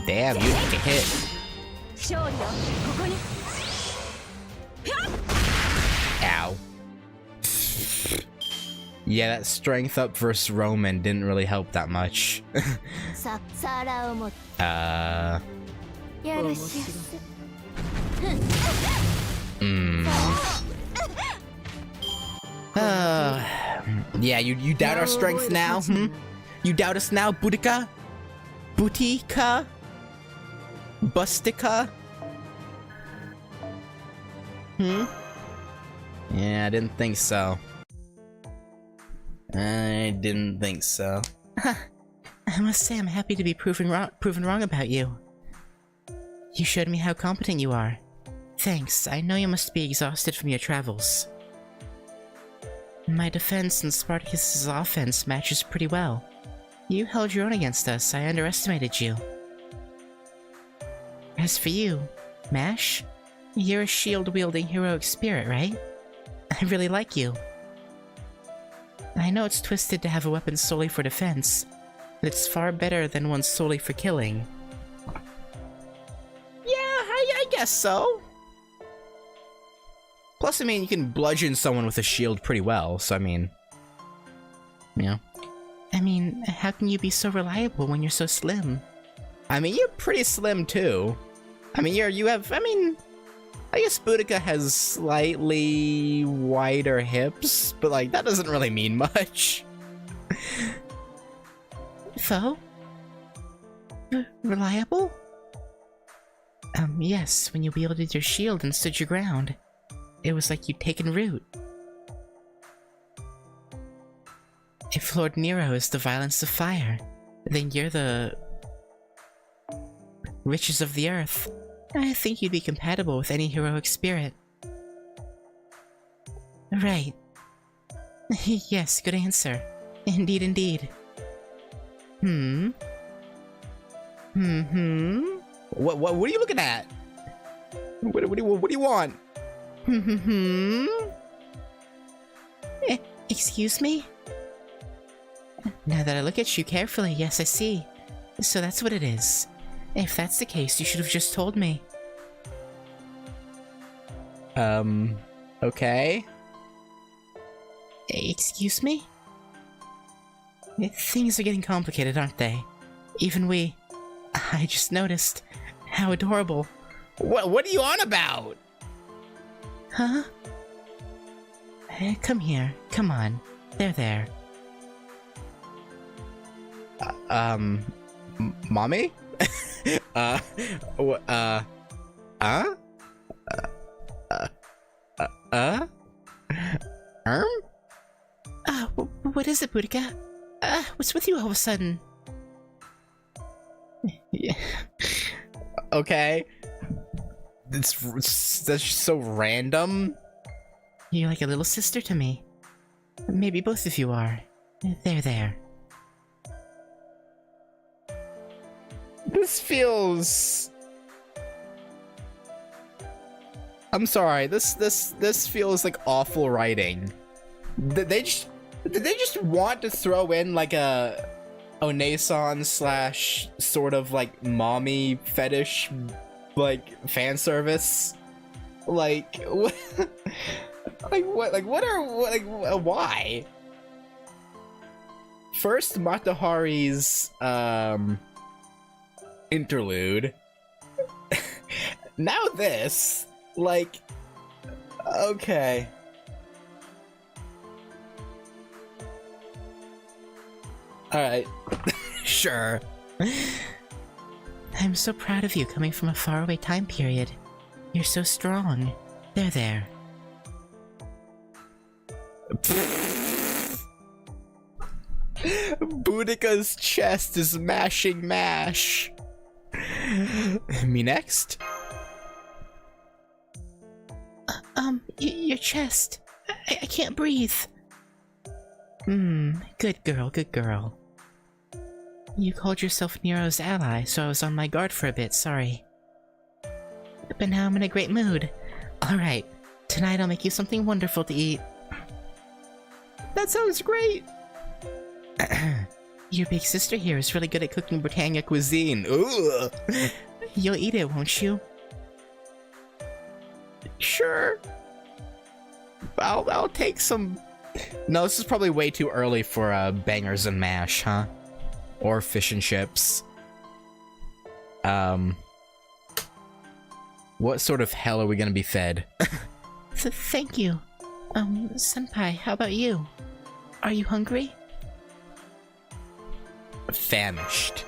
Damn, you took a hit. Ow. Yeah, that strength up versus Roman didn't really help that much. Yeah, you doubt our strength now, You doubt us now, Boudica? Boutica? Bustica? Yeah, I didn't think so. I didn't think so. I must say I'm happy to be proven wrong about you. You showed me how competent you are. Thanks, I know you must be exhausted from your travels. My defense and Spartacus's offense matches pretty well. You held your own against us, I underestimated you. As for you, Mash, you're a shield-wielding heroic spirit, right? I really like you. I know it's twisted to have a weapon solely for defense, but it's far better than one solely for killing. Yeah, I guess so. Plus, I mean, you can bludgeon someone with a shield pretty well, so I mean... Yeah. I mean, how can you be so reliable when you're so slim? I mean, you're pretty slim too. I mean, you have, I mean... I guess Boudica has slightly wider hips, but like, that doesn't really mean much. So? Reliable? Yes, when you wielded your shield and stood your ground. It was like you'd taken root. If Lord Nero is the violence of fire, then you're the... riches of the earth. I think you'd be compatible with any heroic spirit. Right. Yes, good answer. Indeed, indeed. What are you looking at? What do you want? Excuse me? Now that I look at you carefully, yes, I see. So that's what it is. If that's the case, you should have just told me. Okay. Excuse me? Things are getting complicated, aren't they? Even we... I just noticed. How adorable. What are you on about? Huh? Come here. Come on. There. Mommy? What is it, Boudica? What's with you all of a sudden? Yeah. Okay. That's just so random. You're like a little sister to me. Maybe both of you are. There. This feels I'm sorry. This feels like awful writing. Did they just want to throw in like a Onesan slash sort of like mommy fetish like fan service? Like what? Why? First Matahari's interlude. Now this, like, okay. Alright. Sure. I'm so proud of you coming from a faraway time period. You're so strong. There. Boudica's chest is mashing mash. Me next? Your chest. I can't breathe. Good girl. You called yourself Nero's ally, so I was on my guard for a bit, sorry. But now I'm in a great mood. Alright, tonight I'll make you something wonderful to eat. That sounds great! Your big sister here is really good at cooking Britannia Cuisine. Ugh. You'll eat it, won't you? Sure. I'll take some... No, this is probably way too early for bangers and mash, huh? Or fish and chips. What sort of hell are we gonna be fed? Thank you. Senpai, how about you? Are you hungry? Famished.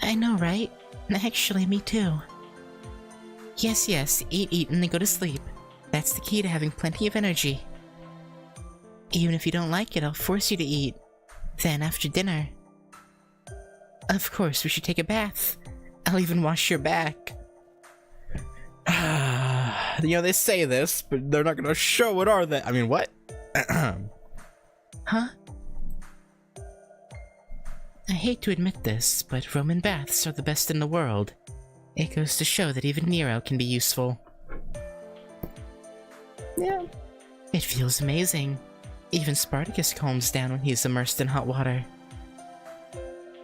I know, right? Actually, me too. Yes, eat and then go to sleep. That's the key to having plenty of energy. Even if you don't like it, I'll force you to eat. Then, after dinner... Of course, we should take a bath. I'll even wash your back. You know, they say this, but they're not gonna show it, are they? I mean, what? Huh? I hate to admit this, but Roman baths are the best in the world. It goes to show that even Nero can be useful. Yeah. It feels amazing. Even Spartacus calms down when he's immersed in hot water.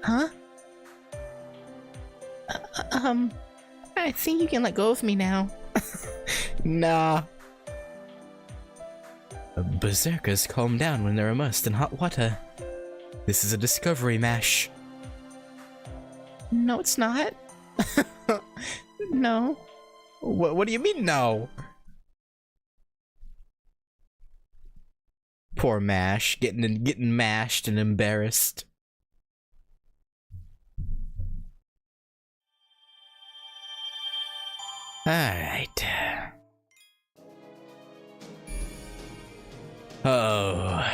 Huh? I think you can let go of me now. Nah. Berserkers calm down when they're immersed in hot water. This is a discovery mash. No, it's not. No. What do you mean, no? Poor Mash, getting mashed and embarrassed. Alright. Oh,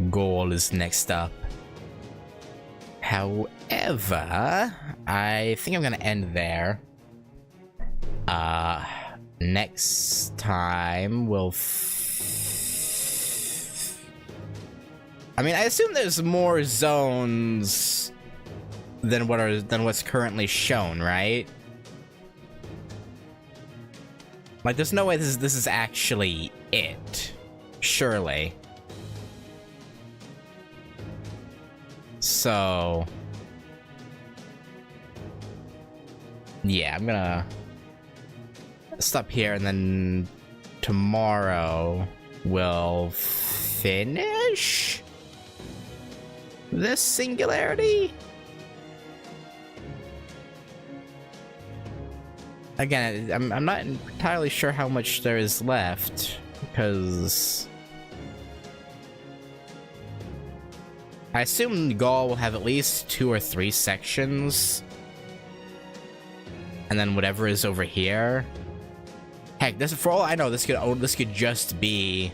goal is next up. However, I think I'm gonna end there. Next time we'll I mean, I assume there's more zones than what's currently shown, right? Like, there's no way this is actually it. Surely. So... yeah, I'm gonna stop here, and then tomorrow we'll finish this singularity? Again, I'm not entirely sure how much there is left, because I assume Gaul will have at least 2 or 3 sections, and then whatever is over here. Heck, this, for all I know, this could just be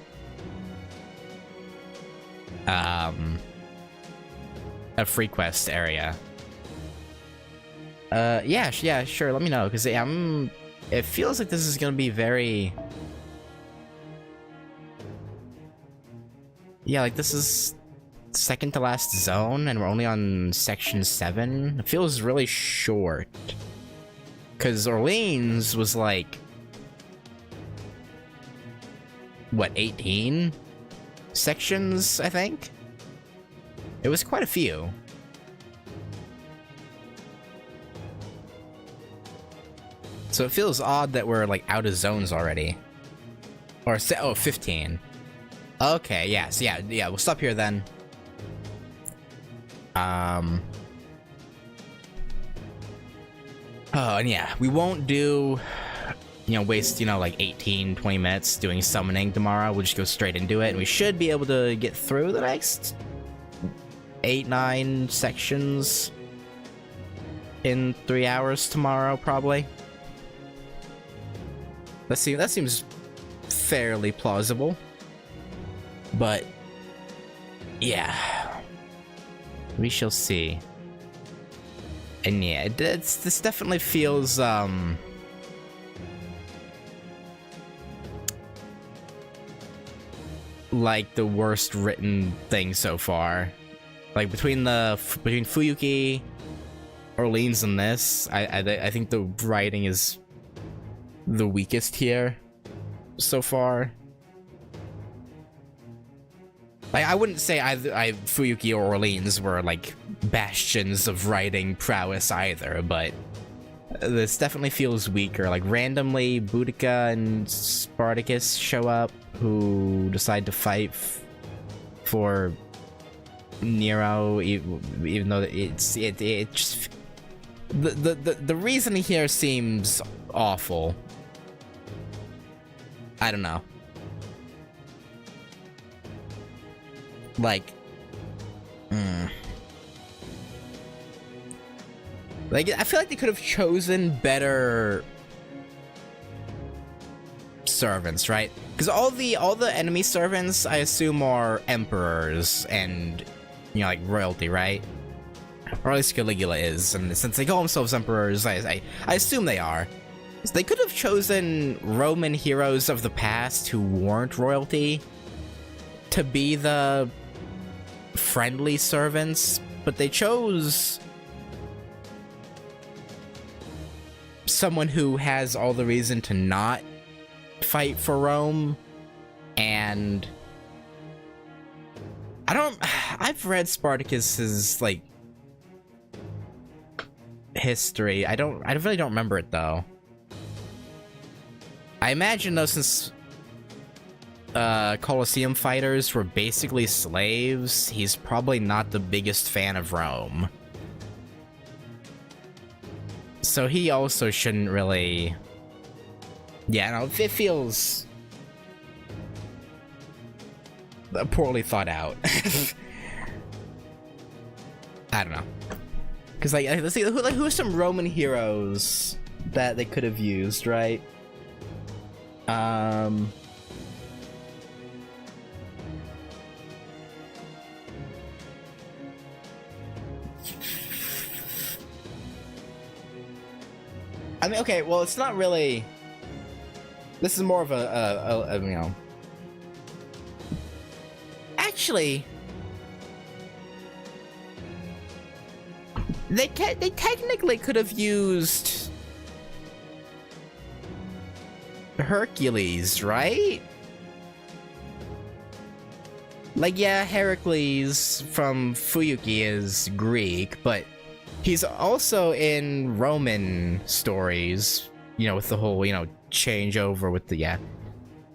a free quest area. Yeah, sure, let me know, because it feels like this is gonna be very... yeah, like, this is second to last zone, and we're only on section 7. It feels really short. Because Orleans was like, what, 18 sections, I think? It was quite a few. So it feels odd that we're like out of zones already. Or, oh, 15. Okay, yes, yeah, we'll stop here then. Oh, and yeah, we won't do, waste, like 18, 20 minutes doing summoning tomorrow. We'll just go straight into it, and we should be able to get through the next 8, 9 sections in 3 hours tomorrow, probably. That seems fairly plausible. But, yeah. We shall see. And yeah, this definitely feels, like the worst written thing so far. Like, between Fuyuki, Orleans, and this, I think the writing is the weakest here so far. Like, I wouldn't say Fuyuki or Orleans were like bastions of writing prowess either, but this definitely feels weaker. Like, randomly Boudica and Spartacus show up, who decide to fight for Nero, even though it just the reasoning here seems awful. I don't know. Like, like, I feel like they could have chosen better servants, right? Because all the enemy servants, I assume, are emperors and, like, royalty, right? Or at least Caligula is, and since they call themselves emperors, I assume they are. So they could have chosen Roman heroes of the past who weren't royalty to be the friendly servants, but they chose someone who has all the reason to not fight for Rome. And I've read Spartacus's like history. I really don't remember it though. I imagine though, since Colosseum fighters were basically slaves, he's probably not the biggest fan of Rome. So he also shouldn't really... Yeah, no, it feels poorly thought out. I don't know. Because, like, let's see, who are some Roman heroes that they could have used, right? I mean, okay, well, it's not really... This is more of a you know... Actually... They technically could have used... Hercules, right? Like, yeah, Heracles from Fuyuki is Greek, but he's also in Roman stories, you know, with the whole, you know, changeover with the, yeah.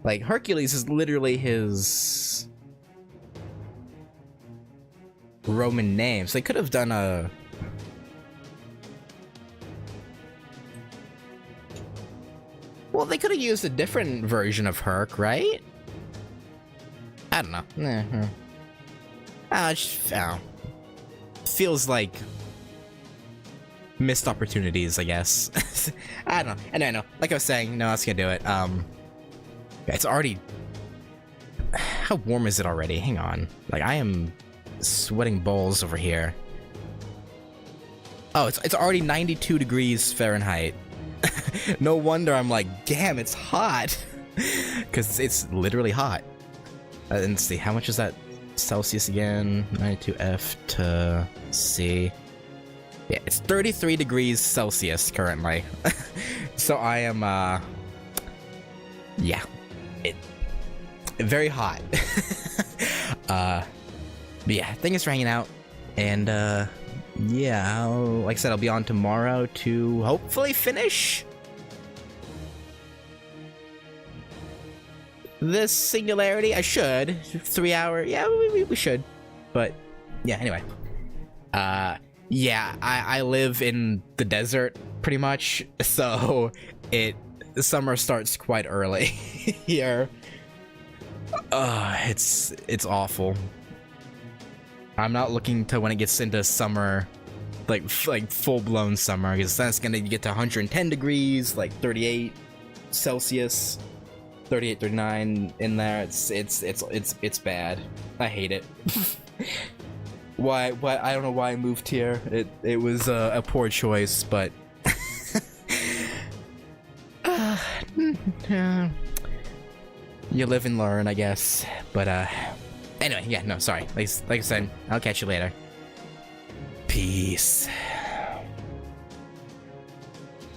Like, Hercules is literally his Roman name, so they could have done a... Well, they could have used a different version of Herc, right? I don't know. Feels like missed opportunities, I guess. I don't know. And I know, like I was saying, no, that's gonna do it. It's already... How warm is it already? Hang on. Like, I am sweating balls over here. Oh, it's already 92 degrees Fahrenheit. No wonder I'm like, damn, it's hot. Because it's literally hot. And let's see, how much is that Celsius again? 92 F to C. Yeah, it's 33 degrees Celsius currently. So I am, yeah, very hot. But yeah, thank you for hanging out. And, yeah, like I said, I'll be on tomorrow to hopefully finish this Singularity. I should. 3 hour. Yeah, we should. But, yeah, anyway. Yeah, I live in the desert, pretty much, so the summer starts quite early here. It's awful. I'm not looking to when it gets into summer, like full-blown summer, because that's gonna get to 110 degrees, like 38 Celsius, 38, 39 in there. It's bad. I hate it. Why I don't know why I moved here. It was a poor choice, but you live and learn, I guess. But anyway, yeah, no, sorry. Like I said, I'll catch you later. Peace.